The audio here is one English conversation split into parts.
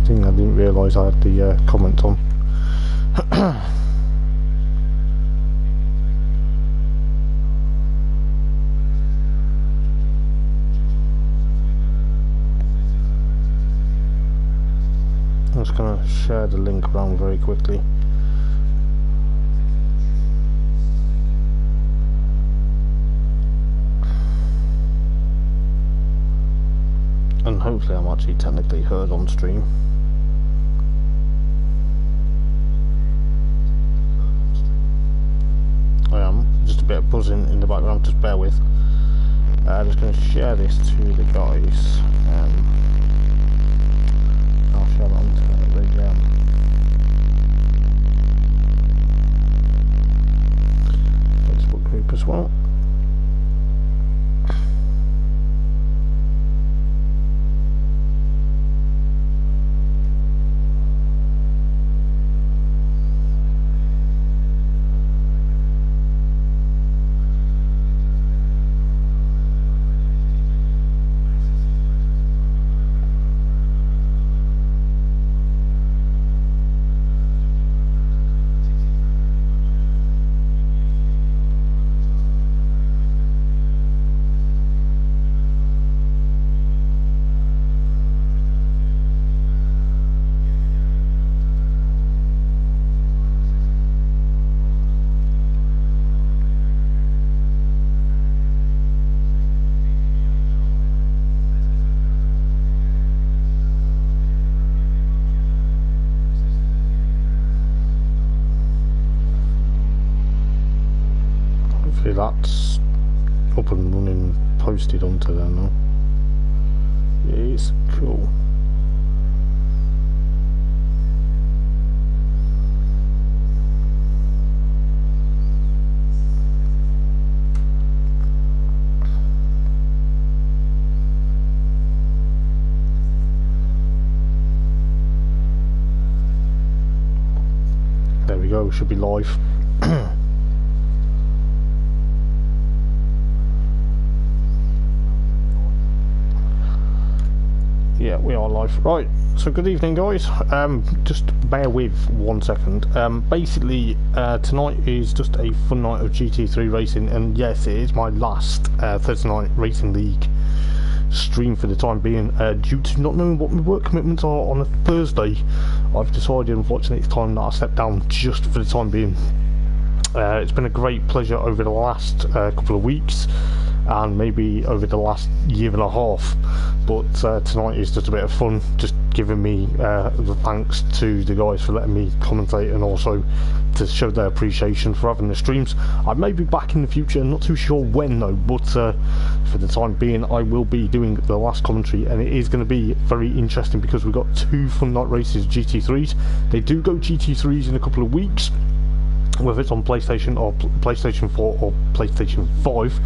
thing I didn't realise I had the comment on. I'm just going to share the link around very quickly. And hopefully I'm actually technically heard on stream. I am. Just a bit of buzzing in the background, just bear with. I'm just going to share this to the guys. I'll share that onto the Facebook group as well. That's up and running, posted onto there now. Yes, cool. There we go, should be live. Yeah, we are live. Right, so good evening guys. Just bear with 1 second. Basically, tonight is just a fun night of GT3 racing, and yes, it is my last Thursday night racing league stream for the time being. Due to not knowing what my work commitments are on a Thursday, I've decided unfortunately it's time that I step down just for the time being. It's been a great pleasure over the last couple of weeks, and maybe over the last year and a half, but tonight is just a bit of fun, just giving me the thanks to the guys for letting me commentate, and also to show their appreciation for having the streams. I may be back in the future, not too sure when though, but for the time being I will be doing the last commentary, and it is going to be very interesting because we've got 2 fun night races GT3s. They do go GT3s in a couple of weeks, whether it's on PlayStation or PlayStation 4 or PlayStation 5,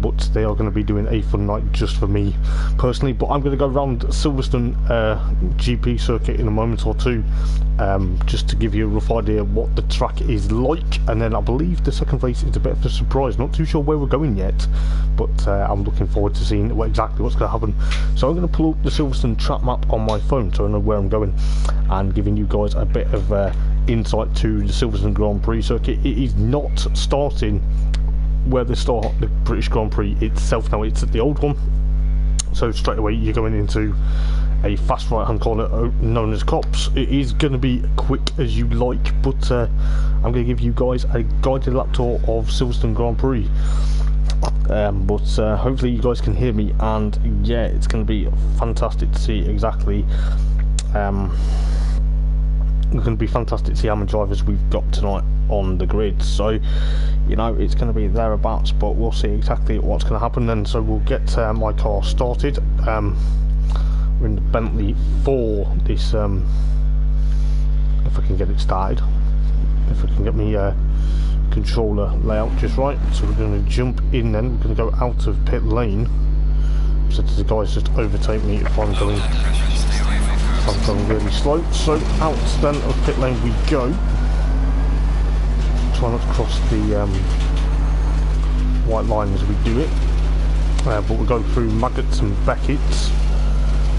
but they are going to be doing a fun night just for me personally. But I'm going to go around Silverstone GP circuit in a moment or two, just to give you a rough idea of what the track is like, and then I believe the second race is a bit of a surprise. Not too sure where we're going yet, but I'm looking forward to seeing exactly what's going to happen. So I'm going to pull up the Silverstone track map on my phone so I know where I'm going, and giving you guys a bit of insight to the Silverstone Grand Prix circuit. It is not starting where they start the British Grand Prix itself now, it's at the old one, so straight away you're going into a fast right hand corner known as Cops. It is going to be quick as you like, but I'm going to give you guys a guided lap tour of Silverstone Grand Prix, but hopefully you guys can hear me, and yeah, it's going to be fantastic to see exactly it's going to be fantastic to see how many drivers we've got tonight on the grid. So, you know, it's going to be thereabouts, but we'll see exactly what's going to happen then. So we'll get my car started. We're in the Bentley for this, if I can get it started, if I can get me controller layout just right. So we're going to jump in then, we're going to go out of pit lane, so the guys just overtake me if I'm going really slow. So out then of pit lane we go. Try not to cross the white line as we do it, but we'll go through Maggots and Beckett's.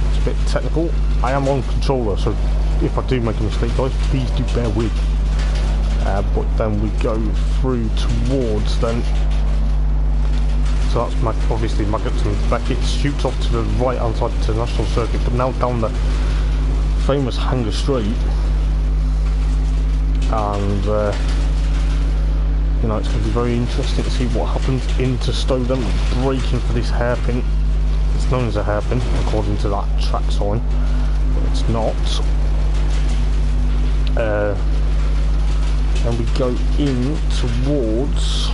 It's a bit technical. I am on controller, so if I do make a mistake, guys, please do bear with. But then we go through towards then. So that's obviously Maggots and Beckett. Shoots off to the right hand side to the National Circuit, but now down the famous Hanger Straight. And you know, it's going to be very interesting to see what happens into Stowe. Then braking for this hairpin. It's known as a hairpin according to that track sign, but it's not. And we go in towards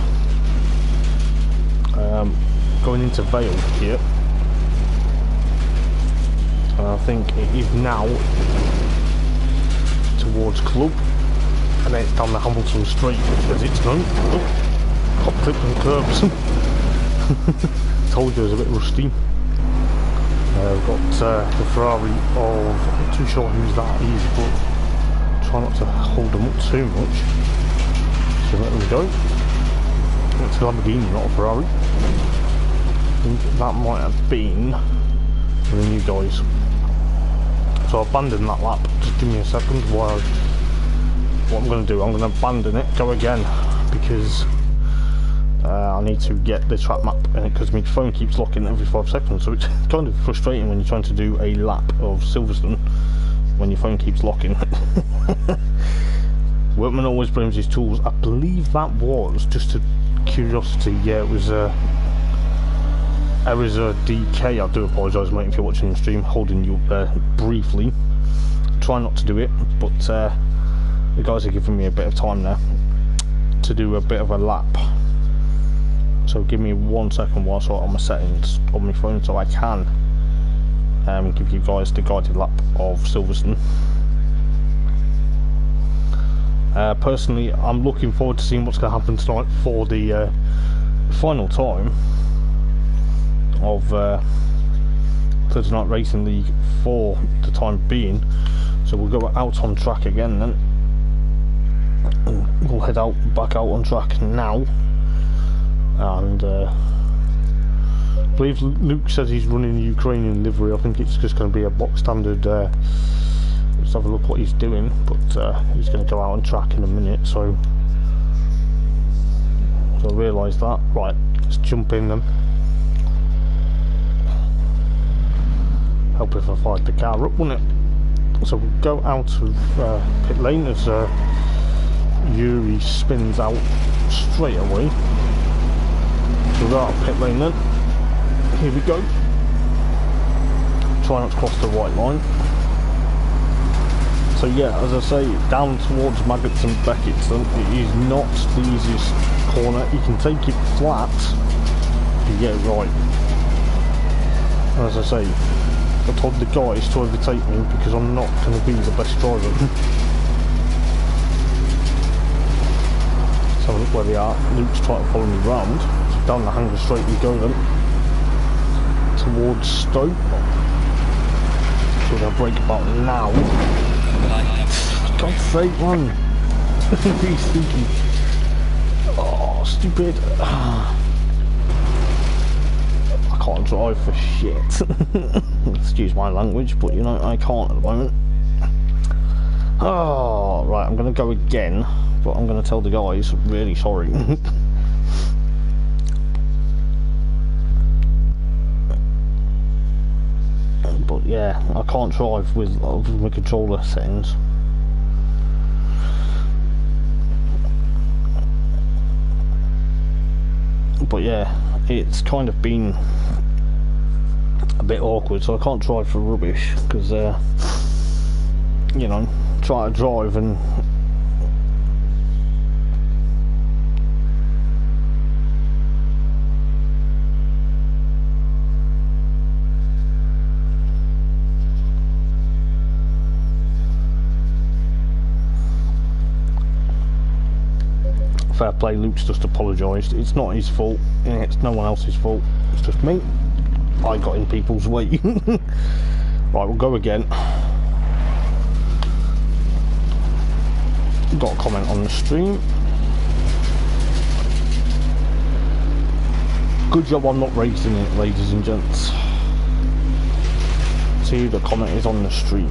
going into Vale here. And I think it is now towards Club, and then it's down the Hamilton Straight as it's known. Oh, hot clip and curbs. Told you it was a bit rusty. We've got the Ferrari of, I'm not too sure who's that is, but try not to hold them up too much. So let them go. It's a Lamborghini, not a Ferrari. I think that might have been the new guys. So I'll abandon that lap. Just give me a second while. What I'm going to do, I'm going to abandon it, go again, because I need to get the track map in it, because my phone keeps locking every 5 seconds, so it's kind of frustrating when you're trying to do a lap of Silverstone when your phone keeps locking. Workman always blames his tools. I believe that was just a curiosity. Yeah, it was errors DK. I do apologise, mate, if you're watching the stream, holding you up there briefly. Try not to do it, but the guys are giving me a bit of time there to do a bit of a lap. So give me 1 second while I sort on my settings on my phone, so I can give you guys the guided lap of Silverstone. Personally, I'm looking forward to seeing what's going to happen tonight for the final time of Thursday Night Racing League for the time being. So we'll go out on track again then. We'll head back out on track now. And I believe Luke says he's running the Ukrainian livery. I think it's just going to be a box standard. Let's have a look what he's doing, but he's going to go out on track in a minute, so I realised that. Right, let's jump in then. Help if I fired the car up, wouldn't it? So we'll go out of pit lane as Yuri spins out straight away. So we'll go out of pit lane then. Here we go. Try not to cross the white line. So yeah, as I say, down towards Maggots and Beckett, so it is not the easiest corner. You can take it flat if you get it right. And as I say, I told the guys to overtake me because I'm not going to be the best driver. So look where they are. Luke's trying to follow me round. So down the Hanger Straight we go then. Towards Stowe. So we're going to brake about now. God's sake, man. He's thinking. Oh, stupid. I can't drive for shit. Excuse my language, but you know, I can't at the moment. Oh, right, I'm going to go again, but I'm going to tell the guys, really sorry. But yeah, I can't drive with my controller settings. But yeah, it's kind of been a bit awkward, so I can't drive for rubbish because you know, try to drive and fair play, Luke's just apologised. It's not his fault, it's no one else's fault, it's just me. I got in people's way. Right, we'll go again. Got a comment on the stream. Good job I'm not racing it, ladies and gents. see who the comment is on the stream.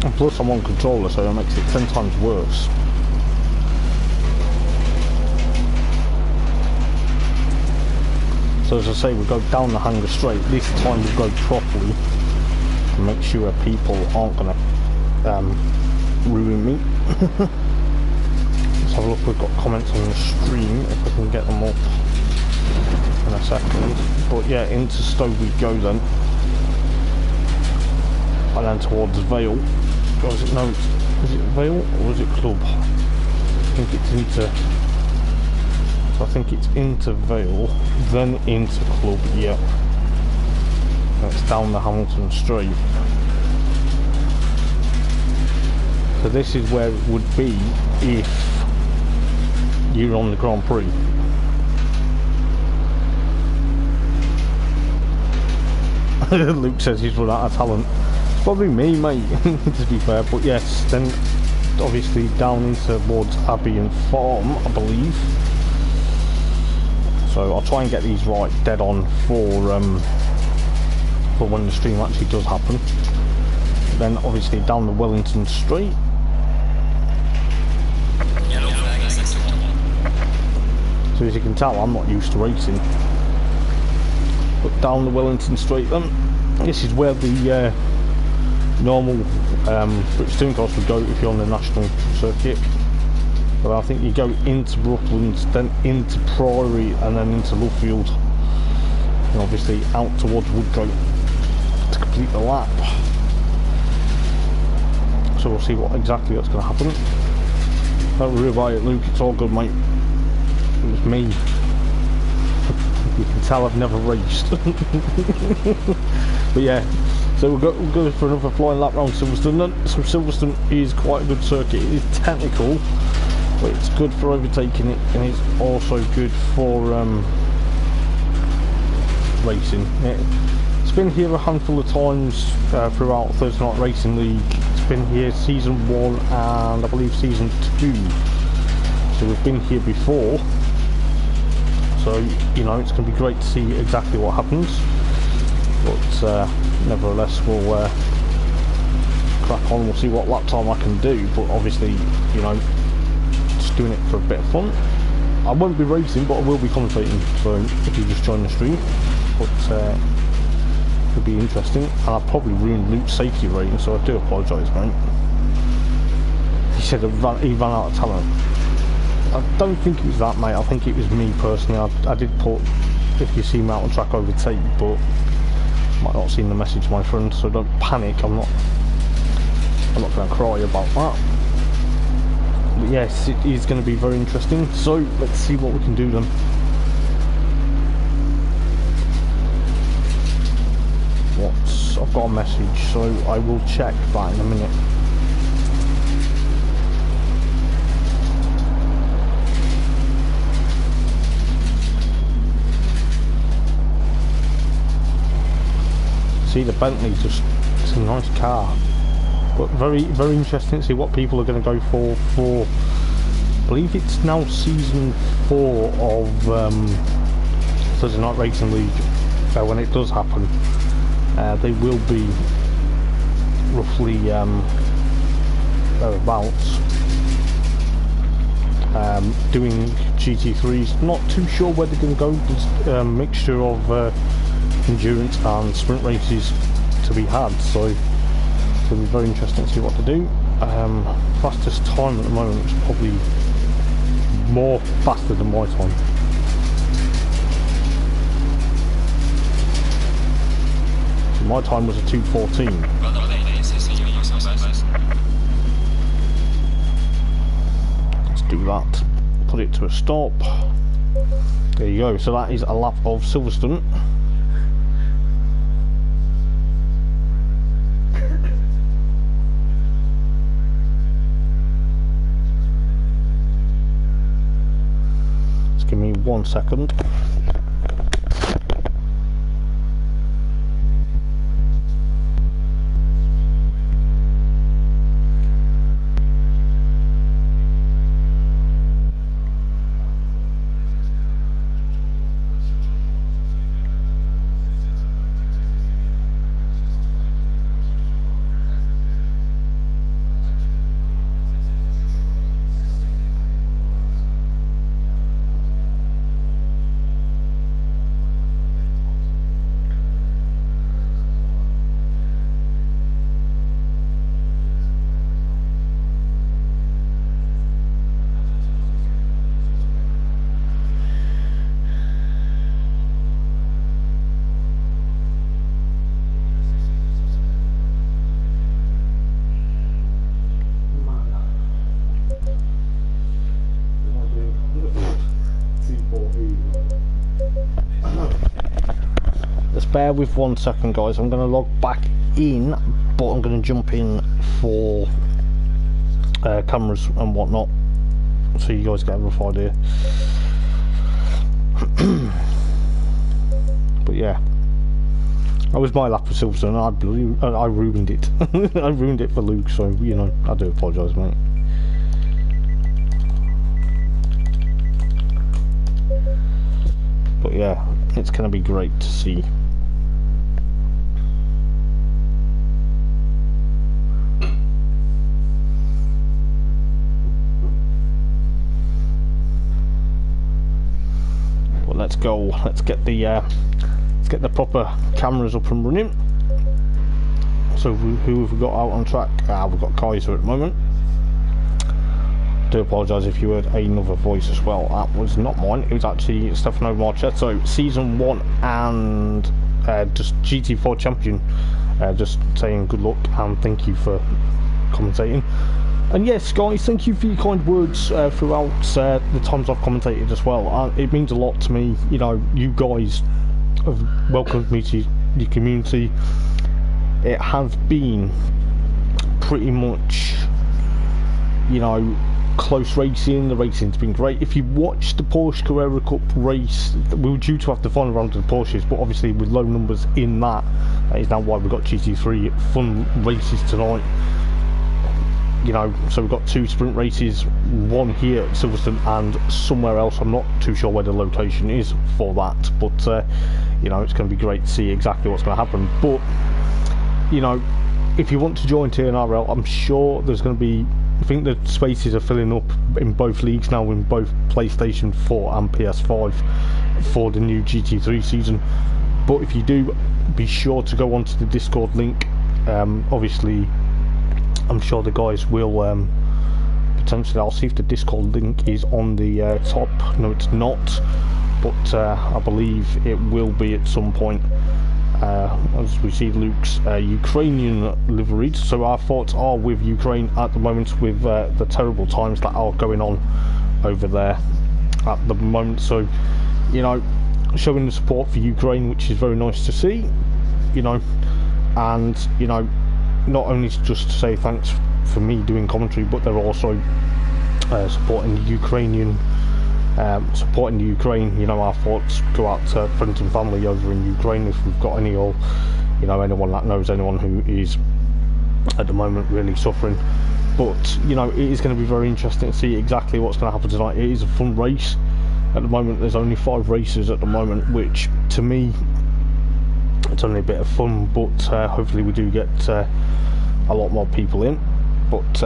And plus I'm on controller, so it makes it 10 times worse. So as I say, we go down the hanger straight. This time we go properly to make sure people aren't going to ruin me. Let's have a look. We've got comments on the stream if we can get them up in a second. But yeah, into Stowe we go then, and then towards Vale. Or is it, no, is it Vale or is it Club? I think it's into. So I think it's into Vale, then into Club. Yeah, and it's down the Hamilton Straight. So this is where it would be if you're on the Grand Prix. Luke says he's run out of talent. It's probably me, mate, to be fair. But yes, then obviously down into towards Abbey and Farm, I believe. So I'll try and get these right dead on for when the stream actually does happen. Then obviously down the Wellington Straight. So as you can tell, I'm not used to racing. But down the Wellington Straight then, this is where the normal British Touring Cars would go if you're on the national circuit. But I think you go into Brooklands, then into Priory, and then into Luffield, and obviously out towards Woodcote to complete the lap. So we'll see what exactly that's going to happen. Don't worry about it, Luke, it's all good, mate. It was me. You can tell I've never raced. But yeah, so we'll go for another flying lap round Silverstone then. So Silverstone is quite a good circuit. It is technical, but it's good for overtaking it, and it's also good for racing. It's been here a handful of times throughout Thursday Night Racing League. It's been here season 1 and I believe season 2. So we've been here before. So, you know, it's going to be great to see exactly what happens. But nevertheless, we'll crack on. We'll see what lap time I can do. But obviously, you know, just doing it for a bit of fun. I won't be racing, but I will be commentating. So if you just join the stream, but it'll be interesting. And I'll probably ruin Luke's safety rating, so I do apologise, mate. He said he ran out of talent. I don't think it was that, mate. I think it was me personally. I did put, if you see mountain track overtake, but might not have seen the message, my friend. So don't panic. I'm not going to cry about that. But yes, it is going to be very interesting. So let's see what we can do then. I've got a message, so I will check that in a minute. See, the Bentley, just, it's a nice car, but very interesting to see what people are going to go for I believe it's now season 4 of Thursday Night Racing League. When it does happen, they will be roughly thereabouts doing GT3s. Not too sure where they're going to go. There's a mixture of endurance and sprint races to be had, so it's going to be very interesting to see what to do. Fastest time at the moment is probably more faster than my time. So my time was a 2:14. Let's do that. Put it to a stop. There you go. So that is a lap of Silverstone. Give me 1 second. bear with 1 second, guys. I'm going to log back in, but I'm going to jump in for cameras and whatnot, so you guys get a rough idea. But yeah, that was my lap of Silverstone. I ruined it. I ruined it for Luke, so you know, I do apologise, mate. But yeah, it's going to be great to see. But let's go. Let's get the proper cameras up and running. So who have we got out on track? We've got Kaiser at the moment. Do apologise if you heard another voice as well. That was not mine. It was actually Stefano Marchetto, season 1 and just GT4 champion. Just saying good luck and thank you for commentating. And yes, guys, thank you for your kind words throughout the times I've commentated as well. It means a lot to me. You know, you guys have welcomed me to your community. It has been pretty much, you know, close racing. The racing's been great. If you watched the Porsche Carrera Cup race, we were due to have the final round of the Porsches, but obviously with low numbers in that is now why we've got GT3 fun races tonight. You know, so we've got 2 sprint races, one here at Silverstone and somewhere else. I'm not too sure where the location is for that, but you know, it's going to be great to see exactly what's going to happen. But you know, if you want to join TNRL, I'm sure there's going to be, I think the spaces are filling up in both leagues now, in both PlayStation 4 and PS5 for the new GT3 season. But if you do, be sure to go onto the Discord link. Obviously, I'm sure the guys will potentially, I'll see if the Discord link is on the top. No, it's not, but I believe it will be at some point, as we see Luke's Ukrainian liveried. So our thoughts are with Ukraine at the moment, with the terrible times that are going on over there at the moment. So, you know, showing the support for Ukraine, which is very nice to see, you know. And, you know, not only just to say thanks for me doing commentary, but they're also supporting the Ukrainian, supporting the Ukraine. You know, our thoughts go out to friends and family over in Ukraine, if we've got any, or you know, anyone that knows anyone who is at the moment really suffering. But you know, it is going to be very interesting to see exactly what's going to happen tonight. It is a fun race. At the moment, there's only 5 races at the moment, which to me, it's only a bit of fun, but hopefully we do get a lot more people in. But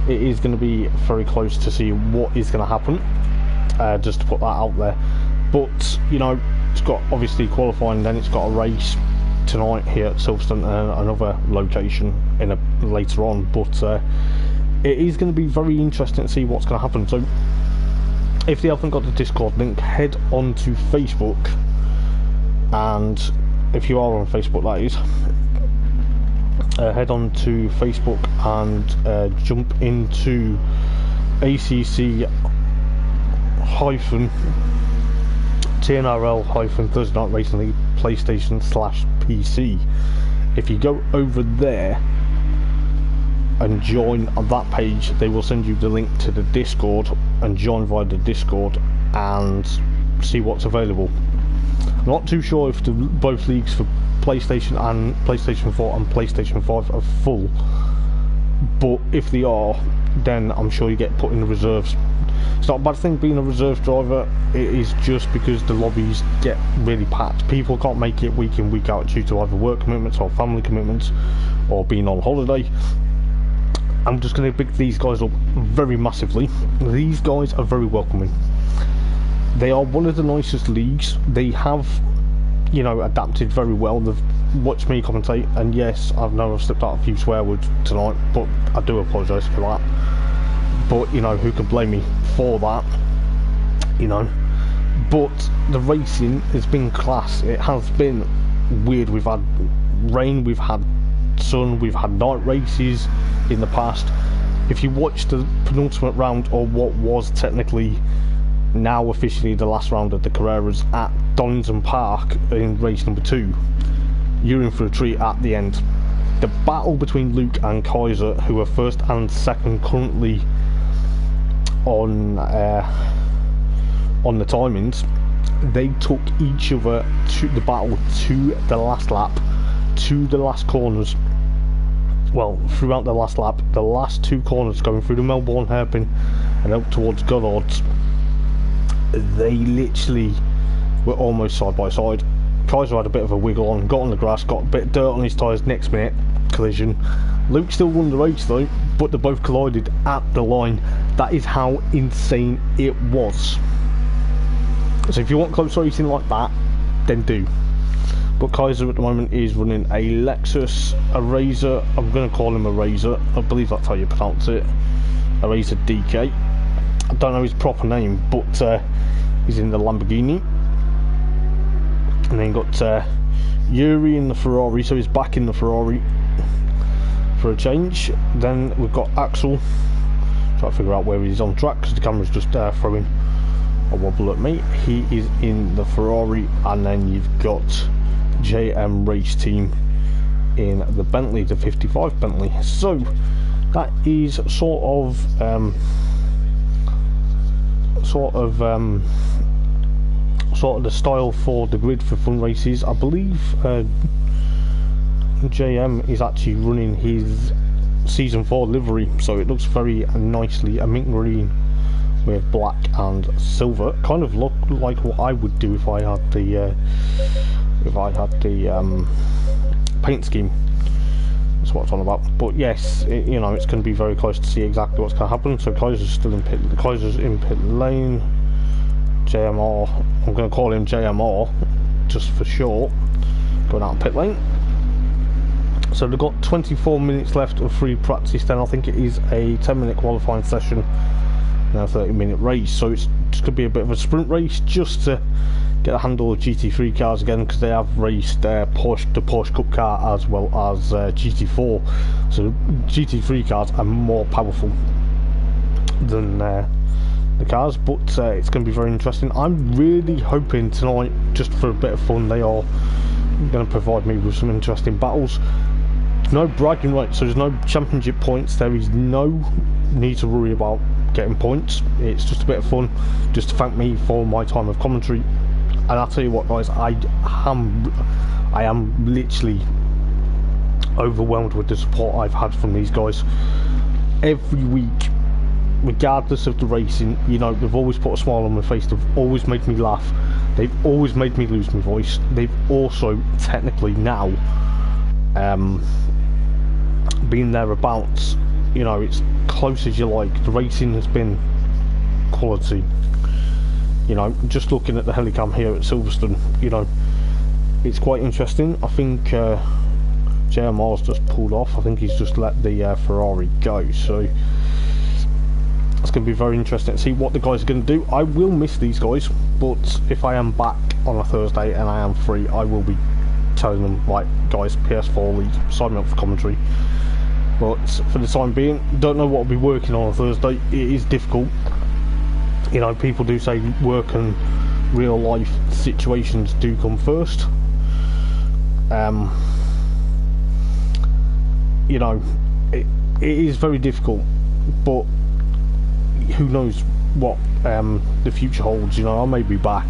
it is going to be very close to see what is going to happen, just to put that out there. But you know, it's got obviously qualifying, then it's got a race tonight here at Silverstone and another location in later on. But it is going to be very interesting to see what's going to happen. So if you haven't got the Discord link, head on to Facebook. And if you are on Facebook, that is, head on to Facebook and jump into ACC-TNRL-Thursday Night Racing League PlayStation/PC. If you go over there and join on that page, they will send you the link to the Discord, and join via the Discord and see what's available. I'm not too sure if both leagues for PlayStation and PlayStation 4 and PlayStation 5 are full, but if they are, then I'm sure you get put in the reserves. It's not a bad thing being a reserve driver, it is just because the lobbies get really packed. People can't make it week in, week out due to either work commitments or family commitments or being on holiday. I'm just going to pick these guys up very massively. These guys are very welcoming. They are one of the nicest leagues. They have, you know, adapted very well. They've watched me commentate, and yes, I know I've slipped out a few swear words tonight, but I do apologise for that. But, you know, who can blame me for that, you know. But the racing has been class. It has been weird. We've had rain, we've had sun, we've had night races in the past. If you watch the penultimate round, or what was technically now officially the last round of the Carreras at Donington Park in race number 2. You're in for a treat at the end. The battle between Luke and Kaiser, who are first and second currently on the timings, they took each other to the battle to the last lap, to the last corners. Well, throughout the last lap, the last 2 corners going through the Melbourne hairpin and up towards Goddard's, they literally were almost side by side. Kaiser had a bit of a wiggle on, got on the grass, got a bit of dirt on his tyres, next minute collision. Luke still won the race though, but they both collided at the line. That is how insane it was. So if you want close racing like that, then do. But Kaiser at the moment is running a Lexus, a Razor, I'm going to call him a Razor, I believe that's how you pronounce it, a Razor DK. I don't know his proper name, but he's in the Lamborghini. And then you've got Yuri in the Ferrari, so he's back in the Ferrari for a change. Then we've got Axel, trying to figure out where he's on track because the camera's just throwing a wobble at me. He is in the Ferrari, and then you've got JM Race Team in the Bentley, the 55 Bentley. So that is sort of the style for the grid for fun races. I believe JM is actually running his season 4 livery, so it looks very nicely, a mint green with black and silver. Kind of look like what I would do if I had the paint scheme. That's what it's on about. But yes, you know, it's going to be very close to see exactly what's going to happen. So Kaiser's still in pit. Kaiser's in pit lane. JMR, I'm going to call him JMR just for short, going out of pit lane. So they've got 24 minutes left of free practice, then I think it is a 10-minute qualifying session, now 30-minute race. So it's just going to be a bit of a sprint race just to get a handle of GT3 cars again, because they have raced the Porsche Cup car as well as GT4. So GT3 cars are more powerful than the cars, but it's going to be very interesting. I'm really hoping tonight, just for a bit of fun, they are going to provide me with some interesting battles. No bragging rights, so there's no championship points. There is no need to worry about getting points. It's just a bit of fun, just to thank me for my time of commentary. And I'll tell you what, guys, I am literally overwhelmed with the support I've had from these guys every week. Regardless of the racing, you know, they've always put a smile on my face, they've always made me laugh, they've always made me lose my voice. They've also technically now been thereabouts, you know, it's close as you like. The racing has been quality. You know, just looking at the helicam here at Silverstone, you know, it's quite interesting. I think JMR's just pulled off. I think he's just let the Ferrari go, so it's going to be very interesting to see what the guys are going to do. I will miss these guys, but if I am back on a Thursday and I am free, I will be telling them, right guys, PS4 lead, sign me up for commentary. But for the time being, don't know what I'll be working on Thursday. It is difficult. You know, people do say work and real life situations do come first. You know, it is very difficult, but who knows what the future holds. You know, I may be back.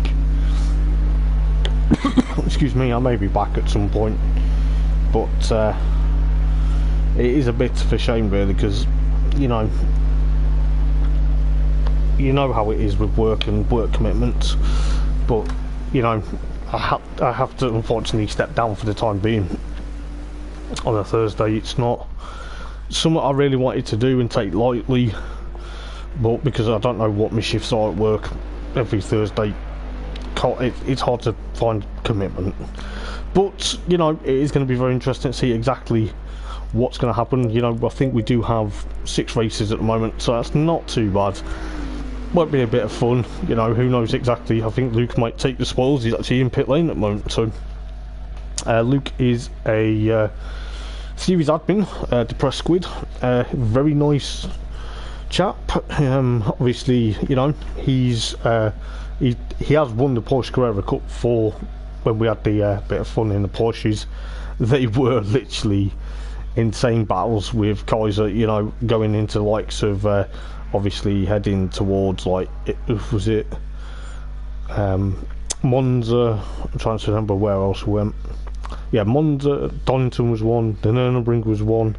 Excuse me, I may be back at some point, but it is a bit of a shame really, because you know how it is with work and work commitments. But you know, I have to unfortunately step down for the time being on a Thursday. It's not something I really wanted to do and take lightly, but because I don't know what my shifts are at work every Thursday, it's hard to find commitment. But you know, it is going to be very interesting to see exactly what's going to happen. You know, I think we do have 6 races at the moment, so that's not too bad. Might be a bit of fun, you know, who knows exactly. I think Luke might take the spoils. He's actually in pit lane at the moment. So Luke is a series admin, depressed squid, very nice chap. Obviously, you know, he's he has won the Porsche Carrera Cup for when we had the bit of fun in the Porsches. They were literally insane battles with Kaiser, you know, going into the likes of obviously heading towards like was it Monza. I'm trying to remember where else we went. Yeah, Monza, Donington was one, the Nürburgring was one,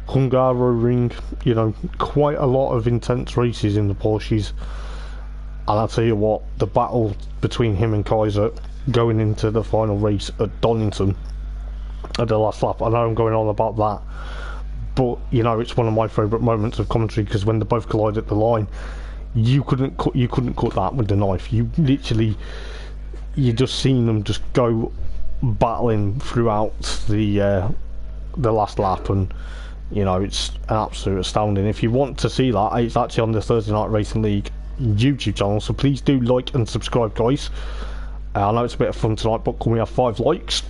Hungaroring, you know, quite a lot of intense races in the Porsches. And I'll tell you what, the battle between him and Kaiser going into the final race at Donington at the last lap, I know I'm going on about that, but you know, it's one of my favourite moments of commentary, because when they both collide at the line, you couldn't cut that with the knife. You literally, you just seen them just go battling throughout the last lap, and you know, it's absolutely astounding. If you want to see that, it's actually on the Thursday Night Racing League YouTube channel, so please do like and subscribe, guys. I know it's a bit of fun tonight, but can we have 5 likes?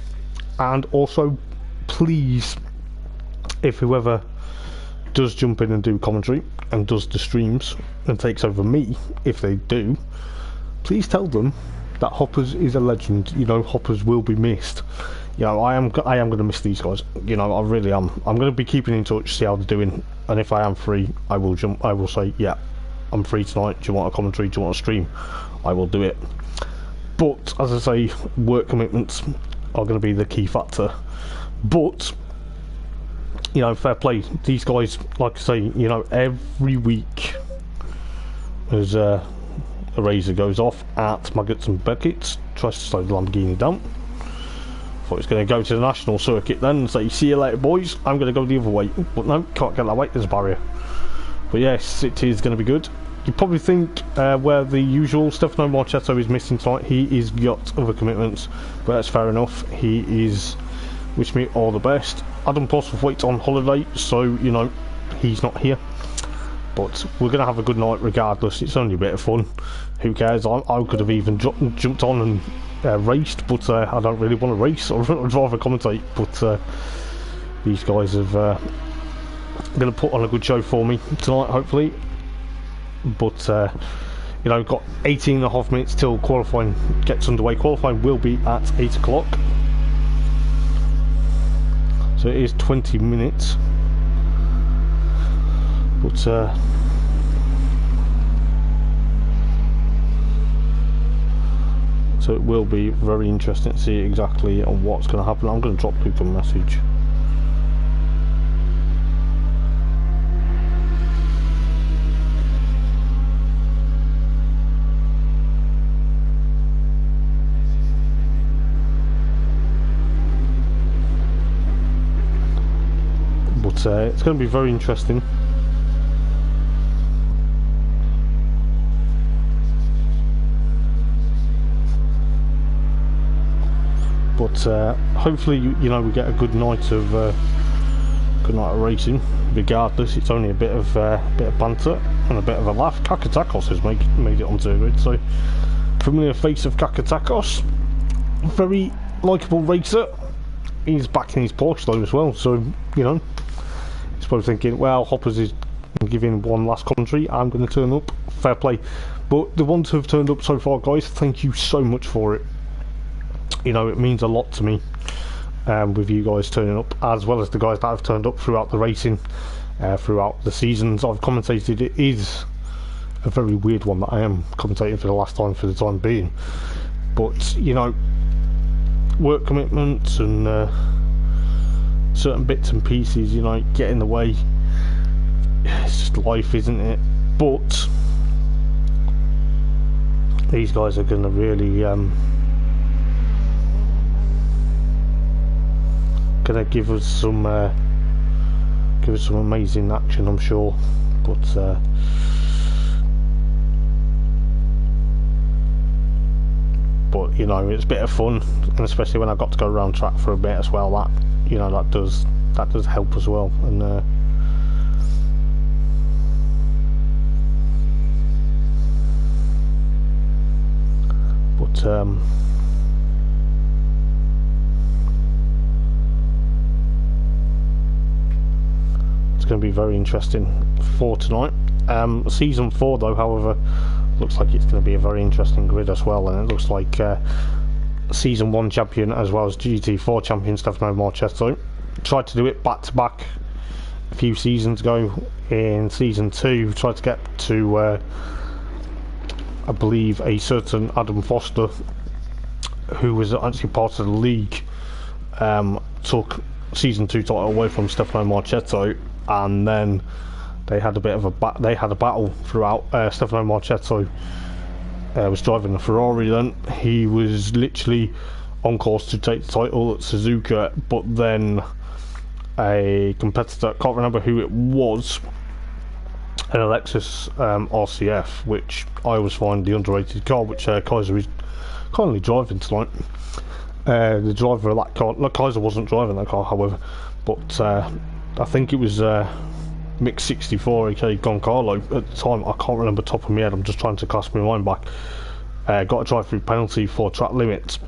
And also, please, if whoever does jump in and do commentary and does the streams and takes over me, if they do, please tell them that Hoppers is a legend. You know, Hoppers will be missed. You know, I am going to miss these guys. You know, I really am. I'm going to be keeping in touch, see how they're doing, and if I am free, I will jump. I will say, yeah, I'm free tonight. Do you want a commentary? Do you want a stream? I will do it. But as I say, work commitments are going to be the key factor. But you know, fair play. These guys, like I say, you know, every week as a razor goes off at Maggots and Beckett's, tries to slow the Lamborghini down. Thought it was going to go to the national circuit then and say, see you later, boys, I'm going to go the other way. But no, can't get that way, there's a barrier. But yes, it is going to be good. You probably think where the usual Stefano Marchetto is missing tonight, he is got other commitments, but that's fair enough. He is, wish me all the best. Adam Postlethwaite's on holiday, so you know, he's not here. But we're going to have a good night regardless. It's only a bit of fun. Who cares? I could have even jumped on and raced, but I don't really want to race. I'd rather commentate. But these guys have going to put on a good show for me tonight, hopefully. But you know, got 18.5 minutes till qualifying gets underway. Qualifying will be at 8 o'clock, so it is 20 minutes. But so it will be very interesting to see exactly on what's going to happen. I'm going to drop Luke a message. But it's going to be very interesting. But hopefully, you know, we get a good night of racing. Regardless, it's only a bit of banter and a bit of a laugh. Kakatakos has made it onto it. So, familiar face of Kakatakos, very likeable racer. He's back in his Porsche though as well. So you know, he's probably thinking, well, Hoppers is giving one last commentary. I'm going to turn up. Fair play. But the ones who have turned up so far, guys, thank you so much for it. You know, it means a lot to me with you guys turning up, as well as the guys that have turned up throughout the racing, throughout the seasons I've commentated. It is a very weird one that I am commentating for the last time, for the time being. But, you know, work commitments and certain bits and pieces, you know, get in the way. It's just life, isn't it? But these guys are going to really gonna give us some amazing action, I'm sure. But you know, it's a bit of fun, and especially when I got to go around track for a bit as well. That, you know, that does help as well. And it's going to be very interesting for tonight. Season 4 though, however, looks like it's going to be a very interesting grid as well, and it looks like Season 1 champion as well as GT4 champion Stefano Marchetto tried to do it back to back a few seasons ago. In Season 2 tried to get to I believe a certain Adam Foster, who was actually part of the league, took Season 2 title away from Stefano Marchetto, and then they had a bit of a battle throughout. Stefano Marchetto was driving a Ferrari then. He was literally on course to take the title at Suzuka, but then a competitor, can't remember who it was, an Lexus RCF, which I always find the underrated car, which Kaiser is currently driving tonight. The driver of that car, look, Kaiser wasn't driving that car, however, but I think it was Mix 64, aka Goncalo at the time. I can't remember top of my head, I'm just trying to cast my mind back. Got a drive-through penalty for track limits,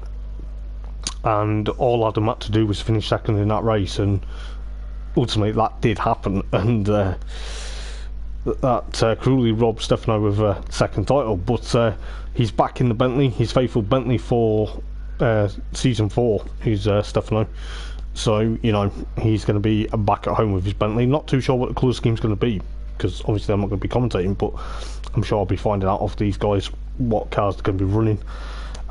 and all Adam had to do was finish second in that race, and ultimately that did happen, and that cruelly robbed Stefano of a second title. But he's back in the Bentley, his faithful Bentley for Season 4 is Stefano, so you know he's going to be back at home with his Bentley. Not too sure what the colour scheme's going to be, because obviously I'm not going to be commentating, but I'm sure I'll be finding out off these guys what cars are going to be running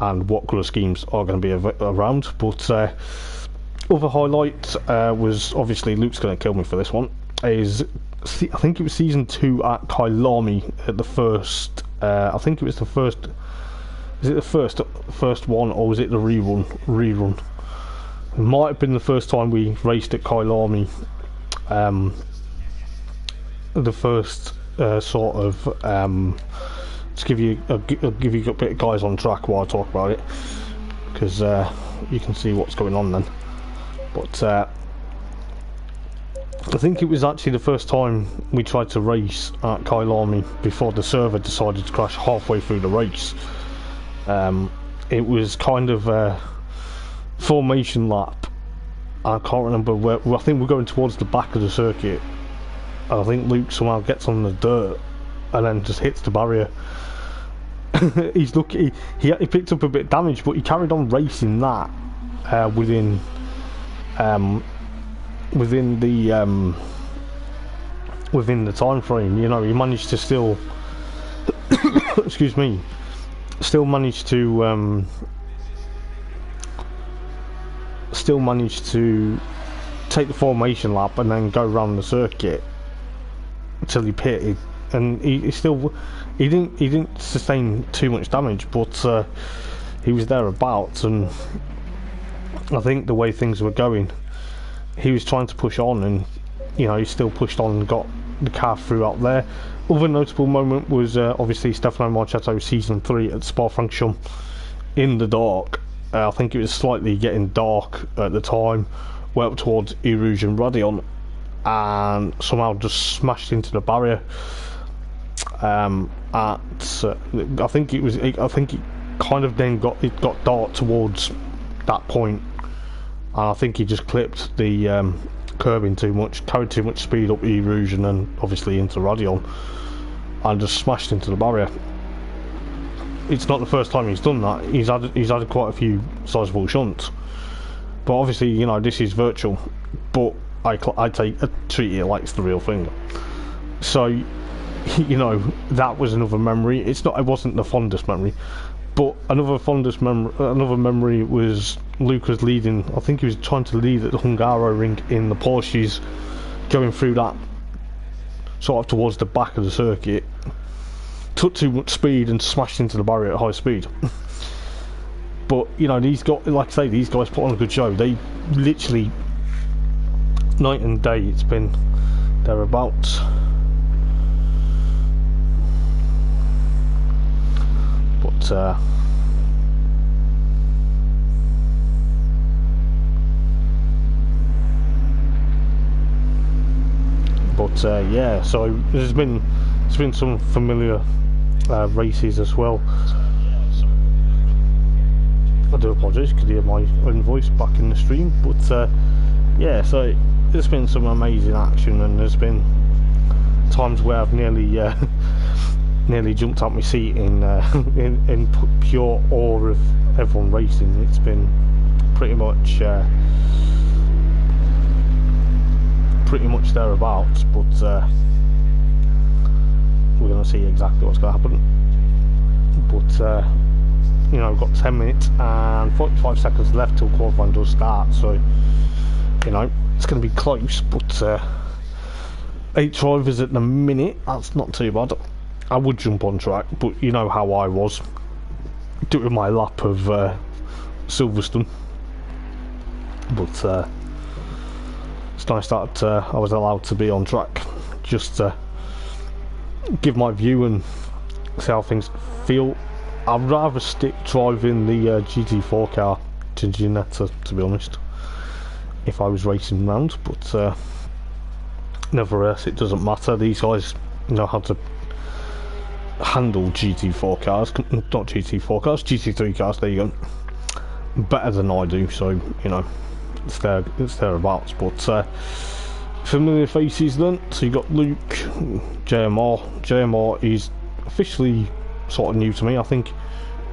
and what colour schemes are going to be around. But other highlight was, obviously Luke's going to kill me for this one, is I think it was Season 2 at Kailami at the first, I think it was the first, is it the first one, or was it the rerun? It might have been the first time we raced at Kailami, the first sort of, to give you a bit of guys on track while I talk about it, because you can see what's going on then. But I think it was actually the first time we tried to race at Kailami before the server decided to crash halfway through the race. It was kind of a formation lap. I can't remember where. I think we're going towards the back of the circuit. I think Luke somehow gets on the dirt and then just hits the barrier. He's lucky. He picked up a bit of damage, but he carried on racing that within the time frame. You know, he managed to still excuse me, still managed to take the formation lap and then go around the circuit until he pitted, and he didn't sustain too much damage, but he was thereabouts. And I think the way things were going, he was trying to push on, and you know, he still pushed on and got the car through out there. Other notable moment was obviously Stefano Marchetto Season 3 at Spa-Francorchamps in the dark. I think it was slightly getting dark at the time, went up towards Eau Rouge and Radion, and somehow just smashed into the barrier. I think it kind of then got dark towards that point, and I think he just clipped the curbing too much, carried too much speed up Eau Rouge and then obviously into Radion, and just smashed into the barrier. It's not the first time he's done that. He's had quite a few sizable shunts, but obviously, you know, this is virtual, but I treat it like it's the real thing. So, you know, that was another memory. It wasn't the fondest memory, but another memory was Luke was leading. I think he was trying to lead at the Hungaroring in the Porsches, going through that sort of towards the back of the circuit. Took too much speed and smashed into the barrier at high speed. But you know, these guys, like I say, these guys put on a good show. They literally, night and day, it's been thereabouts. But yeah, so there's been some familiar races as well. I do apologise, you could hear my own voice back in the stream, but yeah, so there's been some amazing action, and there's been times where I've nearly nearly jumped out my seat in in pure awe of everyone racing. It's been pretty much thereabouts, but we're going to see exactly what's going to happen. But you know, we've got 10 minutes and 45 seconds left till qualifying does start, so you know it's going to be close. But 8 drivers at the minute, that's not too bad. I would jump on track, but you know how I was doing my lap of Silverstone. But it's nice that I was allowed to be on track, just to give my view and see how things feel. I'd rather stick driving the GT4 car to Ginetta, to be honest, if I was racing round, but nevertheless, it doesn't matter. These guys know how to handle GT4 cars, not GT4 cars, GT3 cars, there you go, better than I do, so you know, it's thereabouts. But familiar faces then, so you got Luke, JMR is officially sort of new to me. I think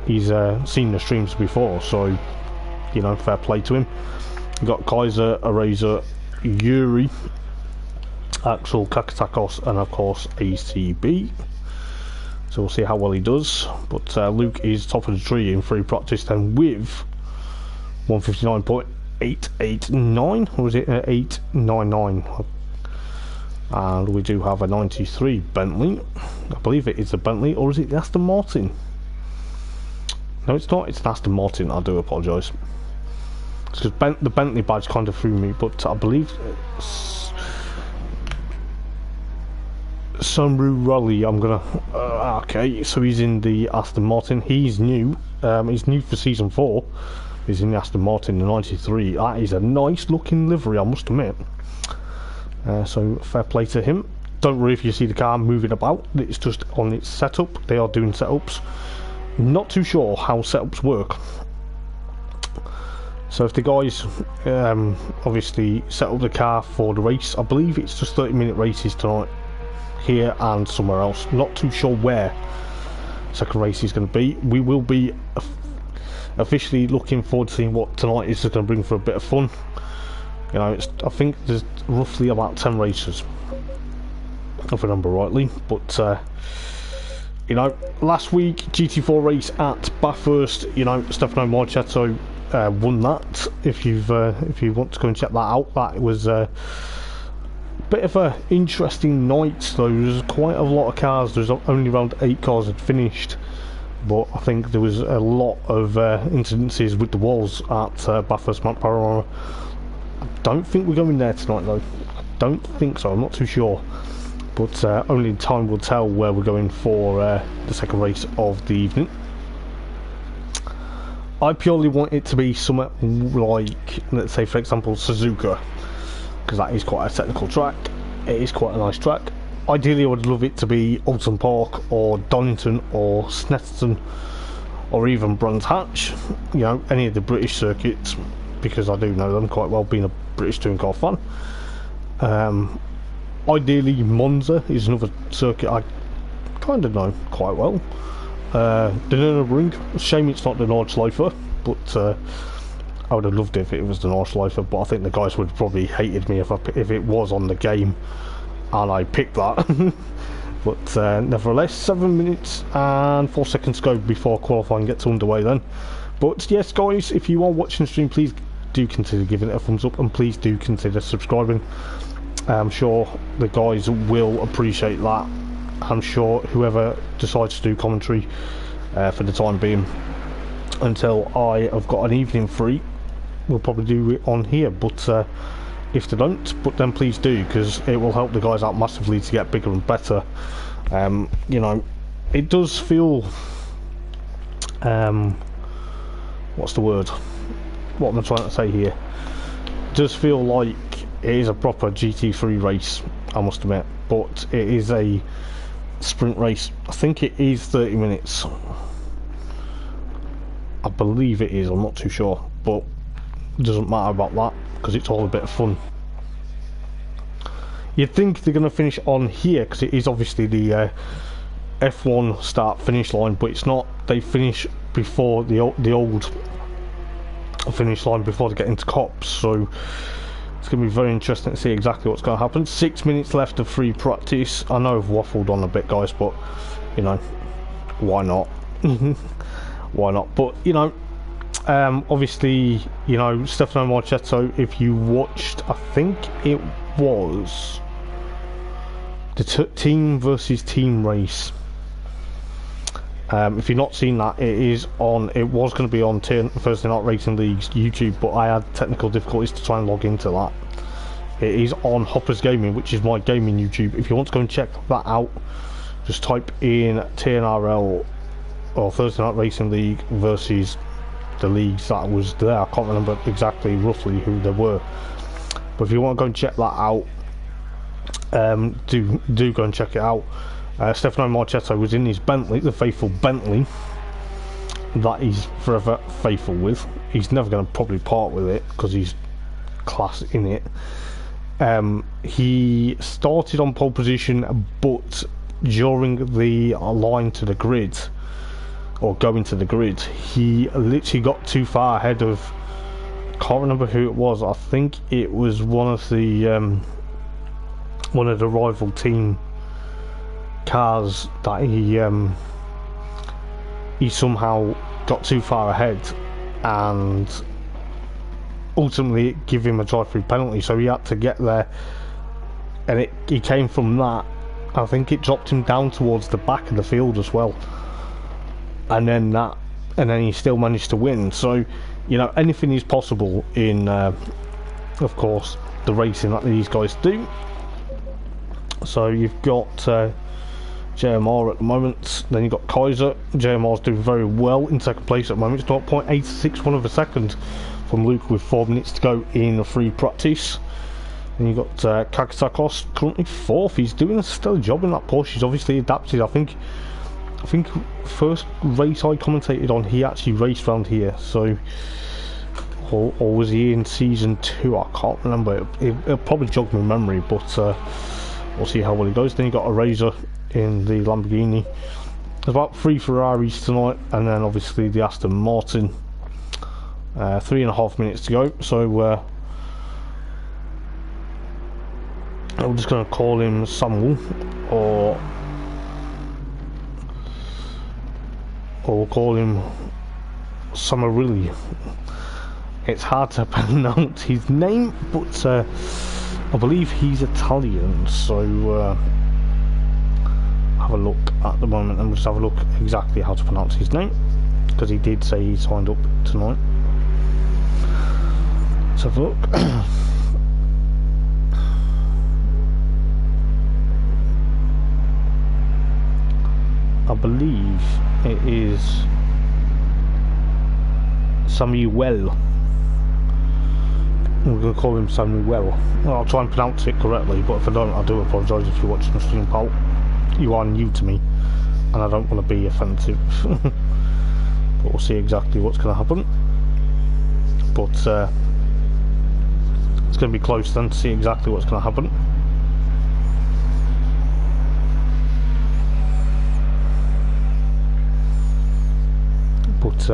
he's seen the streams before, so you know, fair play to him. You got Kaiser, Eraser, Yuri, Axel, Kakatakos, and of course ACB. So we'll see how well he does. But Luke is top of the tree in free practice then with 159.889, or is it 899? And we do have a 93 Bentley. I believe it is a Bentley, or is it the Aston Martin? No, it's not. It's an Aston Martin. I do apologise. It's because the Bentley badge kind of threw me, but I believe it's Sunru Raleigh. I'm gonna. Okay, so he's in the Aston Martin. He's new. He's new for season 4. He's in the Aston Martin, the 93. That is a nice looking livery, I must admit. So fair play to him. Don't worry if you see the car moving about. It's just on its setup. They are doing setups. Not too sure how setups work. So if the guys obviously set up the car for the race, I believe it's just 30-minute races tonight, here and somewhere else. Not too sure where second race is going to be. We will be officially looking forward to seeing what tonight is going to bring for a bit of fun. You know, I think there's roughly about 10 races, if I remember rightly. But you know, last week GT4 race at Bathurst, you know, Stefano Marchetto won that. If you want to go and check that out, that was a bit of a interesting night. So there was quite a lot of cars. There's only around 8 cars had finished, but I think there was a lot of incidences with the walls at Bathurst Mount Panorama. I don't think we're going there tonight though. I don't think so. I'm not too sure. But only time will tell where we're going for the second race of the evening. I purely want it to be something like, let's say for example, Suzuka, because that is quite a technical track. It is quite a nice track. Ideally I would love it to be Alton Park or Donington or Snetterton or even Brands Hatch, you know, any of the British circuits, because I do know them quite well, being a British touring car fan. Ideally Monza is another circuit I kind of know quite well. The Nürburgring, shame it's not the Nordschleife, but I would have loved it if it was the Nordschleife, but I think the guys would have probably hated me if it was on the game and I picked that. But nevertheless, 7 minutes and 4 seconds to go before qualifying gets underway then. But yes guys, if you are watching the stream, please do consider giving it a thumbs up and please do consider subscribing. I'm sure the guys will appreciate that. I'm sure whoever decides to do commentary for the time being until I have got an evening free will probably do it on here, but if they don't, but then please do, because it will help the guys out massively to get bigger and better. You know, it does feel what's the word, what am I trying to say here, it does feel like it is a proper GT3 race, I must admit, but it is a sprint race. I think it is 30 minutes. I believe it is, I'm not too sure, but it doesn't matter about that because it's all a bit of fun. You'd think they're going to finish on here because it is obviously the F1 start finish line, but it's not. They finish before the old finish line before they get into cops, so it's going to be very interesting to see exactly what's going to happen. 6 minutes left of free practice. I know I've waffled on a bit, guys, but you know, why not? Why not? But you know, obviously, you know, Stefano Marchetto, if you watched, I think it was the team versus team race. If you've not seen that, it is on. It was going to be on Thursday Night Racing League's YouTube, but I had technical difficulties to try and log into that. It is on Hoppers Gaming, which is my gaming YouTube. If you want to go and check that out, just type in TNRL or Thursday Night Racing League versus the leagues that was there. I can't remember exactly roughly who they were, but if you want to go and check that out, do go and check it out. Stefano Marchetto was in his Bentley, the faithful Bentley that he's forever faithful with. He's never going to probably part with it because he's class in it. He started on pole position, but during the line to the grid, or going to the grid, he literally got too far ahead of, can't remember who it was. I think it was one of the rival team cars that he somehow got too far ahead, and ultimately it gave him a drive-through penalty, so he had to get there, and he came from that. I think it dropped him down towards the back of the field as well, and then he still managed to win. So you know, anything is possible in of course the racing that these guys do. So you've got JMR at the moment, then you've got Kaiser. JMR's doing very well in second place at the moment. It's 0.861 of a second from Luke with 4 minutes to go in the free practice. Then you've got Kakatakos currently fourth. He's doing a stellar job in that Porsche. He's obviously adapted. I think first race I commentated on, he actually raced around here. So, or was he in season 2? I can't remember. It'll probably jog my memory, but we'll see how well he goes. Then you got a Razor in the Lamborghini. There's about 3 Ferraris tonight, and then obviously the Aston Martin. 3.5 minutes to go, so I'm just going to call him Samuel, or we'll call him Samarilli. It's hard to pronounce his name, but I believe he's Italian, so have a look at the moment and just have a look exactly how to pronounce his name, because he did say he signed up tonight. Let's have a look. I believe it is Samuel. We're going to call him Samuel. Well, I'll try and pronounce it correctly, but if I don't, I do apologise if you're watching the stream, pal. You are new to me, and I don't want to be offensive. But we'll see exactly what's going to happen. But it's going to be close then to see exactly what's going to happen. But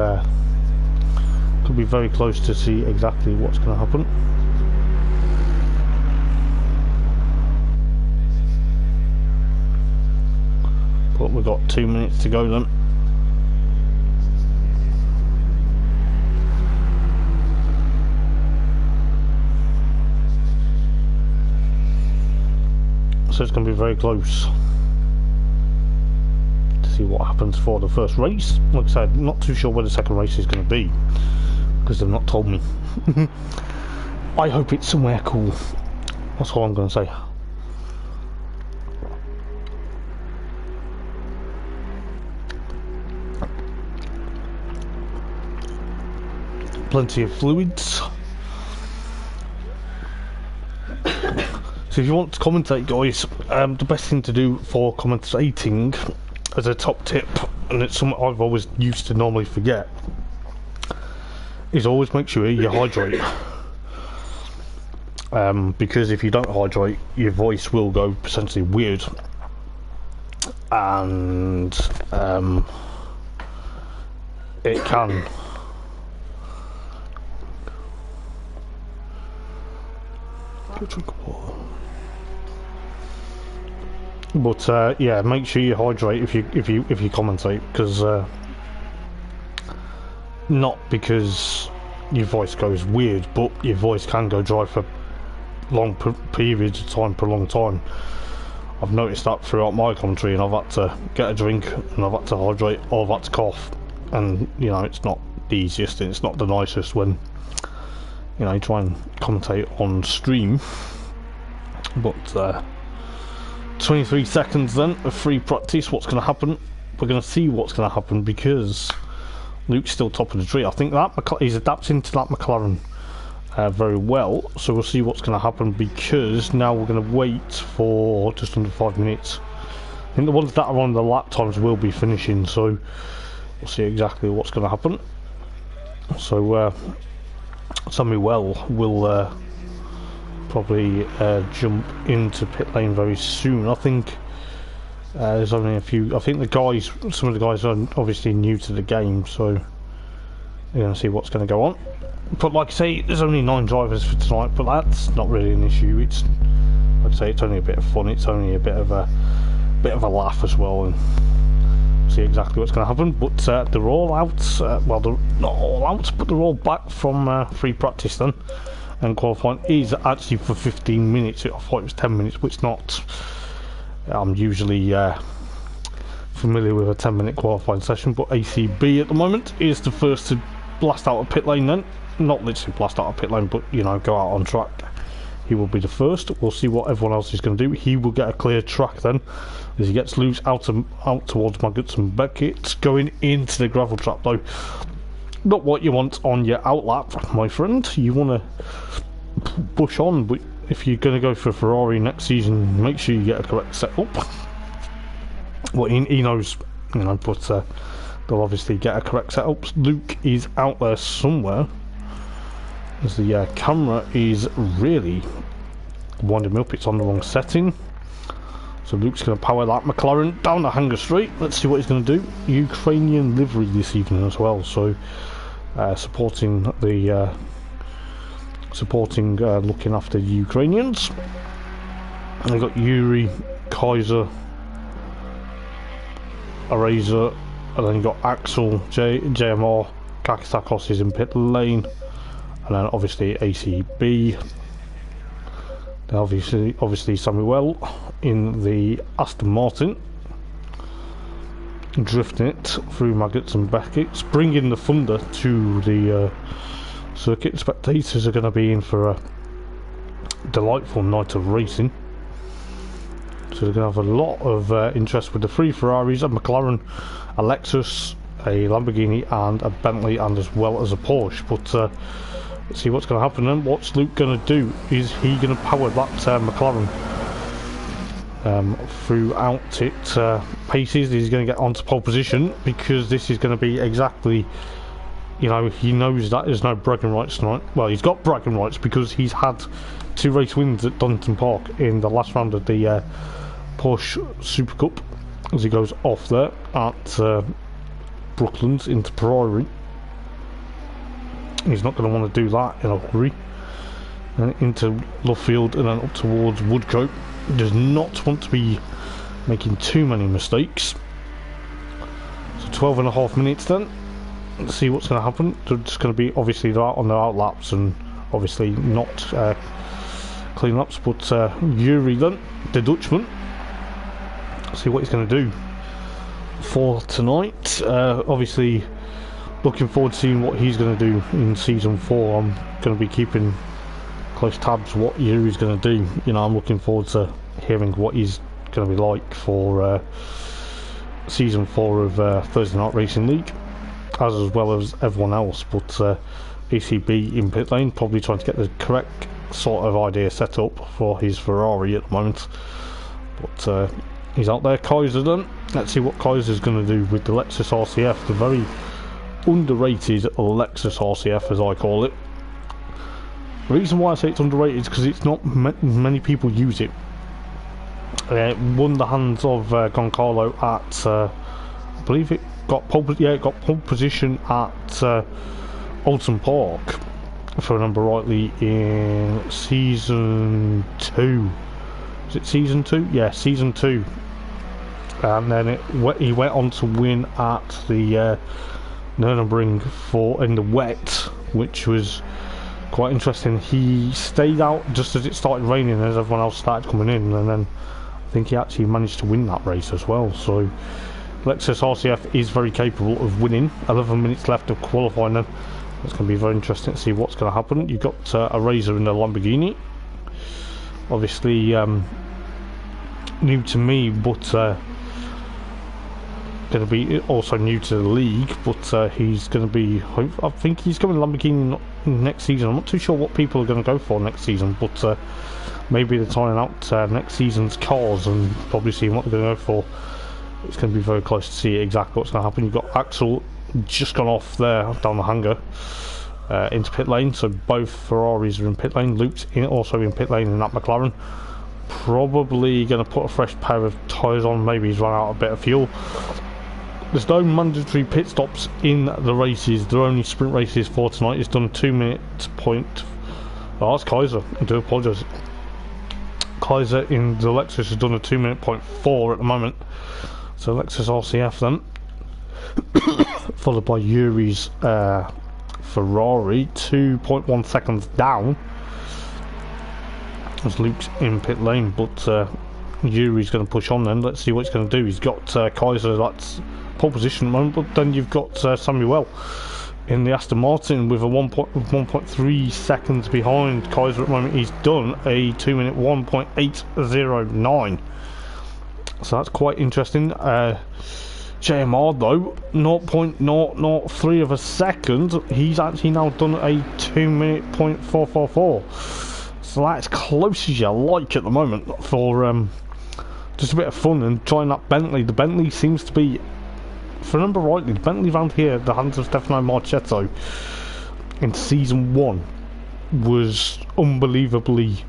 could be very close to see exactly what's going to happen. But we've got 2 minutes to go then. So it's going to be very close to see what happens for the first race. Like I said, not too sure where the second race is going to be, because they've not told me. I hope it's somewhere cool. That's all I'm going to say. Plenty of fluids. So if you want to commentate, guys, the best thing to do for commentating, as a top tip, and it's something I've always used to normally forget, is always make sure you hydrate. because if you don't hydrate, your voice will go potentially weird, and it can but yeah, make sure you hydrate if you commentate, because not because your voice goes weird, but your voice can go dry for long periods of time, prolonged time. I've noticed that throughout my country, and I've had to get a drink, and I've had to hydrate, or I've had to cough, and you know, it's not the easiest, and it's not the nicest when, you know, you try and commentate on stream. But 23 seconds then of free practice. What's going to happen? We're going to see what's going to happen, because Luke's still top of the tree. I think that he's adapting to that McLaren very well, so we'll see what's going to happen, because now we're going to wait for just under 5 minutes. I think the ones that are on the lap times will be finishing, so we'll see exactly what's going to happen. So Samuel will probably jump into pit lane very soon. I think there's only a few. I think some of the guys are obviously new to the game, so we're going to see what's going to go on. But like I say, there's only 9 drivers for tonight, but that's not really an issue. It's, like I say, it's only a bit of fun. It's only a bit of a laugh as well, and see exactly what's going to happen. But they're all out. Well, they're not all out, but they're all back from free practice then. And qualifying is actually for 15 minutes. I thought it was 10 minutes, but it's not. I'm usually familiar with a 10-minute qualifying session, but ACB at the moment is the first to blast out a pit lane then. Not literally blast out a pit lane, but you know, go out on track. He will be the first. We'll see what everyone else is going to do. He will get a clear track then, as he gets loose out towards Maggots and Beckett. Going into the gravel trap though. Not what you want on your outlap, my friend. You want to push on, but if you're going to go for Ferrari next season, make sure you get a correct setup. Well, he knows, you know, but they'll obviously get a correct setup. Luke is out there somewhere, as the camera is really winding me up. It's on the wrong setting. So Luke's going to power that McLaren down the hanger straight. Let's see what he's going to do. Ukrainian livery this evening as well, so supporting looking after the Ukrainians. They've got Yuri, Kaiser, Eraser, and then you've got Axel, JMR, Kakistakos is in pit lane, and then obviously ACB. Obviously Samuel in the Aston Martin, drifting it through Maggots and Beckett's, bringing the thunder to the circuit. Spectators are going to be in for a delightful night of racing, so they're going to have a lot of interest with the 3 Ferraris, a McLaren, a Lexus, a Lamborghini and a Bentley, and as well as a Porsche. But let's see what's going to happen then. What's Luke going to do? Is he going to power that McLaren throughout it paces? He's going to get onto pole position, because this is going to be exactly, you know, he knows that there's no bragging rights tonight. Well, he's got bragging rights because he's had 2 race wins at Donington Park in the last round of the Porsche Super Cup, as he goes off there at Brooklands into Priory. He's not going to want to do that in a hurry. And into Luffield and then up towards Woodcote. He does not want to be making too many mistakes. So 12.5 minutes then. Let's see what's going to happen. They're just going to be obviously they're out on their outlaps and obviously not clean ups. But Yuri then, the Dutchman. See what he's going to do for tonight. Obviously looking forward to seeing what he's going to do in season 4. I'm going to be keeping close tabs what Yuri's going to do. You know, I'm looking forward to hearing what he's going to be like for season 4 of Thursday Night Racing League, as well as everyone else. But ACB in pit lane, probably trying to get the correct sort of idea set up for his Ferrari at the moment. But he's out there. Kaiser then. Let's see what Kaiser's going to do with the Lexus RCF, the very underrated Lexus RCF as I call it. The reason why I say it's underrated is because it's not many people use it. It won the hands of Goncalo at, I believe it got pole position at Oldham Park, if I remember rightly, in season 2. Is it season 2? Yeah, season 2. And then he went on to win at the Nürburgring in the wet, which was quite interesting. He stayed out just as it started raining, as everyone else started coming in, and then I think he actually managed to win that race as well. So Lexus RCF is very capable of winning. 11 minutes left of qualifying then. It's going to be very interesting to see what's going to happen. You've got a Razor in the Lamborghini. Obviously new to me, but going to be also new to the league, but he's going to be, I think he's going to Lamborghini next season. I'm not too sure what people are going to go for next season, but maybe they're trying out next season's cars and probably seeing what they're going to go for. It's going to be very close to see exactly what's going to happen. You've got Axel just gone off there down the hangar into pit lane, so both Ferraris are in pit lane. Luke's also in pit lane in that McLaren. Probably going to put a fresh pair of tyres on. Maybe he's run out a bit of fuel. There's no mandatory pit stops in the races. They're only sprint races for tonight. It's done 2 minute point. Oh, that's Kaiser. I do apologise. Kaiser in the Lexus has done a 2 minute point 4 at the moment. So Lexus RCF then. Followed by Yuri's Ferrari. 2.1 seconds down. As Luke's in pit lane, but Yuri's going to push on then. Let's see what he's going to do. He's got Kaiser, that's pole position at the moment, but then you've got Samuel in the Aston Martin with a 1.3 seconds behind Kaiser at the moment. He's done a 2 minute 1.809, so that's quite interesting. JMR though, 0.003 of a second. He's actually now done a 2 minute 0.444. So that's close as you like at the moment for just a bit of fun and trying that Bentley. The Bentley seems to be, if I remember rightly, the Bentley round here, the hands of Stefano Marchetto in season 1 was unbelievably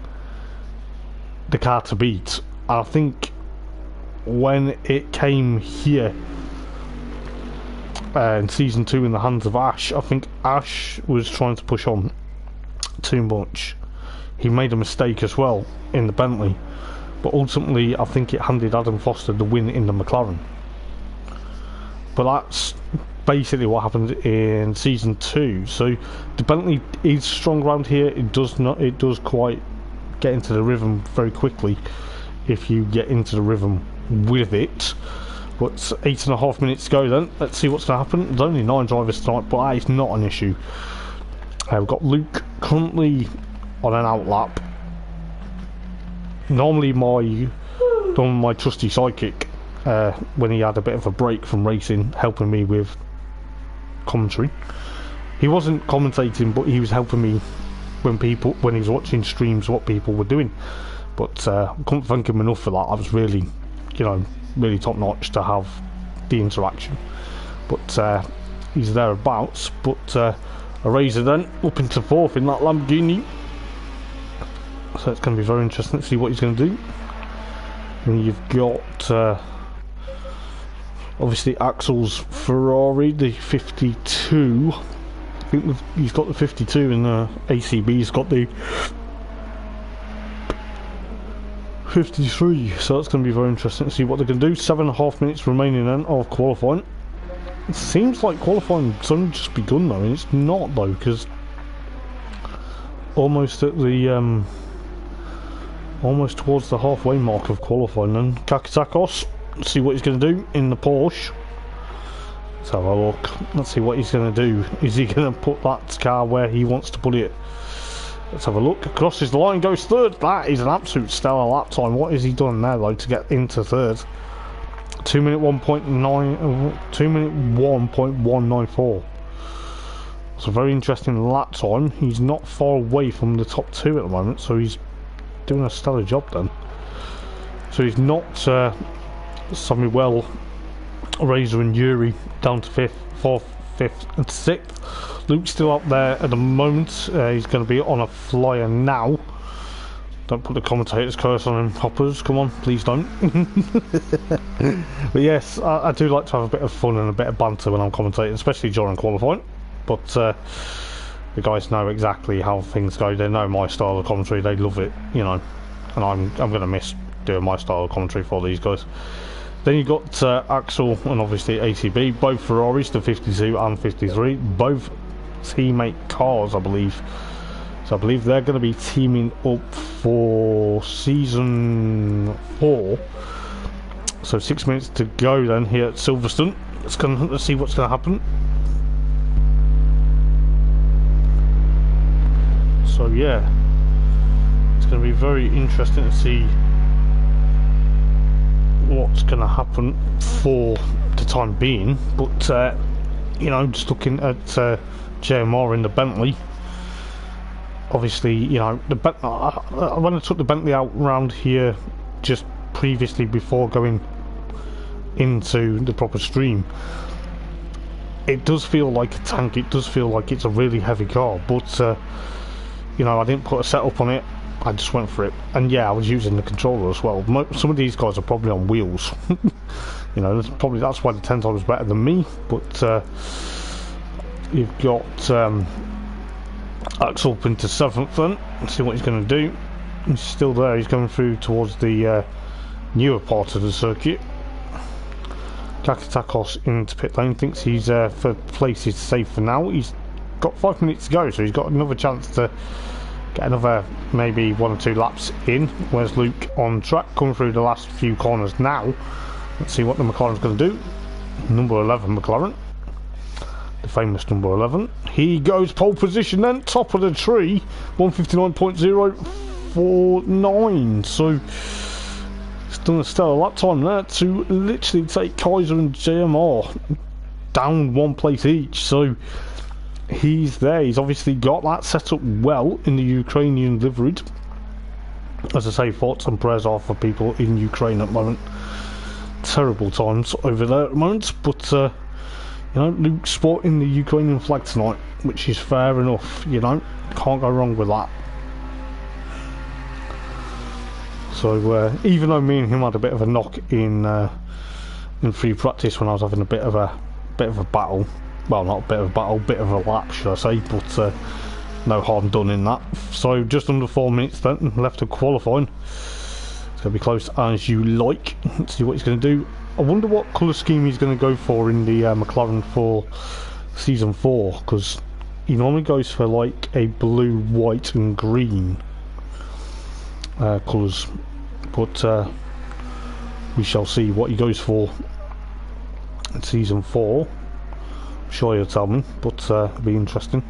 the car to beat. I think when it came here in season 2 in the hands of Ash, I think Ash was trying to push on too much. He made a mistake as well in the Bentley, but ultimately I think it handed Adam Foster the win in the McLaren. But that's basically what happened in season 2. So the Bentley is strong around here. It does quite get into the rhythm very quickly if you get into the rhythm with it. But 8.5 minutes to go then. Let's see what's going to happen. There's only 9 drivers tonight, but that is not an issue. We've got Luke currently on an outlap. Normally my trusty sidekick, when he had a bit of a break from racing, helping me with commentary. He wasn't commentating, but he was helping me when he was watching streams what people were doing. But I couldn't thank him enough for that. I was really, really top notch to have the interaction. But he's thereabouts. But a Razor then up into 4th in that Lamborghini. So it's going to be very interesting to see what he's going to do. And you've got obviously Axel's Ferrari, the 52. I think he's got the 52 in the ACB. He's got the 53. So that's going to be very interesting to see what they're going to do. 7.5 minutes remaining then of qualifying. It seems like qualifying's only just begun though, and it's not though, because almost at the almost towards the halfway mark of qualifying then. Kakitakos, see what he's going to do in the Porsche. Let's have a look. Let's see what he's going to do. Is he going to put that car where he wants to put it? Let's have a look. Crosses the line, goes 3rd. That is an absolute stellar lap time. What has he done there though to get into 3rd? 2 minute 1.194. It's a very interesting lap time. He's not far away from the top 2 at the moment, so he's doing a stellar job then. So he's knocked Samuel, Razor and Yuri down to 4th, 5th and 6th. Luke's still up there at the moment. He's going to be on a flyer now. Don't put the commentator's curse on him, Hoppers. Come on, please don't. But yes, I do like to have a bit of fun and a bit of banter when I'm commentating, especially during qualifying. But the guys know exactly how things go. They know my style of commentary. They love it, you know. And I'm going to miss doing my style of commentary for these guys. Then you got Axel and obviously ATB, both Ferraris, the 52 and 53, both teammate cars, I believe. So I believe they're going to be teaming up for season 4. So 6 minutes to go then here at Silverstone. Let's see what's going to happen. So yeah, it's going to be very interesting to see what's going to happen for the time being. But you know, just looking at JMR in the Bentley. Obviously, you know, when I took the Bentley out round here just previously before going into the proper stream, it does feel like a tank. It does feel like it's a really heavy car, but you know, I didn't put a setup on it. I just went for it, and yeah, I was using the controller as well. Some of these guys are probably on wheels. You know, that's why they're 10 times better than me. But you've got Axel up into 7th then. Let's see what he's going to do. He's still there. He's going through towards the newer part of the circuit. Kakatakos into pit lane. Thinks he's for place is safe for now. He's got 5 minutes to go, so he's got another chance to get another maybe 1 or 2 laps in. Where's Luke on track, coming through the last few corners now. Let's see what the McLaren's going to do. Number 11 McLaren, the famous number 11. He goes pole position then, top of the tree, 159.049. So he's done a stellar lap time there to literally take Kaiser and JMR down 1 place each. So he's there. He's obviously got that set up well in the Ukrainian liveried. As I say, thoughts and prayers are for people in Ukraine at the moment. Terrible times over there at the moment, but you know, Luke's sporting the Ukrainian flag tonight, which is fair enough. You know, can't go wrong with that. So even though me and him had a bit of a knock in free practice when I was having a bit of a battle. Well, not a bit of a battle, bit of a lap, should I say, but no harm done in that. So just under 4 minutes then left to qualifying. It's going to be close as you like. Let's see what he's going to do. I wonder what colour scheme he's going to go for in the McLaren for season 4, because he normally goes for like a blue, white and green colours, but we shall see what he goes for in season 4. Sure you'll tell me, but it'll be interesting.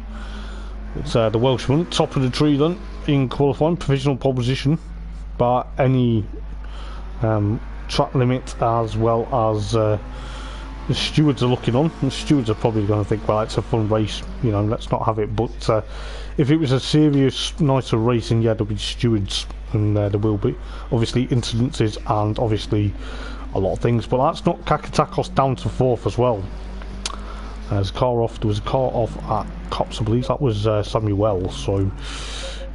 It's the Welshman, top of the tree then in qualifying, provisional pole position, but any track limit as well as the stewards are looking on. The stewards are probably going to think, well, it's a fun race, you know, let's not have it. But if it was a serious, nicer racing, yeah, there'll be stewards, and there will be obviously incidences and obviously a lot of things. But that's not Kakatakos down to 4th as well. There was a car off at Cops, I believe. That was Samuel, so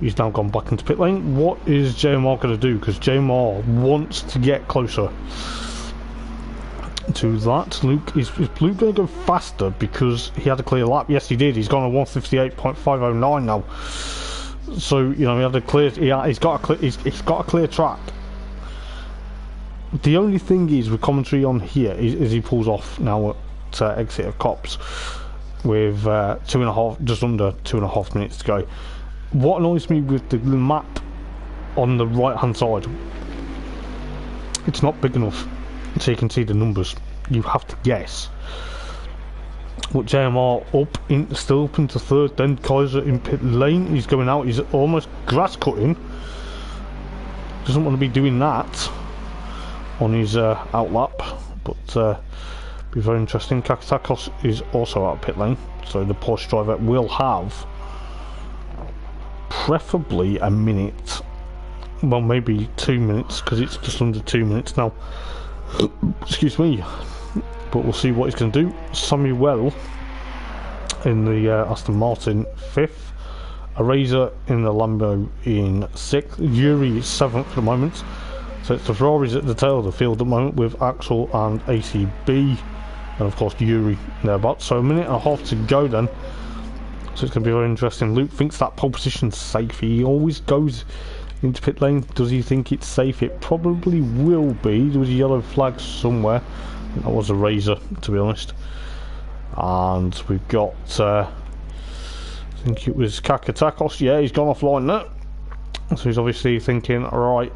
he's now gone back into pit lane. What is JMR going to do? Because JMR wants to get closer to that. Luke, is Luke going to go faster because he had a clear lap? Yes, he did. He's gone on 158.509 now. So you know, he had a clear. He's got a clear track. The only thing is with commentary on here is he pulls off now at exit of Cops with just under 2.5 minutes to go. What annoys me with the map on the right hand side, it's not big enough so you can see the numbers. You have to guess. But JMR still up into 3rd, then Kaiser in pit lane. He's going out, he's almost grass cutting. Doesn't want to be doing that on his out lap, but be very interesting. Kakatakos is also out of pit lane, so the Porsche driver will have preferably a minute, well maybe 2 minutes, because it's just under 2 minutes now. Excuse me. But we'll see what he's going to do. Samuel in the Aston Martin 5th, a Razor in the Lambo in 6th, Yuri 7th at the moment. So it's the Ferraris at the tail of the field at the moment with Axel and ACB, and of course Yuri thereabouts. So a minute and a half to go then. So it's going to be very interesting. Luke thinks that pole position's safe. He always goes into pit lane. Does he think it's safe? It probably will be. There was a yellow flag somewhere. That was a Razor, to be honest. And we've got, I think it was Kakatakos. Yeah, he's gone offline there. So he's obviously thinking, alright,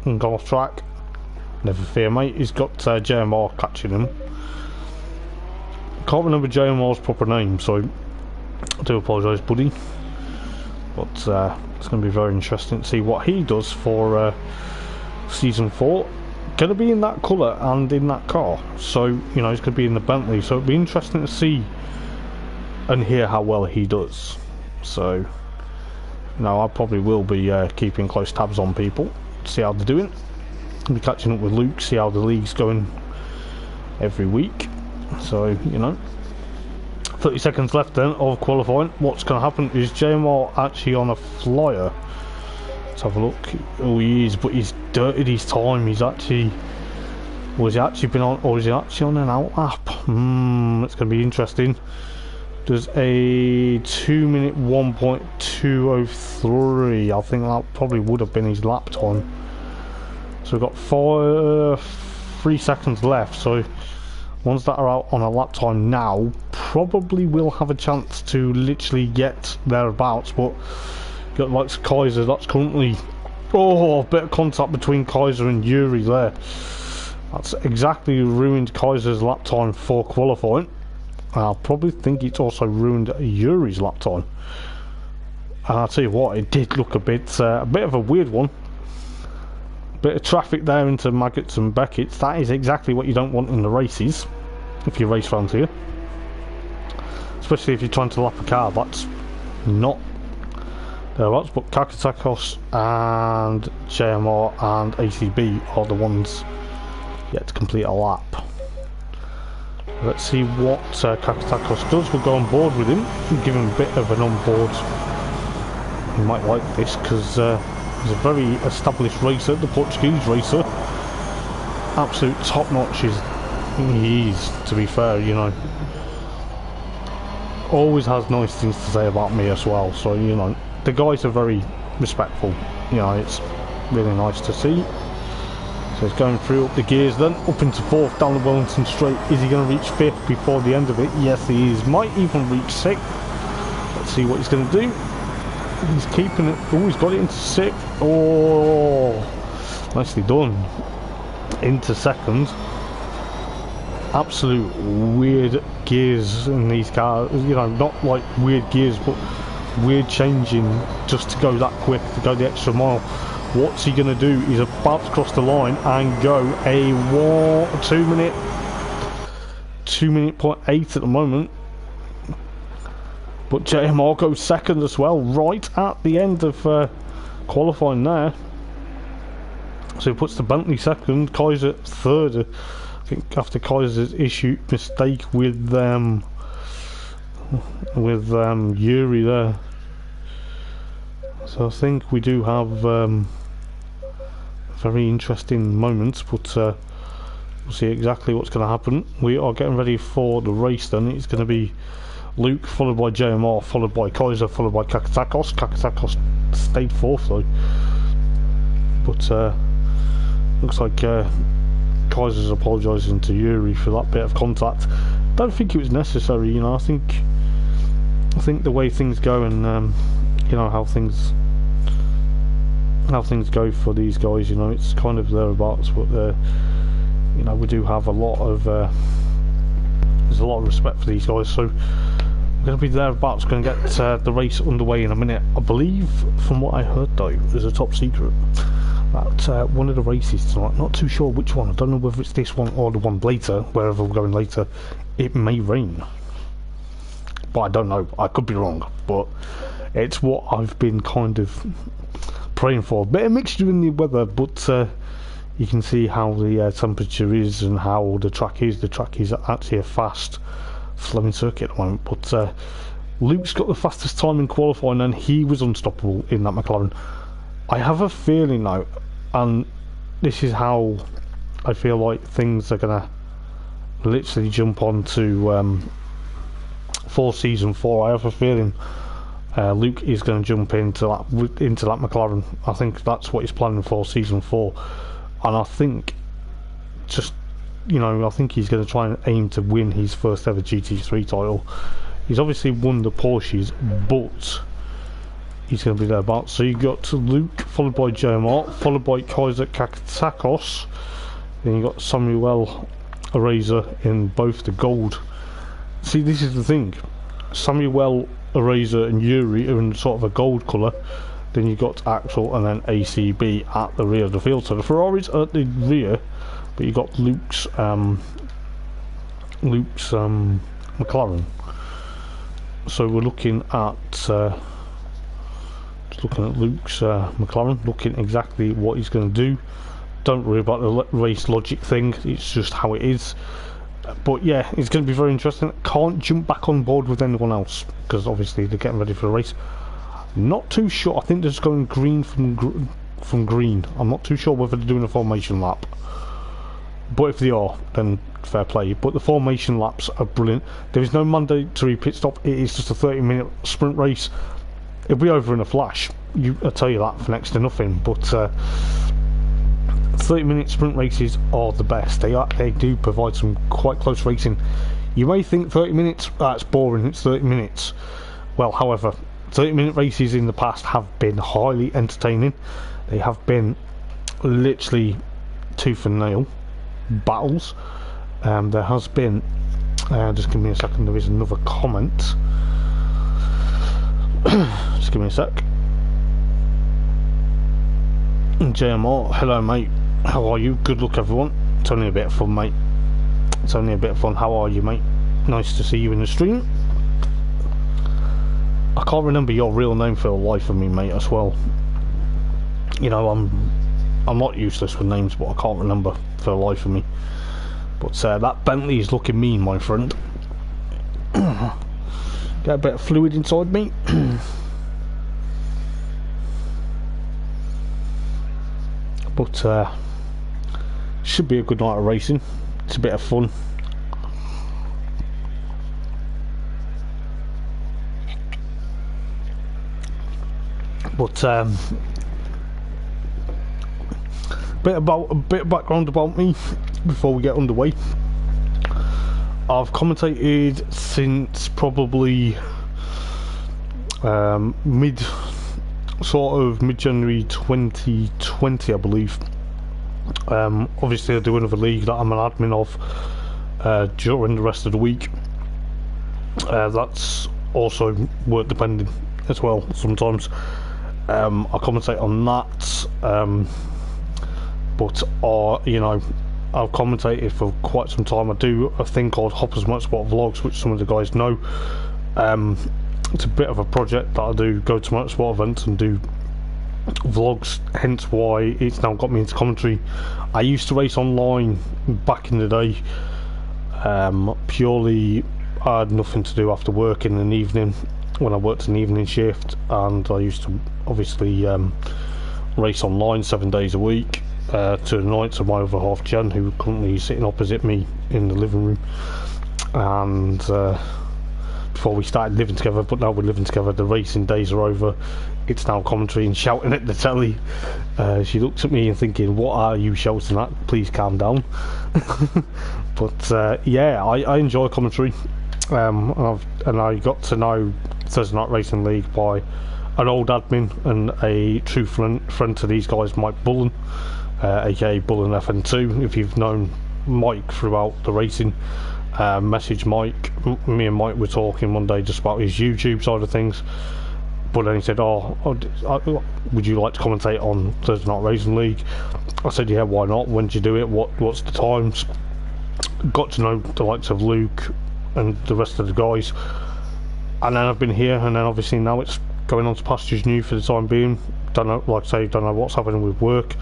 I'm gone off track. Never fear, mate. He's got JMR catching him. Can't remember JMR's proper name, so I do apologise, buddy. But it's going to be very interesting to see what he does for Season 4. Going to be in that colour and in that car. So, you know, he's going to be in the Bentley. So it'll be interesting to see and hear how well he does. So, you know, I probably will be keeping close tabs on people, see how they're doing. I'll be catching up with Luke, see how the league's going every week. So, you know, 30 seconds left then of qualifying. What's going to happen is JMR actually on a flyer. Let's have a look. Oh, he is, but he's dirtied his time. He's actually, was he actually been on, or is he actually on an out lap? It's going to be interesting. There's a 2 minute 1.203. I think that probably would have been his lap time. So we've got 3 seconds left. So ones that are out on a lap time now probably will have a chance to literally get thereabouts. But got like Kaiser, that's currently, oh, a bit of contact between Kaiser and Yuri there. That's exactly ruined Kaiser's lap time for qualifying. I probably think it's also ruined Yuri's lap time. And I'll tell you what, it did look a bit of a weird one. Bit of traffic there into Maggots and Beckett's. That is exactly what you don't want in the races, if you're race fans here. Especially if you're trying to lap a car, that's not thereabouts. But Kakatakos and JMR and ACB are the ones yet to complete a lap. Let's see what Kakatakos does. We'll go on board with him and give him a bit of an on board. He might like this because he's a very established racer, the Portuguese racer. Absolute top notch is he is, to be fair, you know. Always has nice things to say about me as well, so you know, the guys are very respectful. You know, it's really nice to see. So he's going through up the gears then, up into 4th down the Wellington Straight. Is he going to reach 5th before the end of it? Yes, he is. Might even reach 6th. Let's see what he's going to do. He's keeping it. Oh, he's got it into 6th. Oh, nicely done. Into 2nd. Absolute weird gears in these cars. You know, not like weird gears, but weird changing just to go that quick, to go the extra mile. What's he going to do? He's about to cross the line and go a 2 minute 0.8 at the moment. But JMR goes 2nd as well, right at the end of qualifying there. So he puts the Bentley 2nd, Kaiser 3rd. I think after Kaiser's mistake with Yuri there. So I think we do have very interesting moments, but we'll see exactly what's going to happen. We are getting ready for the race then. It's going to be Luke, followed by JMR, followed by Kaiser, followed by Kakatakos. Kakatakos stayed 4th though. But looks like Kaiser's apologising to Yuri for that bit of contact. Don't think it was necessary, you know. I think the way things go and you know how things go for these guys, you know, it's kind of thereabouts. But you know, we do have a lot of there's a lot of respect for these guys. So we're going to be thereabouts. Going to get the race underway in a minute. I believe, from what I heard though, there's a top secret that one of the races tonight, not too sure which one, I don't know whether it's this one or the one later, wherever we're going later, it may rain. But I don't know, I could be wrong, but it's what I've been kind of praying for. A bit of mixture in the weather, but you can see how the temperature is and how the track is. The track is actually a fast Fleming circuit at the moment. But Luke's got the fastest time in qualifying, and he was unstoppable in that McLaren. I have a feeling though, and this is how I feel like things are gonna literally jump on to for season 4. I have a feeling Luke is going to jump into that McLaren. I think that's what he's planning for season 4, and I think just I think he's going to try and aim to win his first ever GT3 title. He's obviously won the Porsches, but he's going to be thereabouts. So you got Luke, followed by JMR, followed by Kaiser Kaktakos. Then you got Samuel Eraser in both the gold. See, this is the thing. Samuel Eraser and Yuri are in sort of a gold colour. Then you got Axel and then ACB at the rear of the field. So the Ferraris are at the rear, but you got Luke's McLaren. So we're looking at Luke's McLaren, looking exactly what he's going to do. Don't worry about the race logic thing, it's just how it is. But yeah, it's going to be very interesting. Can't jump back on board with anyone else because obviously they're getting ready for the race. Not too sure. I think they're just going green from green. I'm not too sure whether they're doing a formation lap, but if they are, then fair play. But the formation laps are brilliant. There is no mandatory pit stop. It is just a 30-minute sprint race. It'll be over in a flash. I'll tell you that for next to nothing. But 30-minute sprint races are the best. They do provide some quite close racing. You may think 30 minutes, that's boring, it's 30 minutes. Well, however, 30-minute races in the past have been highly entertaining. They have been literally tooth and nail battles. There has been, just give me a second, there is another comment. Just give me a sec. JMR, hello mate, how are you? Good luck everyone. It's only a bit of fun, mate. It's only a bit of fun. How are you, mate? Nice to see you in the stream. I can't remember your real name for the life of me, mate, as well. I'm not useless with names, but I can't remember for the life of me. But that Bentley is looking mean, my friend. Get a bit of fluid inside me. But should be a good night of racing. It's a bit of fun. But a bit of background about me before we get underway. I've commentated since probably mid-January 2020, I believe. Obviously I do another league that I'm an admin of during the rest of the week. That's also work dependent as well sometimes. I commentate on that, but I've commentated for quite some time. I do a thing called Hopper's Motorsport Vlogs, which some of the guys know. It's a bit of a project that I do, go to motorsport events and do vlogs, hence why it's now got me into commentary. I used to race online back in the day, purely I had nothing to do after work in an evening when I worked an evening shift, and I used to obviously race online 7 days a week to the nights of my other half Jen, who currently sitting opposite me in the living room. And before we started living together, but now we're living together, the racing days are over. It's now commentary and shouting at the telly. She looks at me and thinking, what are you shouting at? Please calm down. But yeah, I enjoy commentary. And I got to know Thursday Night Racing League by an old admin and a true friend to these guys, Mike Bullen, aka Bullen FN2. If you've known Mike throughout the racing, message Mike. Me and Mike were talking one day just about his YouTube side of things, but then he said, would you like to commentate on Thursday Night Racing League? I said, yeah, why not? When do you do it? What's the times? Got to know the likes of Luke and the rest of the guys, and then I've been here, and then obviously now it's going on to pastures new for the time being. Don't know, like I say, don't know what's happening with work,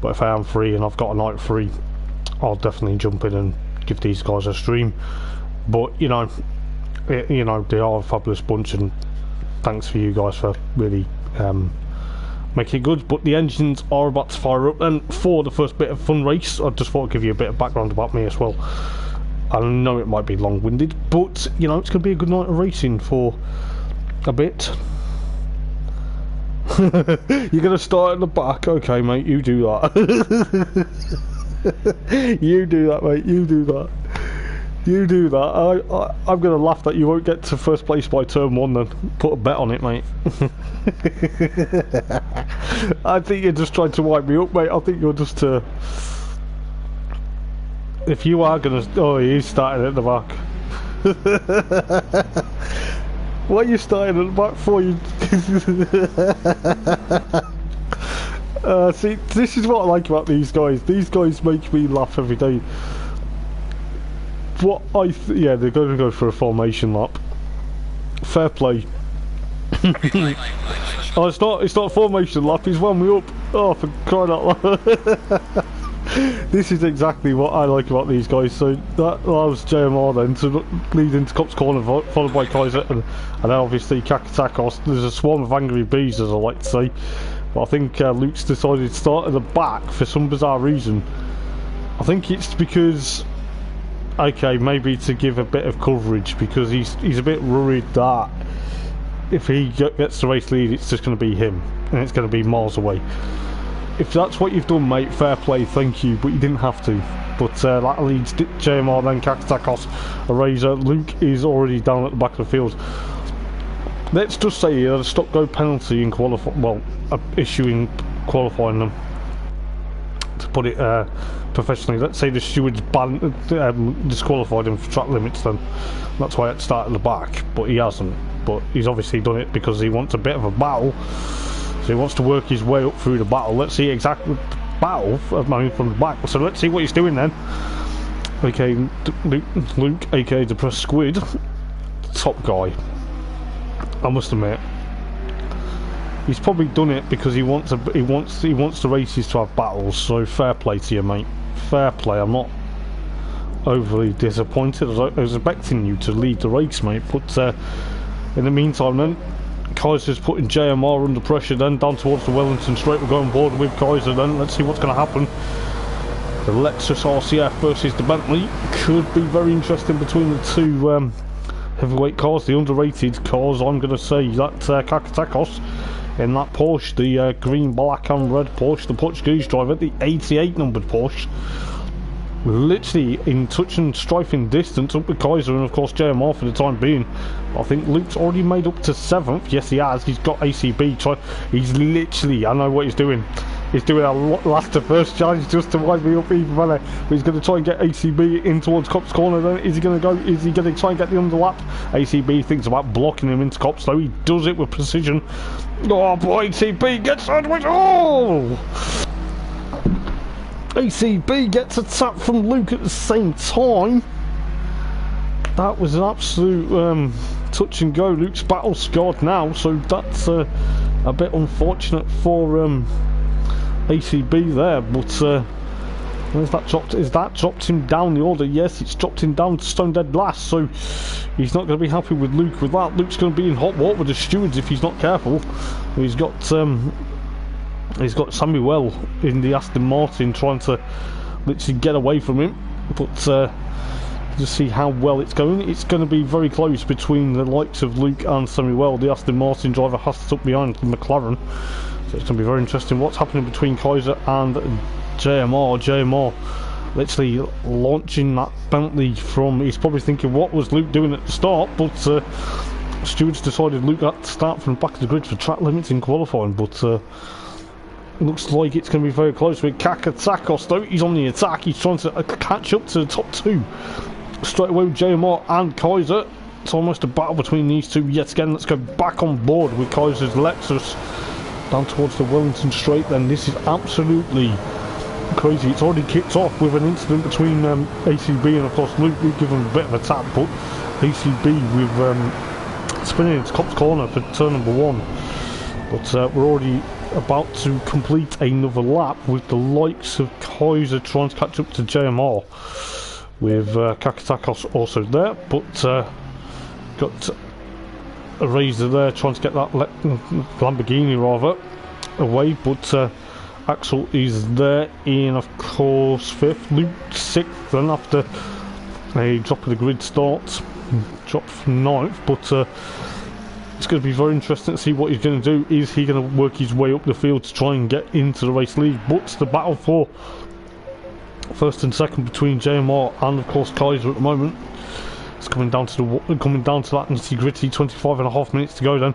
but if I am free and I've got a night free, I'll definitely jump in and give these guys a stream. But you know, they are a fabulous bunch, and thanks for you guys for really making it good. But the engines are about to fire up, and for the first bit of fun race, I just thought I'd give you a bit of background about me as well. I know it might be long-winded, but you know, it's going to be a good night of racing for a bit. You're going to start at the back? Okay, mate, you do that. You do that, mate, you do that. You do that. I'm going to laugh that you won't get to first place by turn 1 then. Put a bet on it, mate. I think you're just trying to wind me up, mate. I think you're just... If you are going to... Oh, he's starting at the back. What are you starting at the back for? You? See, this is what I like about these guys. These guys make me laugh every day. Yeah, they're going to go for a formation lap. Fair play. Oh, it's not a formation lap. He's wound me up. Oh, for crying out loud. This is exactly what I like about these guys. So that allows JMR then to lead into Cop's corner, followed by Kaiser, and then obviously Kakatakos. There's a swarm of angry bees, as I like to say. But I think Luke's decided to start at the back for some bizarre reason. I think it's because, okay, maybe to give a bit of coverage, because he's a bit worried that if he gets the race lead, it's just going to be him, and it's going to be miles away. If that's what you've done, mate, fair play, thank you, but you didn't have to. But that leads JMR, then Kakatakos, a Razor. Luke is already down at the back of the field. Let's just say a stop-go penalty in qualifying, well, issuing qualifying them. To put it professionally, let's say the stewards disqualified him for track limits, then that's why it started at the back, but he hasn't. But he's obviously done it because he wants a bit of a battle. So he wants to work his way up through the battle. Let's see exactly the battle from the back. So let's see what he's doing then. Okay, Luke, aka Depressed Squid, top guy. I must admit, he's probably done it because he wants the races to have battles. So fair play to you, mate. Fair play. I'm not overly disappointed. I was expecting you to lead the race, mate. But in the meantime, then. Kaiser's putting JMR under pressure, then down towards the Wellington straight. We're going board with Kaiser then. Let's see what's going to happen. The Lexus RCF versus the Bentley could be very interesting between the two heavyweight cars, the underrated cars. I'm going to say that Kakatakos in that Porsche, the green, black and red Porsche, the Portuguese driver, the 88 numbered Porsche, literally in touch and strifing distance up with Kaiser and of course JMR for the time being. I think Luke's already made up to 7th. Yes, he has. He's got ACB. He's literally, I know what he's doing. He's doing a last to first challenge just to wind me up even better. But he's going to try and get ACB in towards Cop's corner. Then is he going to go? Is he going to try and get the underlap? ACB thinks about blocking him into Cop's, though he does it with precision. Oh boy, ACB gets sideways. Oh! ACB gets a tap from Luke at the same time. That was an absolute touch and go. Luke's battle scarred now, so that's a bit unfortunate for ACB there. But has that dropped him down the order? Yes, it's dropped him down to stone dead last. So he's not going to be happy with Luke with that. Luke's going to be in hot water with the stewards if he's not careful. He's got Samuel in the Aston Martin trying to literally get away from him, but just see how well it's going. It's going to be very close between the likes of Luke and Samuel. The Aston Martin driver has to tuck behind the McLaren, so it's going to be very interesting what's happening between Kaiser and JMR. JMR literally launching that Bentley from, he's probably thinking what was Luke doing at the start, but stewards decided Luke had to start from the back of the grid for track limits in qualifying. But looks like it's going to be very close with Kakatakos, though. He's on the attack. He's trying to catch up to the top two. Straight away with JMR and Kaiser. It's almost a battle between these two yet again. Let's go back on board with Kaiser's Lexus down towards the Wellington straight. Then this is absolutely crazy. It's already kicked off with an incident between ACB and of course Luke. Luke giving him a bit of a tap, but ACB with spinning into Cop's corner for turn number 1. But we're already about to complete another lap with the likes of Kaiser trying to catch up to JMR with Kakatakos also there. But Got a Razor there trying to get that Lamborghini rather away, but Axel is there in, of course, 5th, Luke 6th, then after a drop of the grid start, drop from 9th, but it's going to be very interesting to see what he's going to do. Is he going to work his way up the field to try and get into the race lead? But it's the battle for 1st and 2nd between JMR and, of course, Kaiser at the moment. It's coming down to that nitty-gritty. 25.5 minutes to go then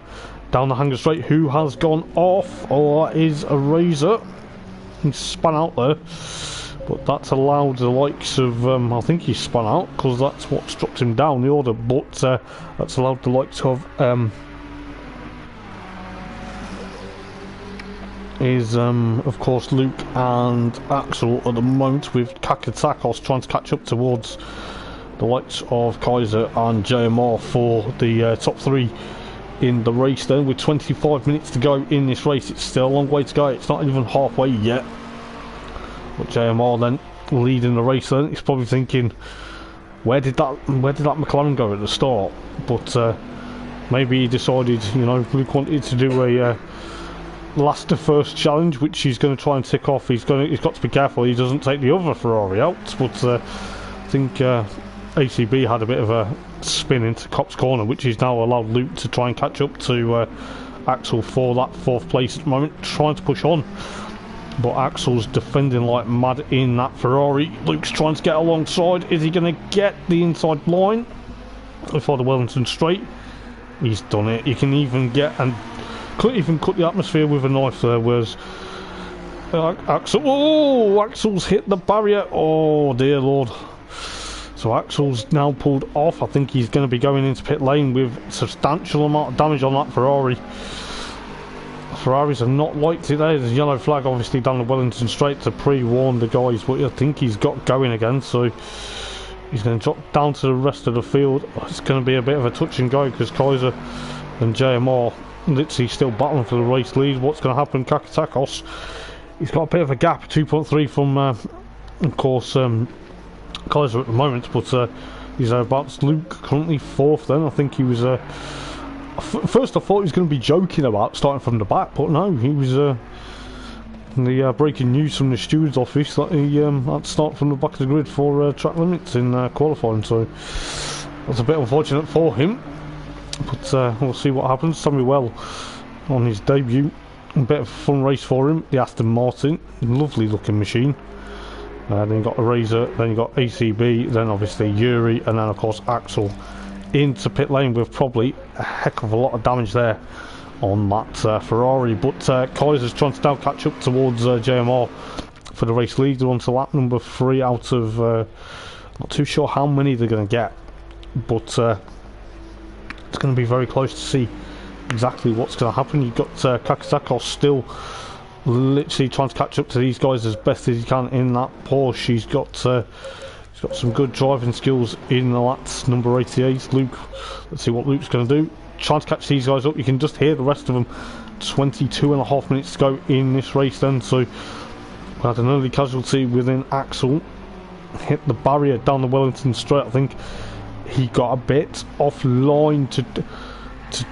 down the hanger straight. Who has gone off? Oh, that is a Razor. He spun out there, but that's allowed the likes of I think he spun out because that's what's dropped him down the order, but that's allowed the likes of of course Luke and Axel at the moment, with Kakatakos trying to catch up towards the likes of Kaiser and JMR for the top 3 in the race then, with 25 minutes to go in this race. It's still a long way to go, it's not even halfway yet, but JMR then leading the race then. He's probably thinking, where did that McLaren go at the start? But maybe he decided, you know, Luke wanted to do a last to first challenge, which he's going to try and tick off. He's got to be careful he doesn't take the other Ferrari out, but I think ACB had a bit of a spin into Cop's corner, which is now allowed Luke to try and catch up to Axel for that 4th place at the moment, trying to push on, but Axel's defending like mad in that Ferrari. Luke's trying to get alongside. Is he going to get the inside line before the Wellington straight? He's done it. You can even get and could even cut the atmosphere with a knife there, whereas Axel's hit the barrier. Oh dear Lord. So Axel's now pulled off. I think he's going to be going into pit lane with substantial amount of damage on that Ferrari. Ferraris have not liked it there. There's a yellow flag obviously down the Wellington straight to pre-warn the guys, but I think he's got going again, so he's going to drop down to the rest of the field. It's going to be a bit of a touch and go because Kaiser and JMR literally still battling for the race lead. What's going to happen? Kakatakos, he's got a bit of a gap, 2.3 from of course Kaiser at the moment, but he's about Luke currently 4th then. I think he was first I thought he was going to be joking about starting from the back, but no, he was the breaking news from the steward's office that he had to start from the back of the grid for track limits in qualifying, so that's a bit unfortunate for him, but we'll see what happens. Samuel on his debut, a bit of a fun race for him, the Aston Martin, lovely looking machine. Then you got a Razor, then you got ACB, then obviously Yuri, and then of course Axel into pit lane with probably a heck of a lot of damage there on that Ferrari. But Kaiser's trying to now catch up towards JMR for the race lead. They're on to lap number 3 out of not too sure how many they're going to get, but it's going to be very close to see exactly what's going to happen. You've got Kakatakos still literally trying to catch up to these guys as best as he can in that Porsche. He's got some good driving skills in that number 88. Luke, let's see what Luke's going to do. Trying to catch these guys up. You can just hear the rest of them. 22.5 minutes to go in this race then, so we had an early casualty within Axel. Hit the barrier down the Wellington straight. I think he got a bit offline to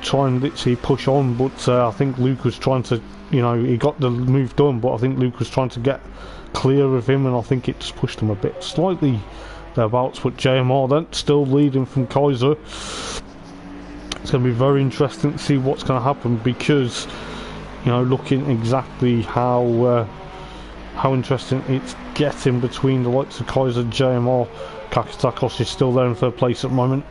try and literally push on, but I think Luke was trying to, you know, he got the move done, but I think Luke was trying to get clear of him, and I think it just pushed him a bit slightly thereabouts. But JMR then still leading from Kaiser. It's going to be very interesting to see what's going to happen, because, you know, looking exactly how interesting it's getting between the likes of Kaiser and JMR. Kakatakos is still there in 3rd place at the moment,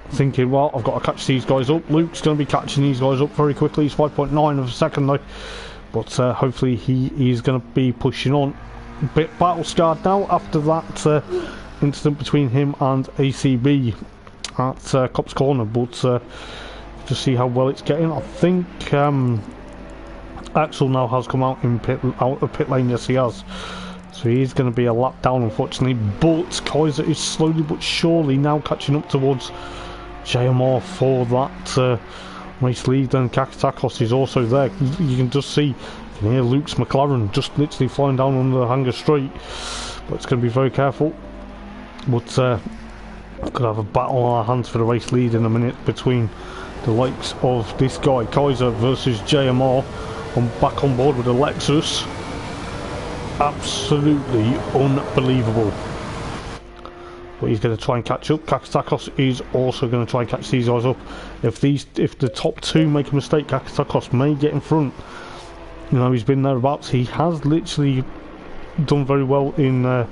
thinking, well, I've got to catch these guys up. Luke's going to be catching these guys up very quickly. He's 5.9 of a second though, but hopefully he is going to be pushing on. A bit battle scarred now after that incident between him and ACB at Cop's corner, but to see how well it's getting. I think Axel now has come out of pit lane. Yes, he has. So he's going to be a lap down, unfortunately, but Kaiser is slowly but surely now catching up towards JMR for that race lead. Then Kakatakos is also there. You can just see, you can hear Luke's McLaren just literally flying down on the hanger straight, but it's going to be very careful. But Could have a battle on our hands for the race lead in a minute between the likes of this guy Kaiser versus JMR. I'm back on board with the Lexus. Absolutely unbelievable. But he's going to try and catch up. Kakatakos is also going to try and catch these guys up. If the top two make a mistake, Kakatakos may get in front. You know, he's been thereabouts. He has literally done very well in the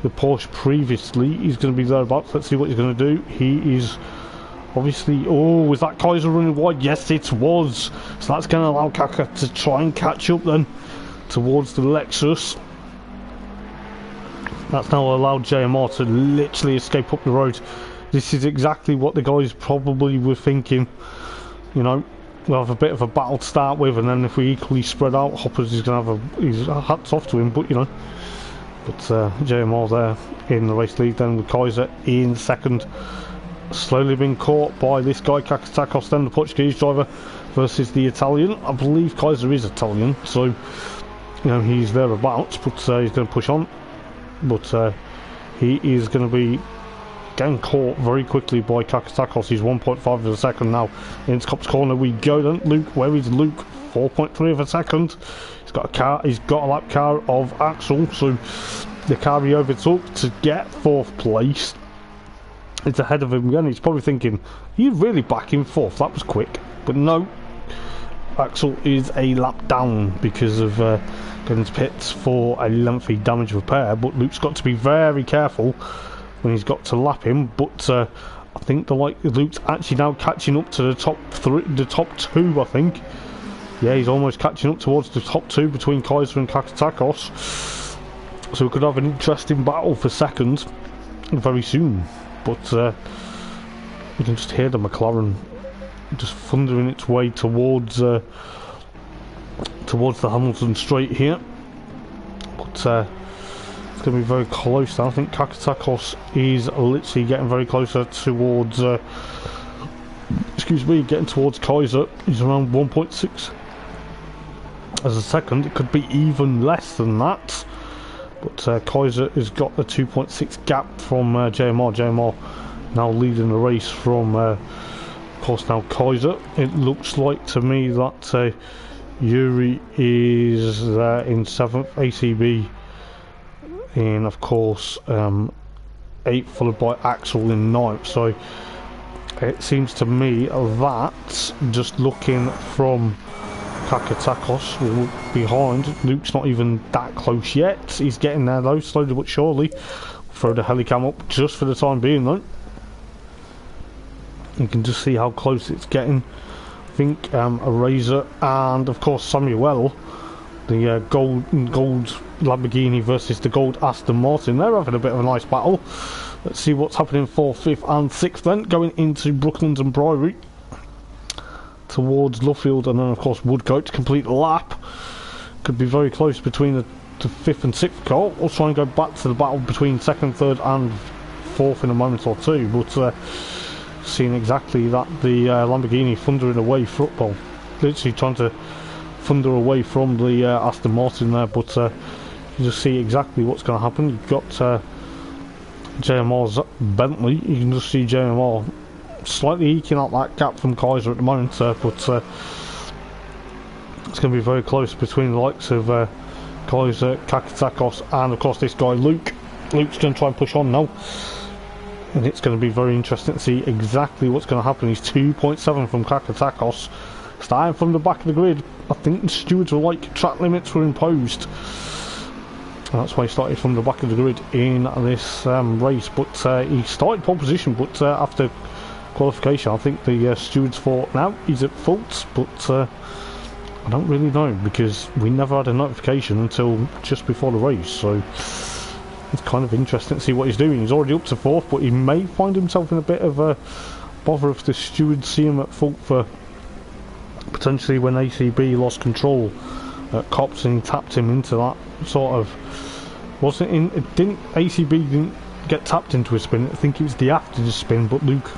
Porsche previously. He's going to be thereabouts. Let's see what he's going to do. He is obviously... Oh, was that Kaiser running wide? Yes, it was. So that's going to allow Kaka to try and catch up then towards the Lexus. That's now allowed JMR to literally escape up the road. This is exactly what the guys probably were thinking. You know, we'll have a bit of a battle to start with, and then if we equally spread out, Hoppers is going to have his hats off to him, but you know. But JMR there in the race lead, then with Kaiser in second. Slowly being caught by this guy, Kakatakos, then the Portuguese driver versus the Italian. I believe Kaiser is Italian, so, you know, he's thereabouts, but he's going to push on. But he is going to be getting caught very quickly by Kakatakos. He's 1.5 of a second now. Into Cop's corner we go then. Luke, where is Luke? 4.3 of a second. He's got a car. He's got a lap car of Axel. So the car he overtook to get 4th place. It's ahead of him again. He's probably thinking, are you really back in 4th? That was quick. But no. Axel is a lap down because of going to pits for a lengthy damage repair, but Luke's got to be very careful when he's got to lap him. But I think Luke's actually now catching up to the top two. I think, yeah, he's almost catching up towards the top 2 between Kaiser and Kakatakos. So we could have an interesting battle for second very soon. But you can just hear the McLaren just thundering its way towards the Hamilton straight here. But it's going to be very close now. I think Kakatakos is literally getting very closer towards getting towards Kaiser. He's around 1.6 as a second. It could be even less than that, but Kaiser has got the 2.6 gap from JMR. JMR now leading the race from of course now Kaiser. It looks like to me that Yuri is in 7th, ACB in of course 8th, followed by Axel in 9th. So it seems to me that, just looking from Kakatakos behind, Luke's not even that close yet. He's getting there though, slowly but surely. Throw the helicam up just for the time being though. You can just see how close it's getting. I think a Razor and of course Samuel, the gold Lamborghini versus the gold Aston Martin, they're having a bit of a nice battle. Let's see what's happening 4th, 5th and 6th then, going into Brooklands and Priory towards Luffield, and then of course Woodcote to complete the lap. Could be very close between the 5th and 6th car. We'll try and go back to the battle between 2nd, 3rd and 4th in a moment or two, but seeing exactly that the Lamborghini thundering away football, literally trying to thunder away from the Aston Martin there, but you just see exactly what's going to happen. You've got JMR's Bentley. You can just see JMR slightly eking out that gap from Kaiser at the moment, but it's going to be very close between the likes of Kaiser, Kakatakos and of course this guy Luke. Luke's going to try and push on now, and it's going to be very interesting to see exactly what's going to happen. He's 2.7 from Kakatakos, starting from the back of the grid. I think the stewards were like, track limits were imposed, and that's why he started from the back of the grid in this race. But he started pole position, but after qualification I think the stewards thought now he's at fault, but I don't really know, because we never had a notification until just before the race. So it's kind of interesting to see what he's doing. He's already up to 4th, but he may find himself in a bit of a bother if the stewards see him at fault for potentially when ACB lost control at Cops and he tapped him into that sort of, wasn't in, it didn't, ACB didn't get tapped into a spin. I think it was the after the spin, but Luke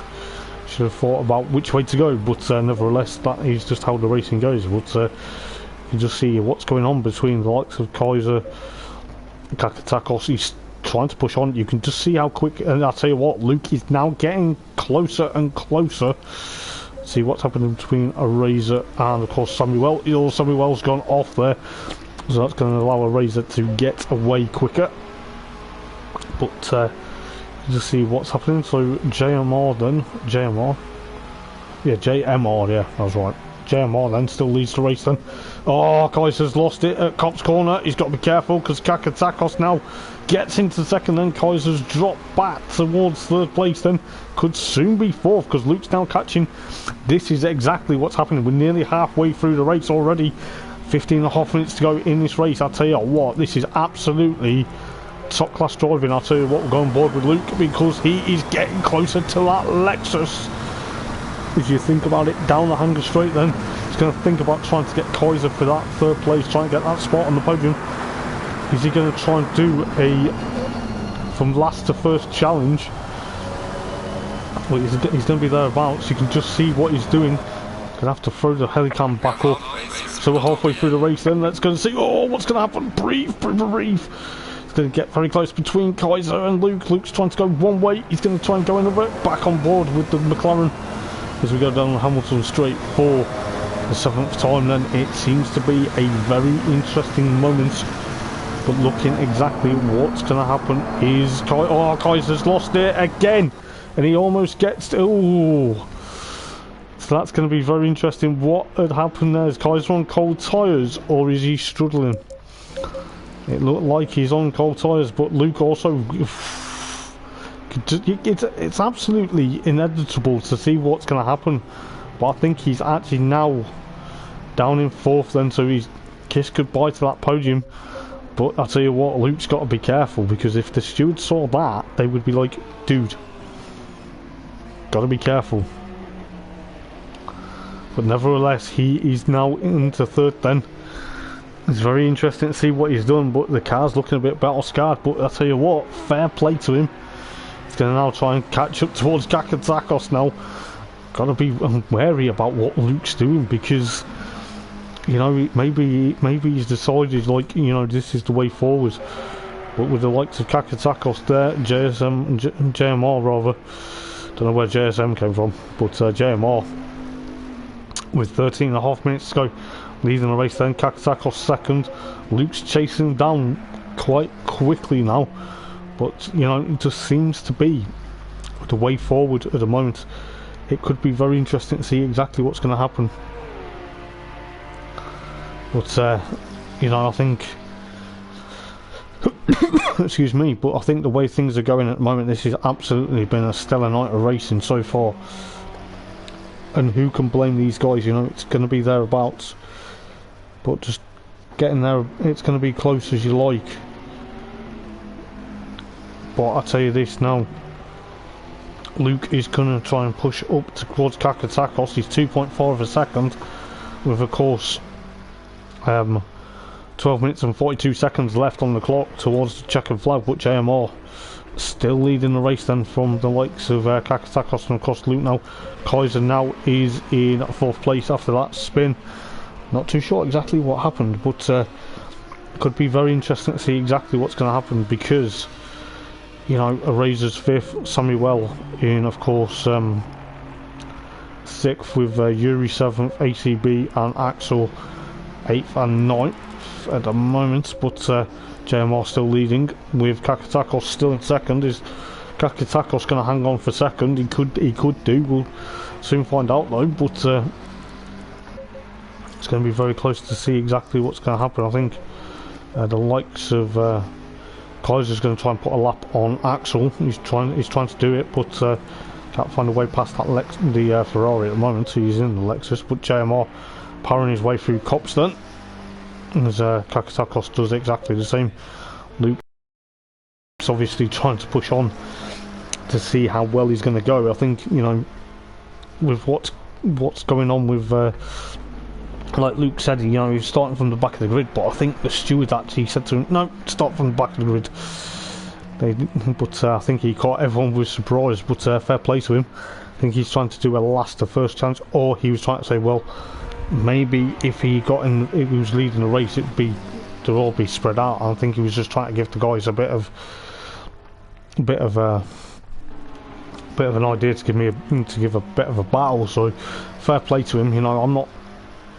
should have thought about which way to go. But nevertheless, that is just how the racing goes. But you just see what's going on between the likes of Kaiser, Kakatakos. He's trying to push on. You can just see how quick, and I'll tell you what, Luke is now getting closer and closer. See what's happening between a Razor and, of course, Samuel. Samuel's gone off there, so that's going to allow a Razor to get away quicker. But just see what's happening. So JMR then, JMR, yeah, I was right. JMR then still leads the race then. Oh, Kaiser's lost it at Cop's corner. He's got to be careful because Kakatakos now gets into second then. Kaiser's dropped back towards third place then. Could soon be fourth because Luke's now catching. This is exactly what's happening. We're nearly halfway through the race already. 15.5 minutes to go in this race. I'll tell you what, this is absolutely top class driving. I'll tell you what, we're going board with Luke because he is getting closer to that Lexus. If you think about it, down the hanger straight then, he's going to think about trying to get Kaiser for that third place, trying to get that spot on the podium. Is he going to try and do a from last to first challenge? Well, he's going to be thereabouts. You can just see what he's doing. Going to have to throw the helicam back up. So we're halfway through the race then. Let's go and see, oh, what's going to happen? Breathe. It's going to get very close between Kaiser and Luke. Luke's trying to go one way. He's going to try and go another. Back on board with the McLaren. As we go down Hamilton Straight for the 7th time then, it seems to be a very interesting moment. But looking exactly what's going to happen is Kaiser's lost it again, and he almost gets so that's going to be very interesting. What had happened there? Is Kaiser on cold tyres or is he struggling? It looked like he's on cold tyres, but Luke also it's absolutely inevitable to see what's going to happen, but I think he's actually now down in fourth then, so he's kissed goodbye to that podium. But I'll tell you what, Luke's got to be careful, because if the stewards saw that, they would be like, dude, got to be careful. But nevertheless, he is now into third then. It's very interesting to see what he's done, but the car's looking a bit battle scarred. But I'll tell you what, fair play to him. He's going to now try and catch up towards Kakatakos now. Got to be wary about what Luke's doing, because, you know, maybe he's decided, like, you know, this is the way forward. But with the likes of Kakatakos there, JMR rather, don't know where JSM came from, but JMR with 13.5 minutes to go, leading the race then. Kakatakos second. Luke's chasing him down quite quickly now, but, you know, it just seems to be the way forward at the moment. It could be very interesting to see exactly what's going to happen. But, you know, I think excuse me, but I think the way things are going at the moment, this has absolutely been a stellar night of racing so far. And who can blame these guys? You know, it's going to be thereabouts. But just getting there, it's going to be close as you like. But I'll tell you this now, Luke is going to try and push up towards Kakatakos. He's 2.4 of a second, with, of course, 12 minutes and 42 seconds left on the clock towards the checkered flag. But JMR still leading the race then from the likes of Kakatakos, and of course Luke now. Kaiser now is in 4th place after that spin. Not too sure exactly what happened, but could be very interesting to see exactly what's going to happen, because, you know, Razor's 5th, Samuel in, of course, 6th, with Yuri 7th, ACB and Axel 8th and 9th at the moment. But JMR still leading, with Kakatakos still in second. Is Kakatakos going to hang on for second? He could do. We'll soon find out though. But it's going to be very close to see exactly what's going to happen. I think the likes of Kaiser's going to try and put a lap on Axel. He's trying to do it, but can't find a way past that the Ferrari at the moment. So he's in the Lexus. But JMR powering his way through Copston, as Kakatakos does exactly the same. Luke's obviously trying to push on to see how well he's going to go. I think, you know, with what's going on with like Luke said, you know, he's starting from the back of the grid, but I think the stewards actually said to him, no, start from the back of the grid. But I think he caught everyone with surprise. But fair play to him. I think he's trying to do a last to first chance, or he was trying to say, well, maybe if he was leading the race, they'd all be spread out. I think he was just trying to give the guys a bit of a bit of an idea to give a bit of a battle. So fair play to him. You know, I'm not,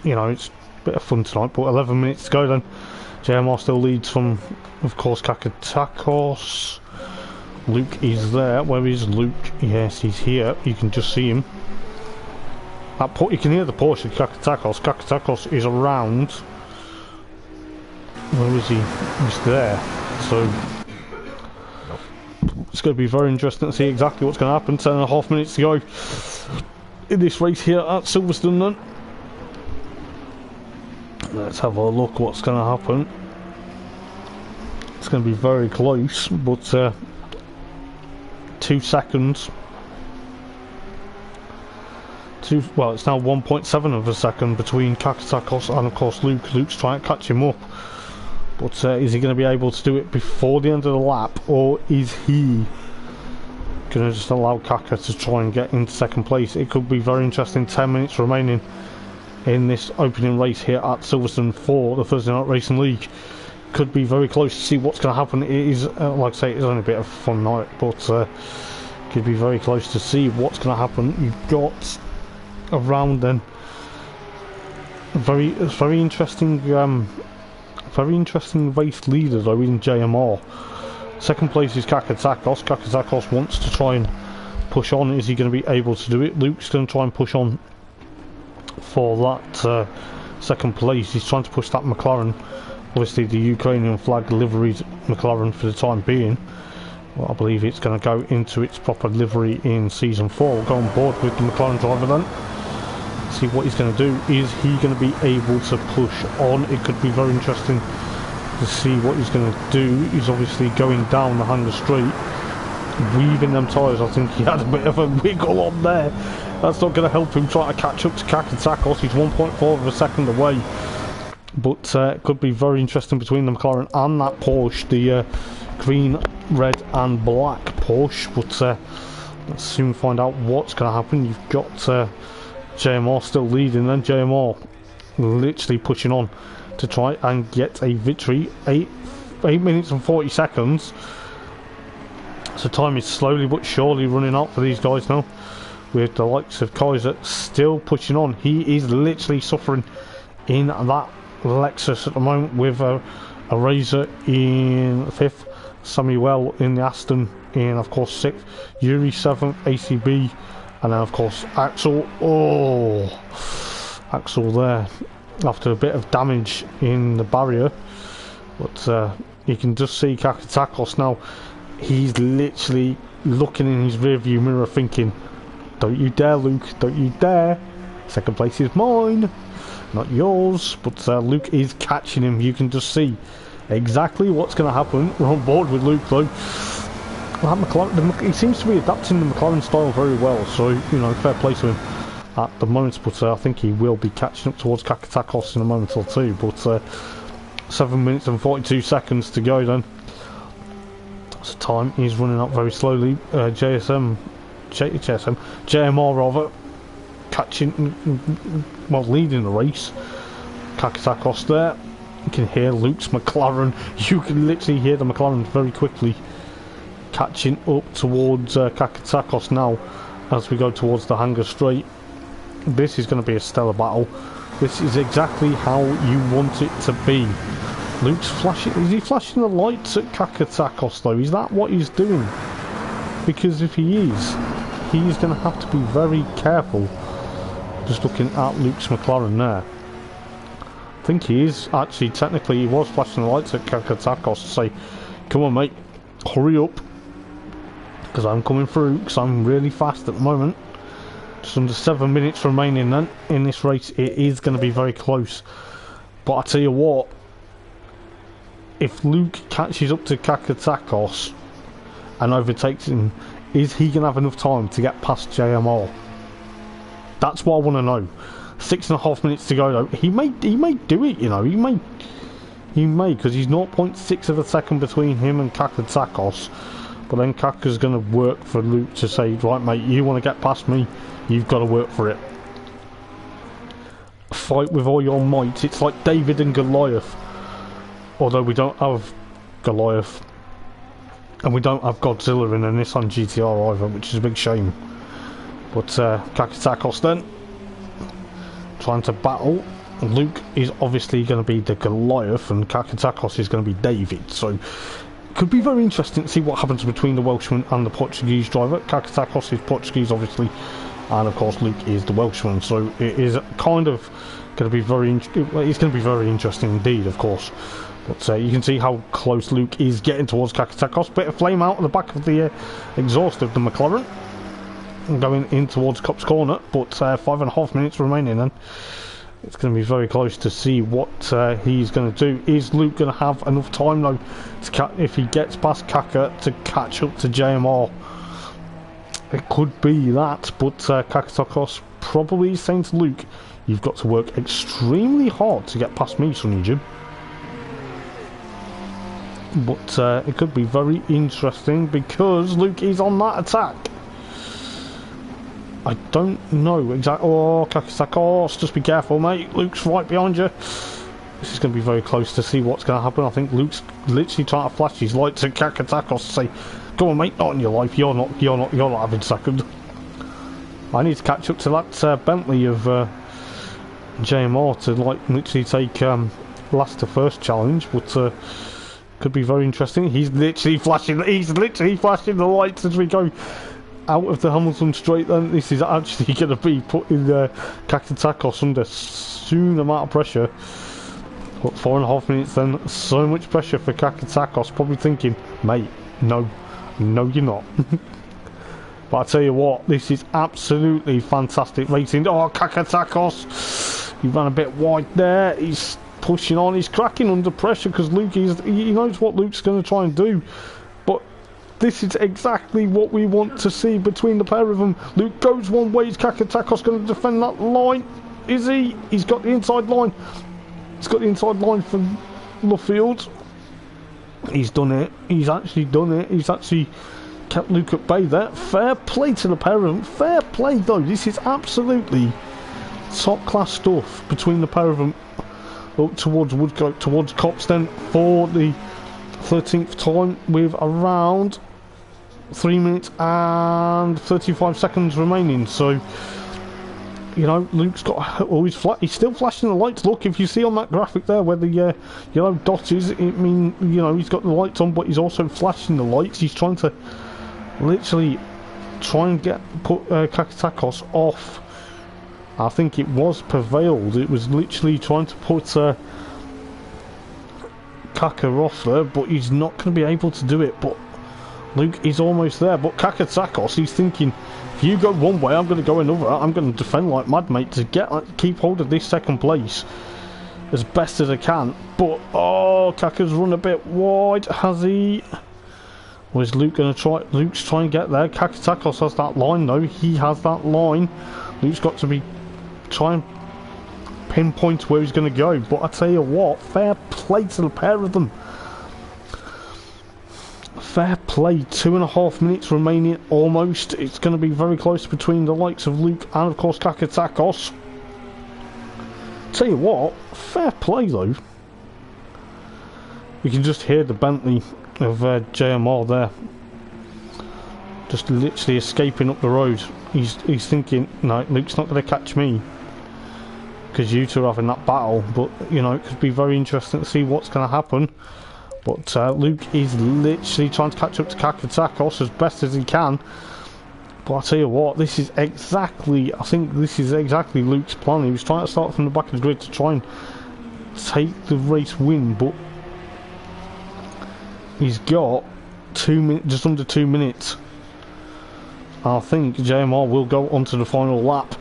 you know, it's a bit of fun tonight. But 11 minutes to go then. JMR still leads from, of course, Kakatakos. Luke is there. Where is Luke? Yes, he's here. You can just see him. You can hear the Porsche of Kakatakos. Kakatakos is around. Where is he? He's there. So it's going to be very interesting to see exactly what's going to happen. 10.5 minutes to go in this race here at Silverstone then. Let's have a look what's going to happen. It's going to be very close, but 2 seconds. Well, it's now 1.7 of a second between Kakatakos and of course Luke. Luke's trying to catch him up, but is he going to be able to do it before the end of the lap, or is he going to just allow Kaka to try and get into second place? It could be very interesting. 10 minutes remaining in this opening race here at Silverstone for the Thursday Night Racing League. Could be very close to see what's going to happen. It is, like I say, it's only a bit of a fun night, but could be very close to see what's going to happen. You've got around then very interesting race leader though in JMR. Second place is Kakatakos. Kakatakos wants to try and push on. Is he going to be able to do it? Luke's going to try and push on for that second place. He's trying to push that McLaren, obviously the Ukrainian flag liveried McLaren for the time being. Well, I believe it's going to go into its proper livery in season 4. We'll go on board with the McLaren driver then. See what he's going to do. Is he going to be able to push on? It could be very interesting to see what he's going to do. He's obviously going down the Hanger Straight, weaving them tyres. I think he had a bit of a wiggle on there. That's not going to help him try to catch up to Kakatakos. He's 1.4 of a second away. But it could be very interesting between the McLaren and that Porsche, the green, red and black Porsche. But let's soon find out what's going to happen. You've got JMR still leading, then JMR literally pushing on to try and get a victory. 8 minutes and 40 seconds. So time is slowly but surely running out for these guys now, with the likes of Kaiser still pushing on. He is literally suffering in that Lexus at the moment, with a Razor in 5th, Samuel in the Aston in of course 6th, Yuri 7th, ACB, and then of course Axel. Oh, Axel there after a bit of damage in the barrier. But you can just see Kakatakos now. He's literally looking in his rearview mirror thinking, don't you dare, Luke, don't you dare. Second place is mine, not yours. But Luke is catching him. You can just see exactly what's going to happen. We're on board with Luke though. That McLaren, he seems to be adapting the McLaren style very well, so you know, fair play to him at the moment. But I think he will be catching up towards Kakatakos in a moment or two. But 7 minutes and 42 seconds to go then. So time is running up very slowly. JMR rather, catching, well, leading the race. Kakatakos there. You can hear Luke's McLaren. You can literally hear the McLaren very quickly catching up towards Kakatakos now as we go towards the Hanger Straight. This is going to be a stellar battle. This is exactly how you want it to be. Luke's flashing. Is he flashing the lights at Kakatakos though? Is that what he's doing? Because if he is, he's going to have to be very careful. Just looking at Luke's McLaren there. I think he is actually, technically he was flashing the lights at Kakatakos to say, come on mate, hurry up, because I'm coming through, because I'm really fast at the moment. Just under 7 minutes remaining then in this race. It is going to be very close. But I tell you what, if Luke catches up to Kakatakos and overtakes him, is he going to have enough time to get past JMR? That's what I want to know. 6.5 minutes to go though. He may do it, you know. He may, because he's 0.6 of a second between him and Kakatakos. But then Kaka's going to work for Luke to say, right mate, you want to get past me, you've got to work for it. Fight with all your might. It's like David and Goliath. Although we don't have Goliath And we don't have Godzilla in a Nissan GTR either, which is a big shame. But Kakatakos then, trying to battle. Luke is obviously going to be the Goliath and Kakatakos is going to be David. So it could be very interesting to see what happens between the Welshman and the Portuguese driver. Kakatakos is Portuguese obviously, and of course Luke is the Welshman. So it is kind of going to be it's going to be very interesting indeed, of course. But you can see how close Luke is getting towards Kakatakos. Bit of flame out of the back of the exhaust of the McLaren. Going in towards Copse Corner, but 5.5 minutes remaining then. It's going to be very close to see what he's going to do. Is Luke going to have enough time though, if he gets past Kaka, to catch up to JMR? It could be that, but Kakatakos probably is saying to Luke, you've got to work extremely hard to get past me, Sonny Jim. But it could be very interesting because Luke is on that attack. I don't know exactly. Oh, Kakatakos, just be careful, mate. Luke's right behind you. This is going to be very close to see what's going to happen. I think Luke's literally trying to flash his lights at Kakatakos to say, "Go on, mate, not in your life. You're not having second." I need to catch up to that Bentley of JMR to literally take last to first challenge, but could be very interesting. He's literally flashing the lights as we go out of the Hamilton straight. Then this is actually going to be putting Kakatakos under soon amount of pressure. But 4.5 minutes then, so much pressure for Kakatakos, probably thinking, mate, no you're not. But I tell you what, this is absolutely fantastic racing. Oh, Kakatakos, he ran a bit wide there. He's pushing on, he's cracking under pressure because he knows what Luke's going to try and do. But this is exactly what we want to see between the pair of them. Luke goes one way, is Kakatakos going to defend that line? Is he? He's got the inside line. He's got the inside line for Luffield. He's done it. He's actually done it. He's actually kept Luke at bay there. Fair play to the pair of them. Fair play though. This is absolutely top class stuff between the pair of them. Up towards Woodcote, towards Copse then for the 13th time with around 3 minutes and 35 seconds remaining. So, you know, Luke's got always he's still flashing the lights. Look, if you see on that graphic there where the yellow dot is, he's got the lights on, but he's also flashing the lights. He's trying to literally put Kakatakos off. I think it was prevailed. It was literally trying to put Kaka off there, but he's not going to be able to do it. But Luke is almost there. But Kakatakos, he's thinking, if you go one way, I'm going to go another. I'm going to defend like mad, mate, to keep hold of this second place as best as I can. But oh, Kaka's run a bit wide, has he? Or is Luke going to try? Luke's trying to get there. Kakatakos has that line though. He has that line. Luke's got to try and pinpoint where he's going to go. But I tell you what, fair play to the pair of them. Fair play. 2.5 minutes remaining almost. It's going to be very close between the likes of Luke and of course Kakatakos. Tell you what, fair play though. You can just hear the Bentley of JMR there, just literally escaping up the road. He's thinking, no, Luke's not going to catch me because you two are having that battle. But you know, it could be very interesting to see what's going to happen. But Luke is literally trying to catch up to Kakatakos as best as he can. But I tell you what, I think this is exactly Luke's plan. He was trying to start from the back of the grid to try and take the race win, but he's got 2 minutes, just under 2 minutes. I think JMR will go onto the final lap.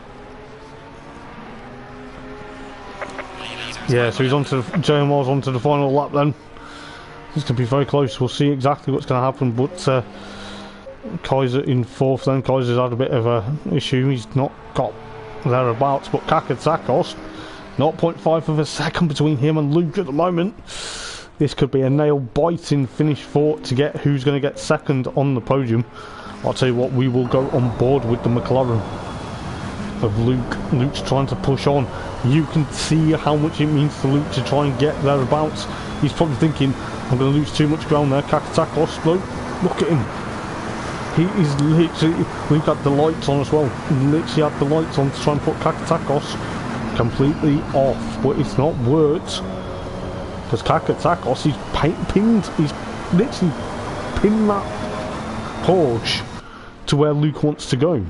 Yeah, so JMR's onto the final lap then. It's going to be very close. We'll see exactly what's going to happen. But Kaiser in fourth then. Kaiser's had a bit of a issue. He's not got thereabouts. But Kakatakos, 0.5 of a second between him and Luke at the moment. This could be a nail-biting finish to get who's going to get second on the podium. I'll tell you what, we will go on board with the McLaren of Luke. Luke's trying to push on. You can see how much it means to Luke to try and get thereabouts. He's probably thinking, I'm going to lose too much ground there. Kakatakos, Luke, Look at him. He is literally... We've got the lights on as well. Literally had the lights on to try and put Kakatakos completely off. But it's not worked. Because Kakatakos, he's pinned... He's literally pinned that Porsche to where Luke wants to go.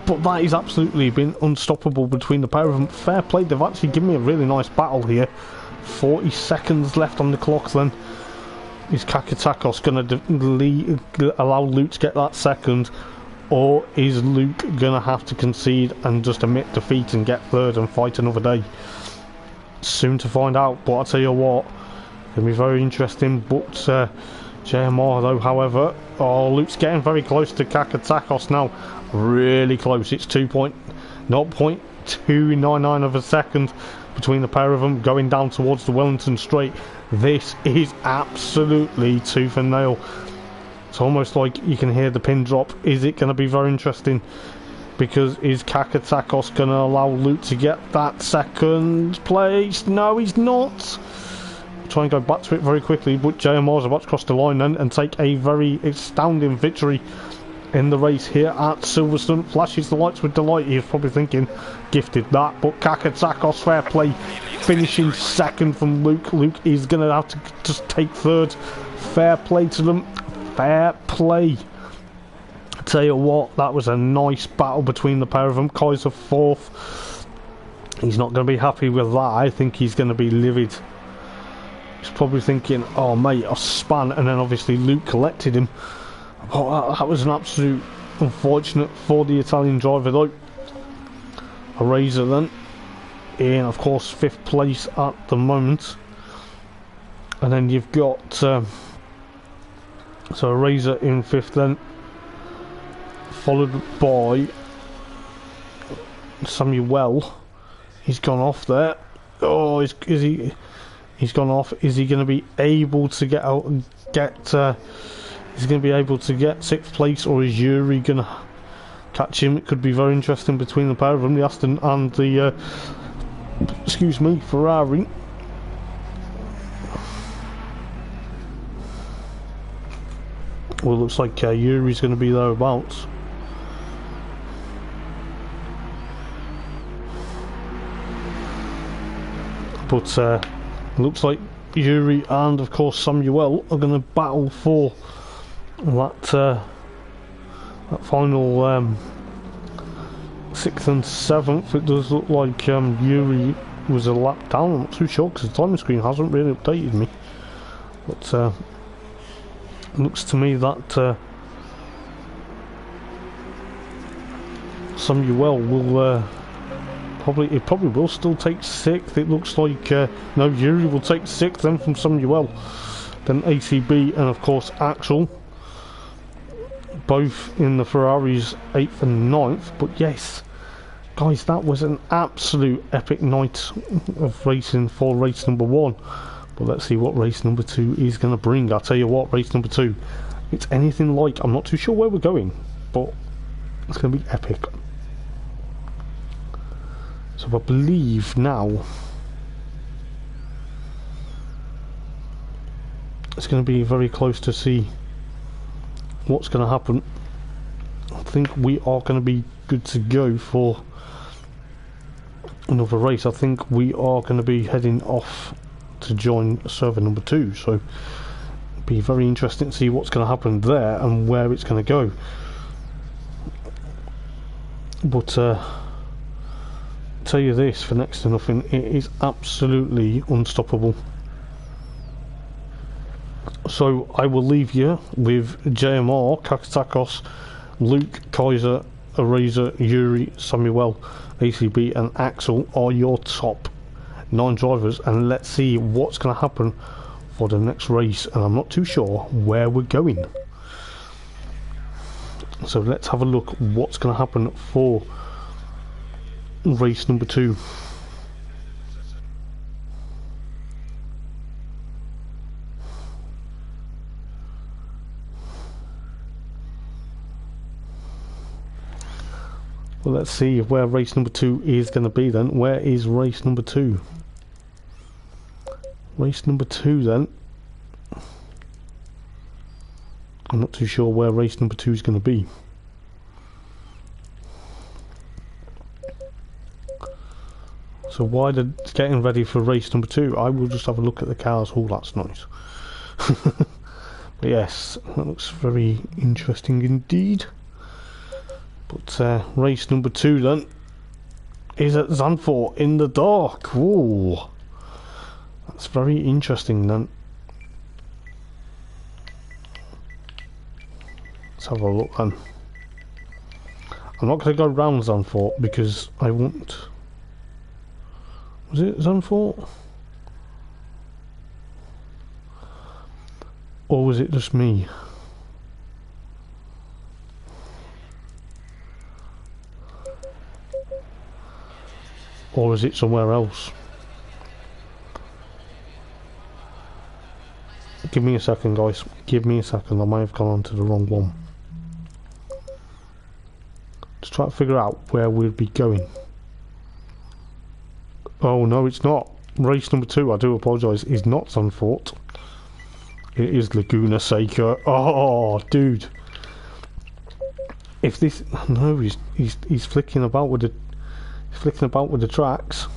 But that has absolutely been unstoppable between the pair of them. Fair play, they've actually given me a really nice battle here. 40 seconds left on the clock then. Is Kakatakos going to allow Luke to get that second? Or is Luke going to have to concede and just admit defeat and get third and fight another day? Soon to find out, but I'll tell you what, it's going to be very interesting. But JMR though, however, Luke's getting very close to Kakatakos now. Really close. It's 0.299 of a second between the pair of them, going down towards the Wellington Straight. This is absolutely tooth and nail. It's almost like you can hear the pin drop. Is it going to be very interesting? Because is Kakatakos going to allow Luke to get that second place? No, he's not. Try and go back to it very quickly, but JMR's about to cross the line then and take a very astounding victory in the race here at Silverstone. Flashes the lights with delight. He's probably thinking, gifted that. But Kakatakos, fair play, finishing second from Luke. Luke is going to have to just take third. Fair play to them. Fair play. I tell you what, that was a nice battle between the pair of them. Kaiser fourth. He's not going to be happy with that. I think he's going to be livid. He's probably thinking, oh mate, I span, and then obviously Luke collected him. Oh, that was an absolute unfortunate for the Italian driver though. A Razor then in, of course, 5th place at the moment, and then you've got so a Razor in 5th then, followed by Samuel. He's gone off there. Oh, is he? He's gone off. Is he going to be able to get out and get? He's going to be able to get 6th place, or is Yuri going to catch him? It could be very interesting between the pair of them, the Aston and the excuse me, Ferrari. Well, it looks like Yuri's going to be thereabouts. But looks like Yuri and of course Samuel are going to battle for that final 6th and 7th. It does look like Yuri was a lap down. I'm not too sure because the timing screen hasn't really updated me. But it looks to me that Samuel will probably will still take 6th. It looks like no, Yuri will take 6th then from Samuel, then ACB and of course Axel, both in the Ferraris 8th and 9th. But yes guys, that was an absolute epic night of racing for race number 1. But let's see what race number 2 is going to bring. I'll tell you what, race number 2, it's anything like, I'm not too sure where we're going, but it's going to be epic. So I believe now it's going to be very close to see what's going to happen. I think we are going to be good to go for another race. I think we are going to be heading off to join server number 2, so it'll be very interesting to see what's going to happen there and where it's going to go. But tell you this, for next to nothing, it is absolutely unstoppable. So I will leave you with JMR, Kakatakos, Luke, Kaiser, Eraser, Yuri, Samuel, ACB and Axel are your top 9 drivers, and let's see what's going to happen for the next race, and I'm not too sure where we're going. So let's have a look what's going to happen for race number 2. Well, let's see where race number 2 is going to be then. Where is race number 2? Race number 2 then I'm not too sure where race number 2 is going to be. So while they're getting ready for race number 2, I will just have a look at the cars. Oh, that's nice. But yes, that looks very interesting indeed. But race number 2 then is at Zandvoort in the dark. Whoa, that's very interesting then. Let's have a look then. I'm not going to go round Zandvoort because I want... Was it Zandvoort? Or was it just me? Or is it somewhere else? Give me a second, guys. Give me a second. I might have gone on to the wrong one. Just try to figure out where we'll be going. Oh no, it's not. Race number 2, I do apologise, is not Zandvoort. It is Laguna Seca. Oh, dude. If this... No, he's flicking about with the... He's flicking about with the tracks.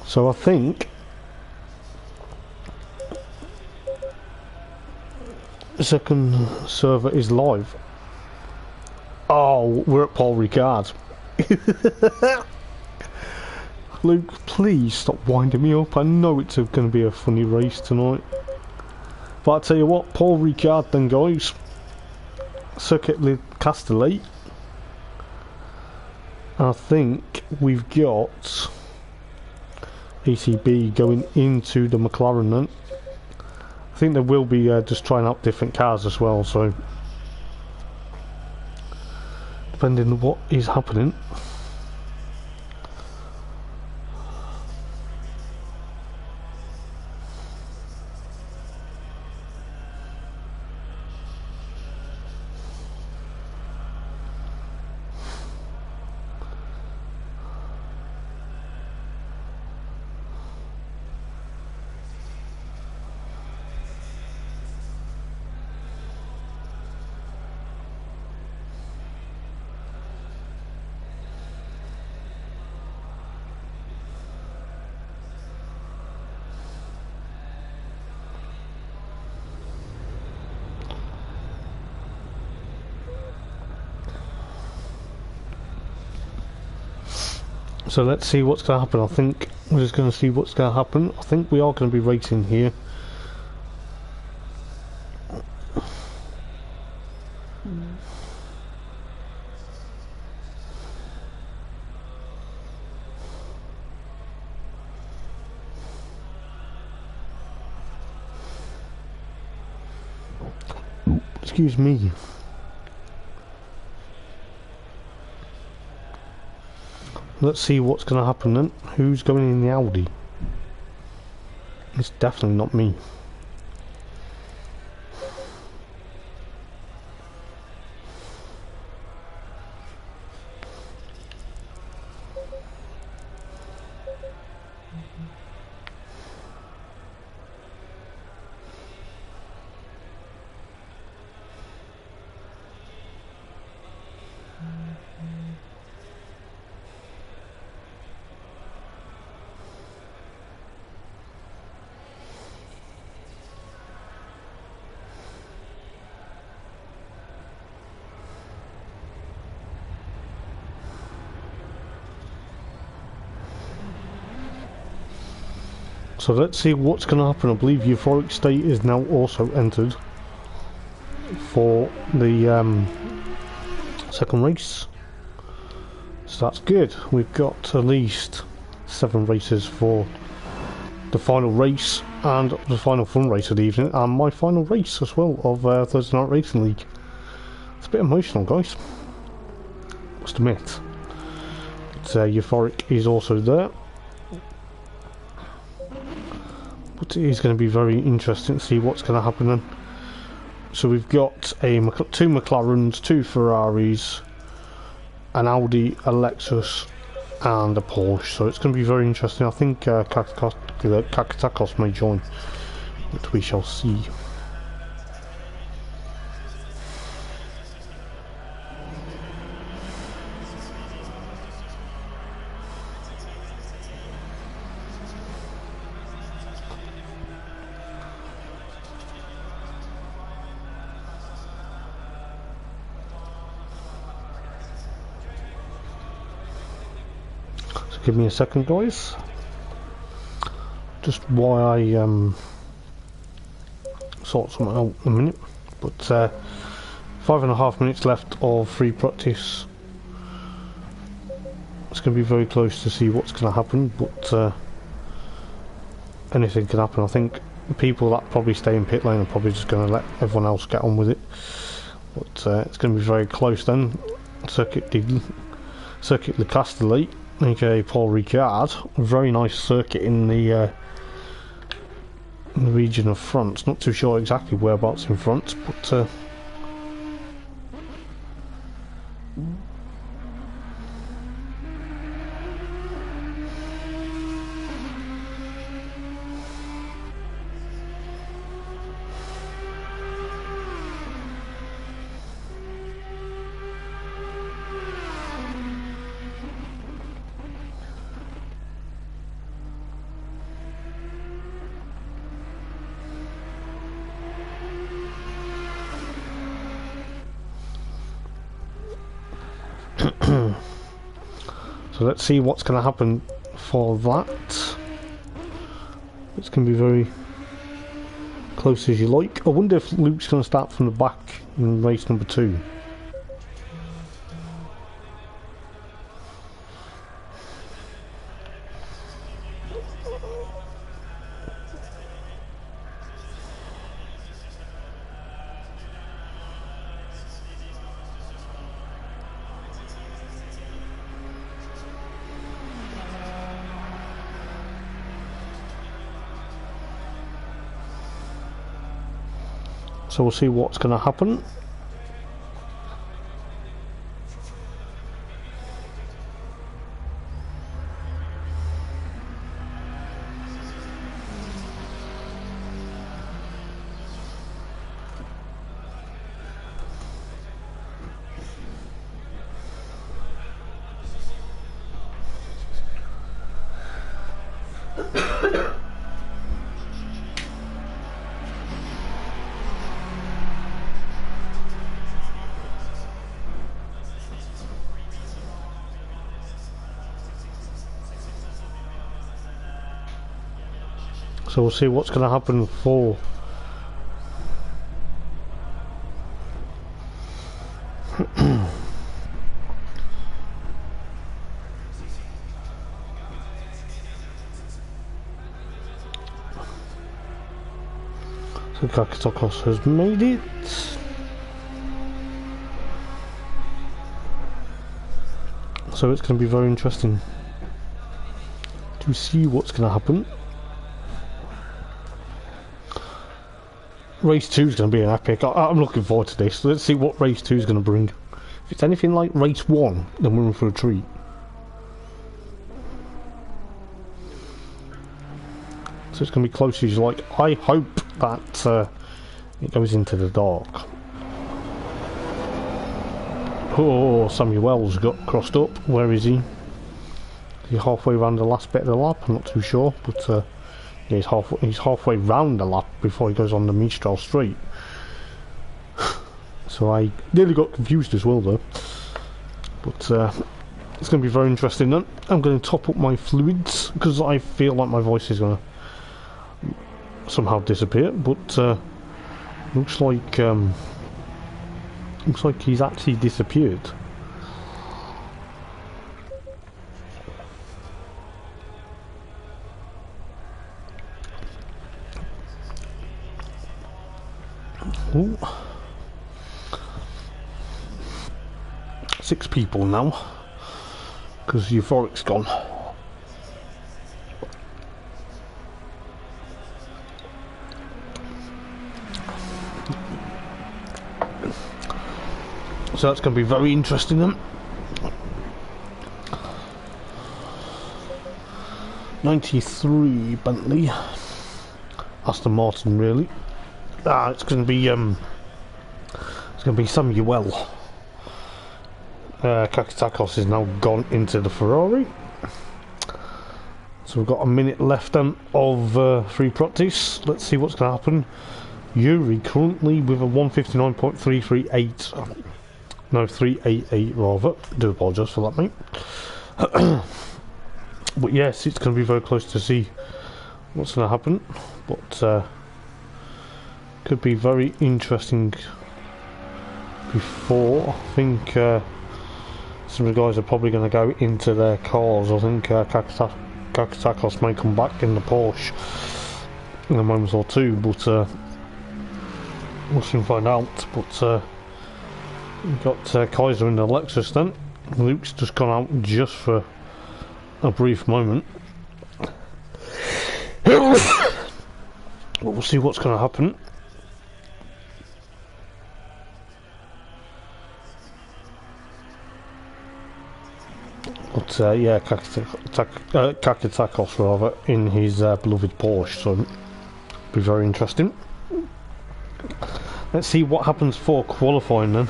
So I think the second server is live. Oh, we're at Paul Ricard. Luke, please stop winding me up. I know it's going to be a funny race tonight. But I'll tell you what, Paul Ricard then, guys. Circuit Le Castellet. I think we've got ECB going into the McLaren then. I think they will be just trying out different cars as well, so depending on what is happening. So let's see what's going to happen. I think we're just going to see what's going to happen. I think we are going to be racing here. Excuse me. Let's see what's going to happen then. Who's going in the Audi? It's definitely not me. So let's see what's going to happen. I believe Euphoric State is now also entered for the second race. So that's good. We've got at least 7 races for the final race and the final fun race of the evening, and my final race as well of Thursday Night Racing League. It's a bit emotional, guys. must admit. But Euphoric is also there. But it is going to be very interesting to see what's going to happen then. So we've got two McLarens, two Ferraris, an Audi, a Lexus, and a Porsche. So it's going to be very interesting. I think Kakatakos may join, but we shall see. Give me a second, guys. Just while I sort something out in a minute. But 5.5 minutes left of free practice. It's going to be very close to see what's going to happen, but anything can happen. I think the people that probably stay in pit lane are probably just going to let everyone else get on with it. But it's going to be very close then. Circuit Le Castellet, aka Paul Ricard, a very nice circuit in the region of France. Not too sure exactly whereabouts in France, but so let's see what's going to happen for that. It's going to be very close as you like. I wonder if Luke's going to start from the back in race number 2. So we'll see what's going to happen. So we'll see what's going to happen for so Kakitokos has made it. So it's going to be very interesting to see what's going to happen. Race 2 is going to be an epic. I'm looking forward to this. Let's see what race 2 is going to bring. If it's anything like race 1, then we're in for a treat. So it's going to be close as you like. I hope that it goes into the dark. Oh, Samuel's got crossed up. Where is he? Is he halfway around the last bit of the lap? I'm not too sure, but yeah, he's halfway round the lap before he goes on the Mistral straight. So I nearly got confused as well though. But it's going to be very interesting then. I'm going to top up my fluids because I feel like my voice is going to somehow disappear. But looks like he's actually disappeared. Ooh. 6 people now because Euphoric's gone. So that's going to be very interesting then. 93 Bentley, Aston Martin really. It's going to be Samuel. Kakitakos is now gone into the Ferrari. So we've got a minute left then of free practice. Let's see what's going to happen. Yuri currently with a 159.338. No, 388 rather. I do apologise for that, mate. But yes, it's going to be very close to see what's going to happen. But could be very interesting before. I think some of the guys are probably going to go into their cars. I think Kakitakos may come back in the Porsche in a moment or two, but we'll soon find out. But we've got Kaiser in the Lexus then. Luke's just gone out just for a brief moment. But we'll see what's going to happen. But yeah, Kakitakos rather in his beloved Porsche, so it'll be very interesting. Let's see what happens for qualifying then.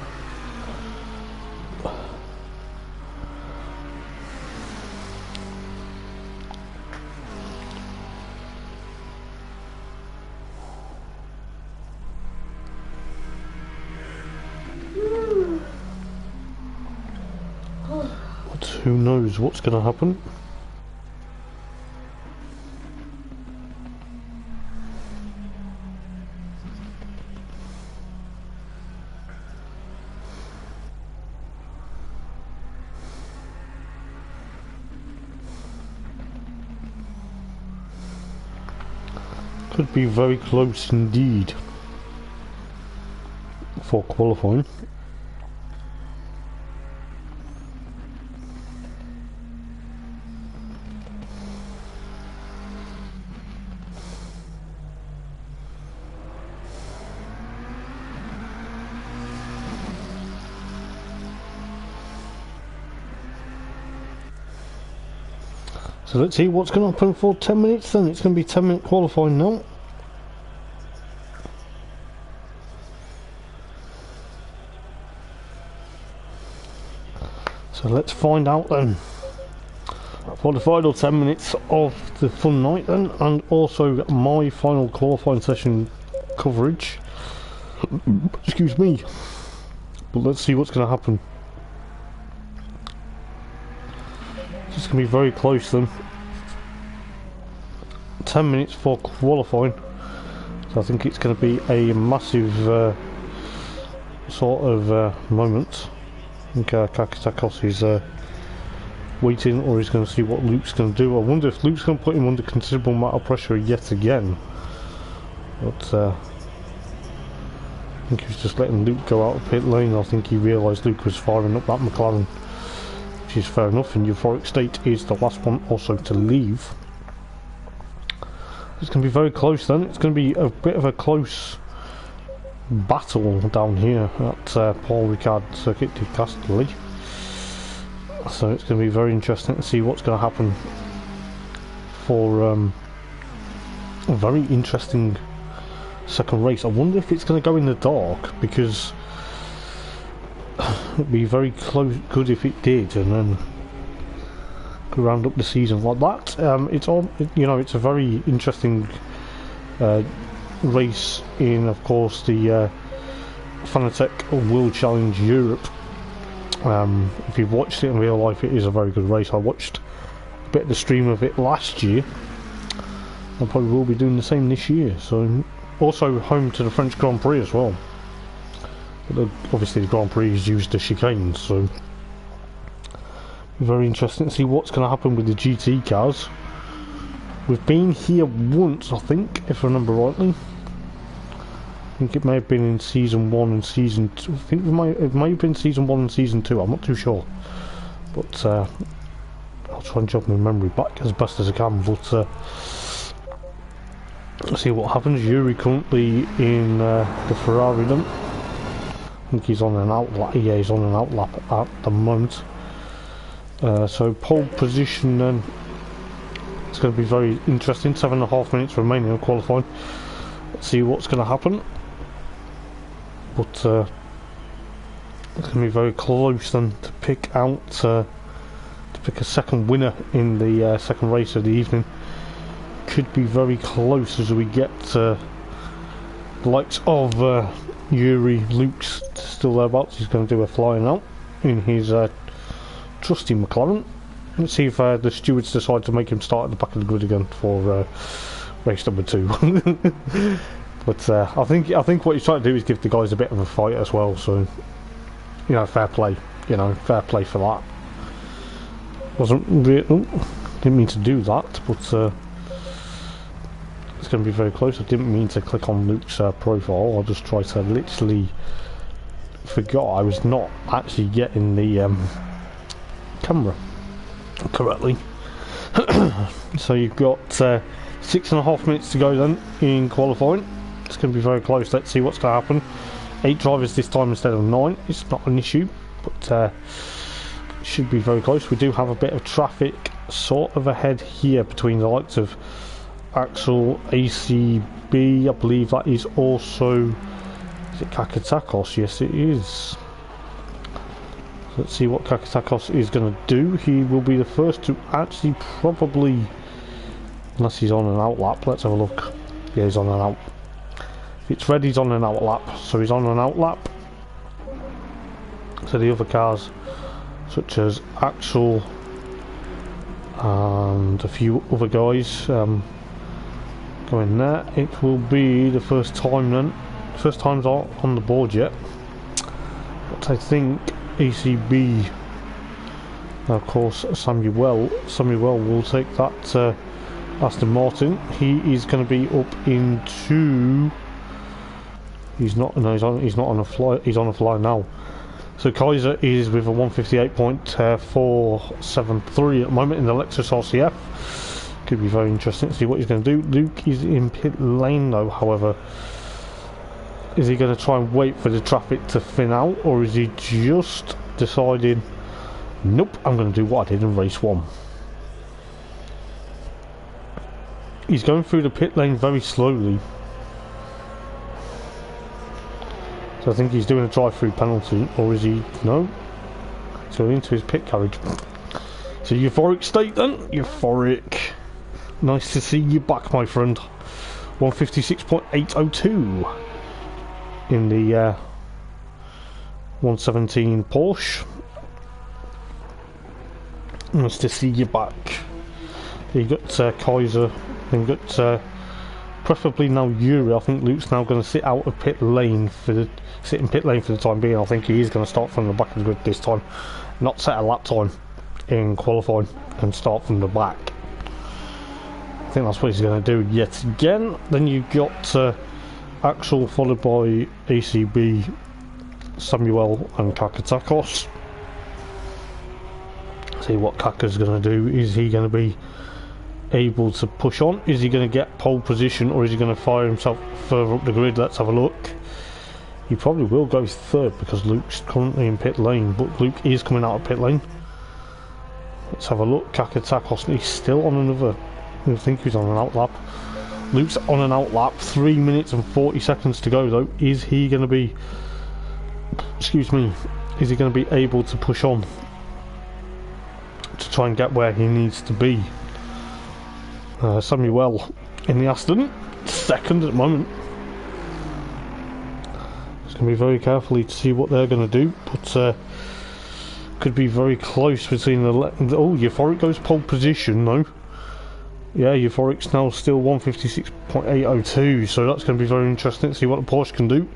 Who knows what's going to happen? Could be very close indeed for qualifying. So let's see what's going to happen for 10 minutes then. It's going to be 10-minute qualifying now. So let's find out then. For the final 10 minutes of the fun night then, and also my final qualifying session coverage. Excuse me. But let's see what's going to happen. It's going to be very close then. 10 minutes for qualifying. So I think it's going to be a massive sort of moment. I think Kakitakos is waiting, or he's going to see what Luke's going to do. I wonder if Luke's going to put him under considerable amount of pressure yet again. But I think he was just letting Luke go out of pit lane. I think he realised Luke was firing up that McLaren, which is fair enough, and Euphoric State is the last one also to leave. It's going to be very close then. It's going to be a bit of a close battle down here at Paul Ricard Circuit de Castelli. So it's going to be very interesting to see what's going to happen for a very interesting second race. I wonder if it's going to go in the dark, because it'd be very good if it did, and then could round up the season like that. It's all, you know, it's a very interesting race in, of course, the Fanatec World Challenge Europe. If you've watched it in real life, it is a very good race. I watched a bit of the stream of it last year. I probably will be doing the same this year. So, also home to the French Grand Prix as well. But obviously the Grand Prix is used to chicanes, so very interesting to see what's going to happen with the GT cars. We've been here once, I think, if I remember rightly. I think it may have been in season 1 and season 2. I think it may have been season 1 and season 2. I'm not too sure, but I'll try and jog my memory back as best as I can. But let's see what happens. Yuri currently in the Ferrari then. I think he's on an outlap. Yeah, he's on an outlap at the moment. So pole position then. It's going to be very interesting. 7.5 minutes remaining in qualifying. Let's see what's going to happen. But it's going to be very close then to pick out to pick a second winner in the second race of the evening. Could be very close as we get the likes of Yuri. Luke's still thereabouts. He's going to do a flying out in his trusty McLaren. Let's see if the stewards decide to make him start at the back of the grid again for race number 2. But I think what he's trying to do is give the guys a bit of a fight as well. So, you know, fair play. You know, fair play for that. Didn't mean to do that, but it's going to be very close. I didn't mean to click on Luke's profile. I just tried to literally forgot I was not actually getting the camera correctly. So you've got 6.5 minutes to go then in qualifying. It's going to be very close. Let's see what's going to happen. 8 drivers this time instead of 9. It's not an issue, but should be very close. We do have a bit of traffic sort of ahead here between the likes of Axel, ACB. I believe that is also, is it Kakatakos? Yes it is. So let's see what Kakatakos is going to do. He will be the first to actually probably, unless he's on an outlap. Let's have a look. Yeah, he's on an out. If it's red, he's on an outlap. So he's on an outlap. So the other cars, such as Axel and a few other guys, going there. It will be the first time then. First time's on the board yet. But I think ACB, of course, Samuel will take that Aston Martin. He is going to be up into. He's not. No, he's not on a fly. He's on a fly now. So Kaiser is with a 158.473 at the moment in the Lexus RCF. Could be very interesting to see what he's going to do. Luke is in pit lane though, however. Is he going to try and wait for the traffic to thin out, or is he just deciding, nope, I'm going to do what I did in race 1? He's going through the pit lane very slowly. So I think he's doing a drive-through penalty, or is he? No. So into his pit carriage. So euphoric state then. Euphoric. Nice to see you back, my friend. 156.802 in the 117 Porsche. Nice to see you back. You got Kaiser, then you got preferably now Yuri. I think Luke's now going to sit out of pit lane for the time being. I think he is going to start from the back of the grid this time, not set a lap time in qualifying and start from the back. I think that's what he's going to do yet again. Then you've got Axel followed by ACB, Samuel and Kakatakos. See what Kaka's going to do. Is he going to be able to push on? Is he going to get pole position, or is he going to fire himself further up the grid? Let's have a look. He probably will go third because Luke's currently in pit lane, but Luke is coming out of pit lane. Let's have a look. Kakatakos, he's still on another, I think he's on an outlap. Luke's on an outlap, 3 minutes and 40 seconds to go though. Is he going to be, excuse me, is he going to be able to push on to try and get where he needs to be? Samuel in the Aston, second at the moment. It's going to be very carefully to see what they're going to do, but could be very close between the oh, Euphoric goes pole position though. Yeah, Euphoric's now still 156.802, so that's going to be very interesting to see what the Porsche can do.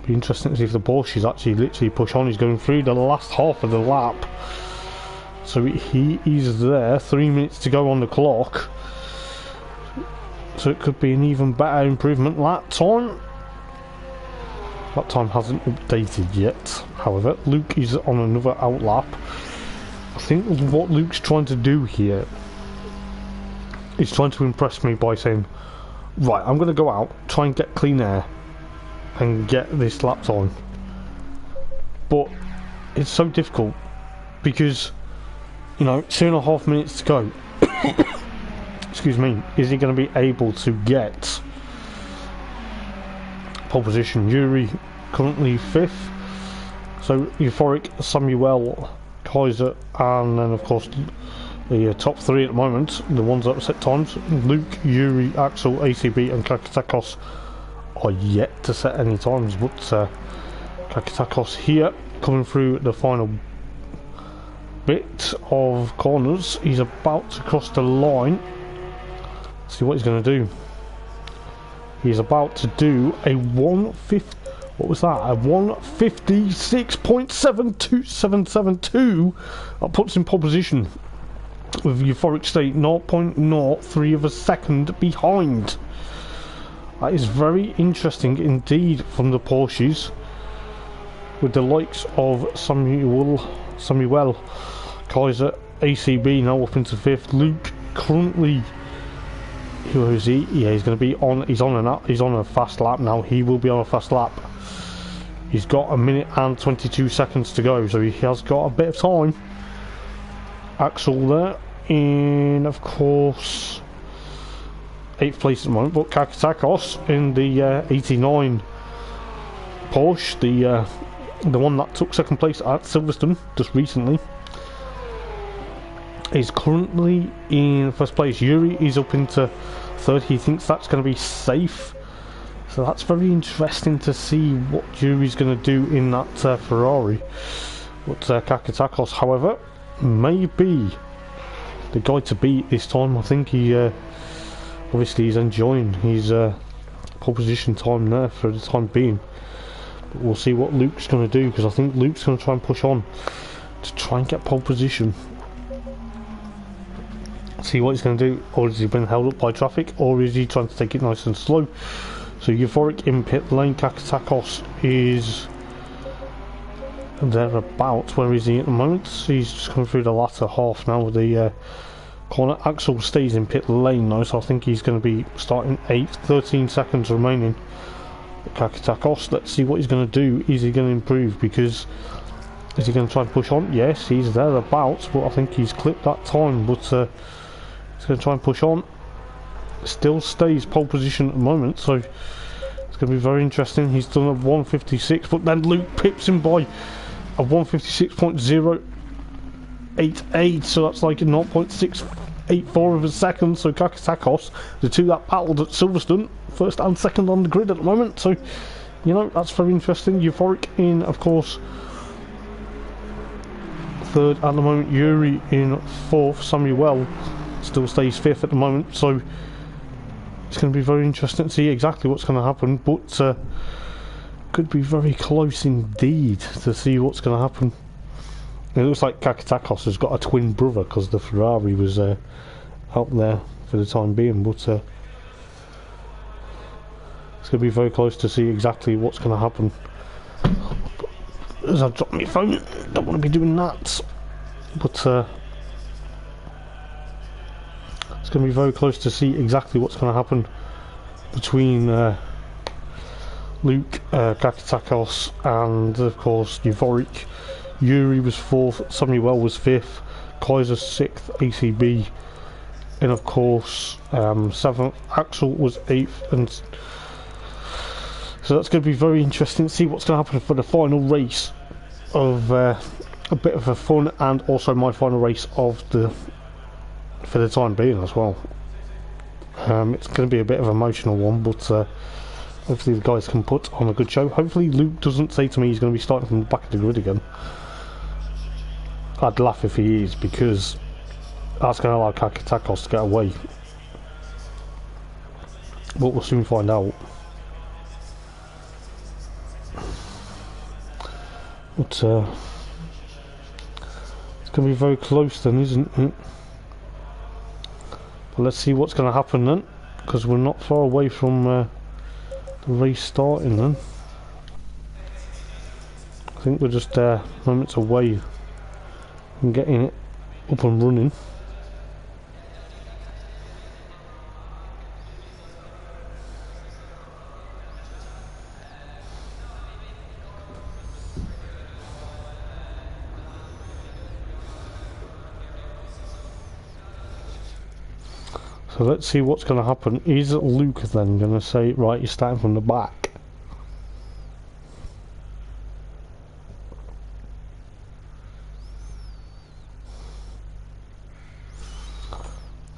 Be interesting to see if the Porsche is actually literally push on. He's going through the last half of the lap. So he is there, 3 minutes to go on the clock. So it could be an even better improvement lap time. That time hasn't updated yet. However, Luke is on another outlap. I think what Luke's trying to do here is trying to impress me by saying, right, I'm going to go out, try and get clean air and get this lap time. But it's so difficult because, you know, 2.5 minutes to go. Excuse me. Is he going to be able to get pole position? Yuri currently 5th. So Euphoric, Samuel, Kaiser, and then of course the top 3 at the moment, the ones that have set times. Luke, Yuri, Axel, ACB and Kakitakos are yet to set any times, but Kakitakos here coming through the final bit of corners. He's about to cross the line. See what he's going to do. He's about to do a 150. What was that? A 156.72772. That puts him pole position with Euphoric State 0.03 of a second behind. That is very interesting indeed from the Porsches, with the likes of Samuel, Kaiser, ACB now up into 5th. Luke currently, who is he? Yeah, he's going to be on. He's on a fast lap now. He will be on a fast lap. He's got 1 minute and 22 seconds to go, so he has got a bit of time. Axel there in, of course, 8th place at the moment, but Kakitakos in the 89 Porsche, the one that took 2nd place at Silverstone just recently, is currently in 1st place. Yuri is up into 3rd. He thinks that's going to be safe, so that's very interesting to see what Yuri's going to do in that Ferrari. But Kakitakos, however, may be the guy to beat this time. I think he obviously he's enjoying his pole position time there for the time being. But we'll see what Luke's going to do, because I think Luke's going to try and push on to try and get pole position. See what he's going to do. Or has he been held up by traffic, or is he trying to take it nice and slow? So Euphoric in pit lane. Kakitakos is thereabouts. Where is he at the moment? He's just coming through the latter half now with the corner. Axel stays in pit lane now, so I think he's going to be starting 8th. 13 seconds remaining. Kakitakos, let's see what he's going to do. Is he going to improve? Because is he going to try and push on? Yes, he's thereabouts, but I think he's clipped that time. But he's going to try and push on. Still stays pole position at the moment, so it's going to be very interesting. He's done a 156, but then Luke pips him by a 156.088, so that's like a 0.684 of a second. So Kakitakos, the two that battled at Silverstone, 1st and 2nd on the grid at the moment, so you know, that's very interesting. Euphoric in, of course, 3rd at the moment. Yuri in 4th. Samuel still stays 5th at the moment, so it's going to be very interesting to see exactly what's going to happen, but could be very close indeed to see what's going to happen. It looks like Kakitakos has got a twin brother, because the Ferrari was out there for the time being, but it's going to be very close to see exactly what's going to happen. As I drop my phone, don't want to be doing that, but it's going to be very close to see exactly what's going to happen between Luke, Kakitakos, and of course Euphoric. Yuri was 4th, Samuel was 5th, Kaiser 6th, ACB, and of course 7th. Axel was 8th, and so that's going to be very interesting to see what's going to happen for the final race of a bit of a fun, and also my final race of the for the time being as well. It's going to be a bit of an emotional one, but hopefully the guys can put on a good show. Hopefully Luke doesn't say to me he's going to be starting from the back of the grid again. I'd laugh if he is, because that's going to allow Kakitakos to get away. But we'll soon find out. But it's going to be very close then, isn't it? But let's see what's going to happen then, because we're not far away from the race starting then. think we're just moments away from getting it up and running. So let's see what's going to happen. Is Luke then going to say, right, you're starting from the back?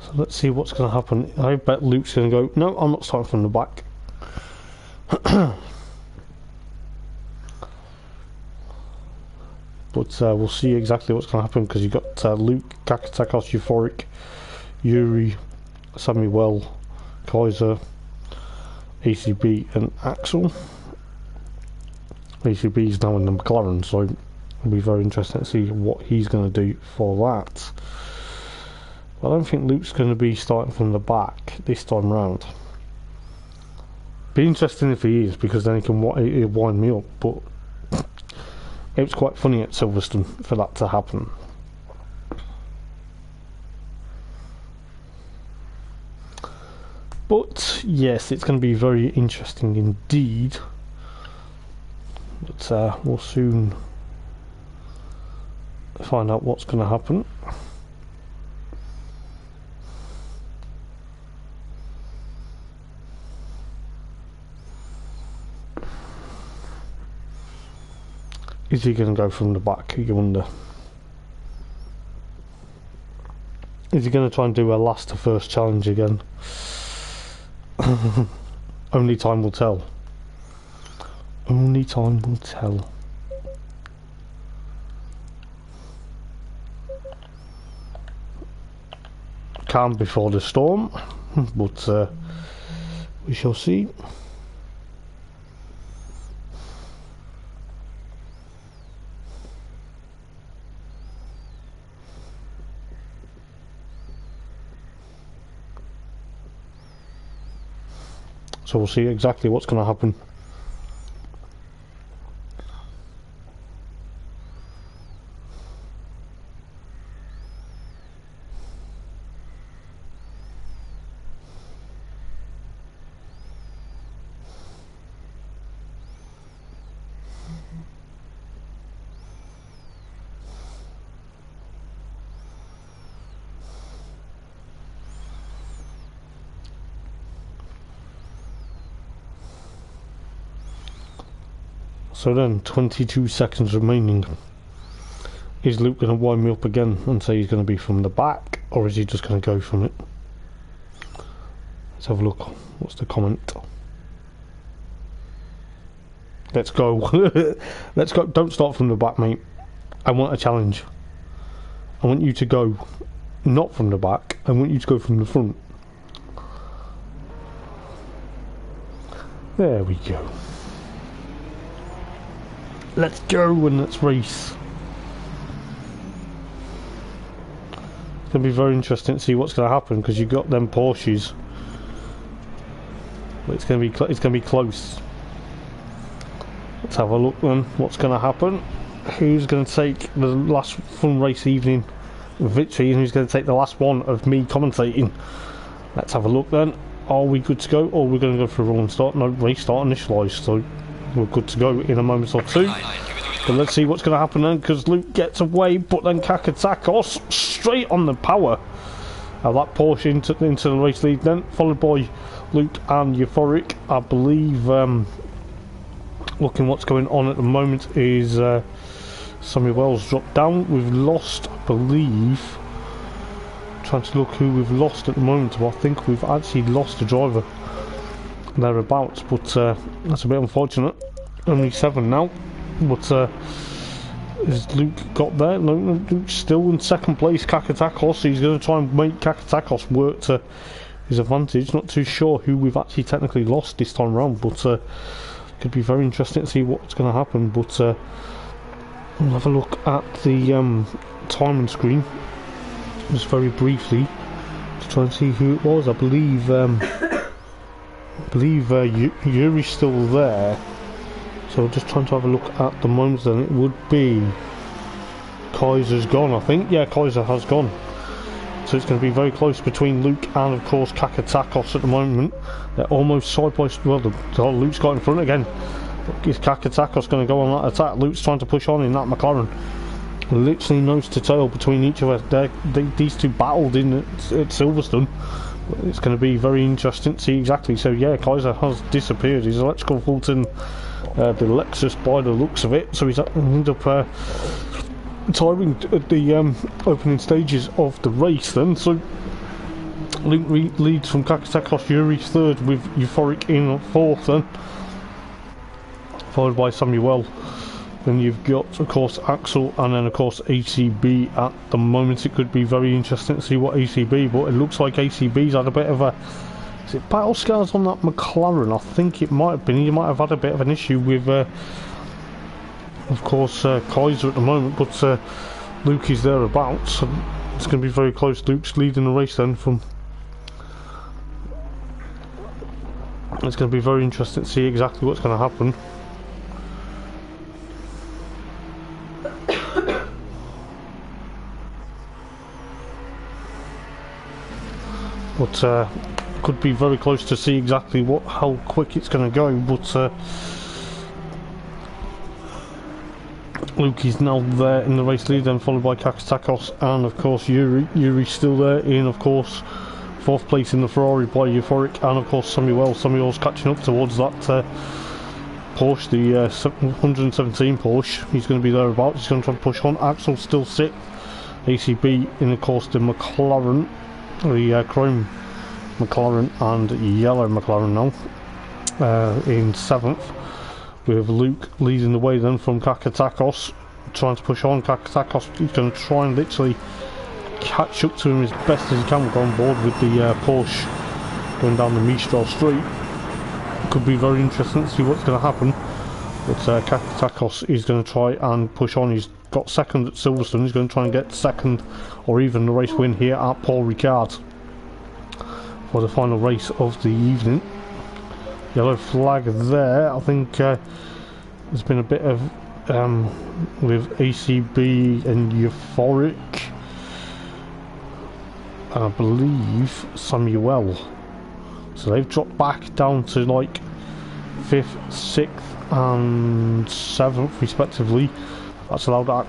So let's see what's going to happen. I bet Luke's going to go, no, I'm not starting from the back. But we'll see exactly what's going to happen, because you've got Luke, Kakatakos, Euphoric, Yuri, Samuel, Kaiser, ACB and Axel. ACB is now in the McLaren, so it'll be very interesting to see what he's going to do for that. I don't think Luke's going to be starting from the back this time round. Be interesting if he is, because then he can wind me up, but it was quite funny at Silverstone for that to happen. But yes, it's going to be very interesting indeed. But we'll soon find out what's going to happen. Is he going to go from the back, you wonder? Is he going to try and do a last to first challenge again? Only time will tell. Only time will tell. Calm before the storm, but we shall see. So we'll see exactly what's going to happen. So then, 22 seconds remaining. Is Luke going to wind me up again and say he's going to be from the back, or is he just going to go from it? Let's have a look. What's the comment? Let's go. Let's go. Don't start from the back, mate. I want a challenge. I want you to go not from the back. I want you to go from the front. There we go. Let's go and let's race. It's going to be very interesting to see what's going to happen, because you've got them Porsches. But it's going to be close. Let's have a look then. What's going to happen? Who's going to take the last fun race evening victory, and who's going to take the last one of me commentating? Let's have a look then. Are we good to go, or are we going to go for a rolling start? No, race start initialised, so we're good to go in a moment or two. But let's see what's going to happen then, because Luke gets away, but then Kakatakos straight on the power of that Porsche into the race lead then, followed by Luke and Euphoric. I believe looking what's going on at the moment is Samuel's dropped down. We've lost, I believe, trying to look who we've lost at the moment. Well, I think we've actually lost a driver thereabouts, but that's a bit unfortunate. Only 7 now, but has Luke got there? No, Luke's still in second place. Kakatakos, he's going to try and make Kakatakos work to his advantage. Not too sure who we've actually technically lost this time around, but could be very interesting to see what's going to happen. But we'll have a look at the timing screen just very briefly to try and see who it was. I believe Yuri's still there. So just trying to have a look at the moment then. It would be Kaiser's gone, I think. Yeah, Kaiser has gone. So it's going to be very close between Luke and of course Kakatakos at the moment. They're almost side by side. Well, Luke's got in front again. Is Kakatakos going to go on that attack? Luke's trying to push on in that McLaren. Literally nose to tail between each of us. These two battled in at Silverstone. It's going to be very interesting to see exactly. So yeah, Kaiser has disappeared. His electrical fault in the Lexus by the looks of it. So he's ended up tiring at the opening stages of the race then. So Luke leads from Kakatakos, Yuri's third with Euphoric in fourth then, followed by Samuel. Then you've got of course Axel and then of course ACB at the moment. It could be very interesting to see what ACB, but it looks like ACB's had a bit of a, is it battle scars on that McLaren? I think it might have been. He might have had a bit of an issue with of course Kaiser at the moment, but Luke is thereabouts, so it's going to be very close. Luke's leading the race then from, it's going to be very interesting to see exactly what's going to happen. But could be very close to see exactly how quick it's going to go, but Luke is now there in the race lead, then followed by Kakatakos and of course Yuri. Yuri's still there in of course fourth place in the Ferrari by Euphoric, and of course Samuel's catching up towards that Porsche, the 117 Porsche. He's going to be thereabouts. He's going to try and push on. Axel's still sixth. ACB in of course the McLaren, the chrome McLaren and yellow McLaren now in seventh, with Luke leading the way then from Kakatakos, trying to push on. Kakatakos, he's going to try and literally catch up to him as best as he can. We'll go on board with the Porsche going down the Mistral Street. Could be very interesting to see what's going to happen, but Kakatakos is going to try and push on. He's got second at Silverstone. He's going to try and get second or even the race win here at Paul Ricard for the final race of the evening. Yellow flag there. I think there's been a bit of with ACB and Euphoric, and I believe Samuel. So they've dropped back down to like 5th, 6th and 7th respectively. That's allowed Axel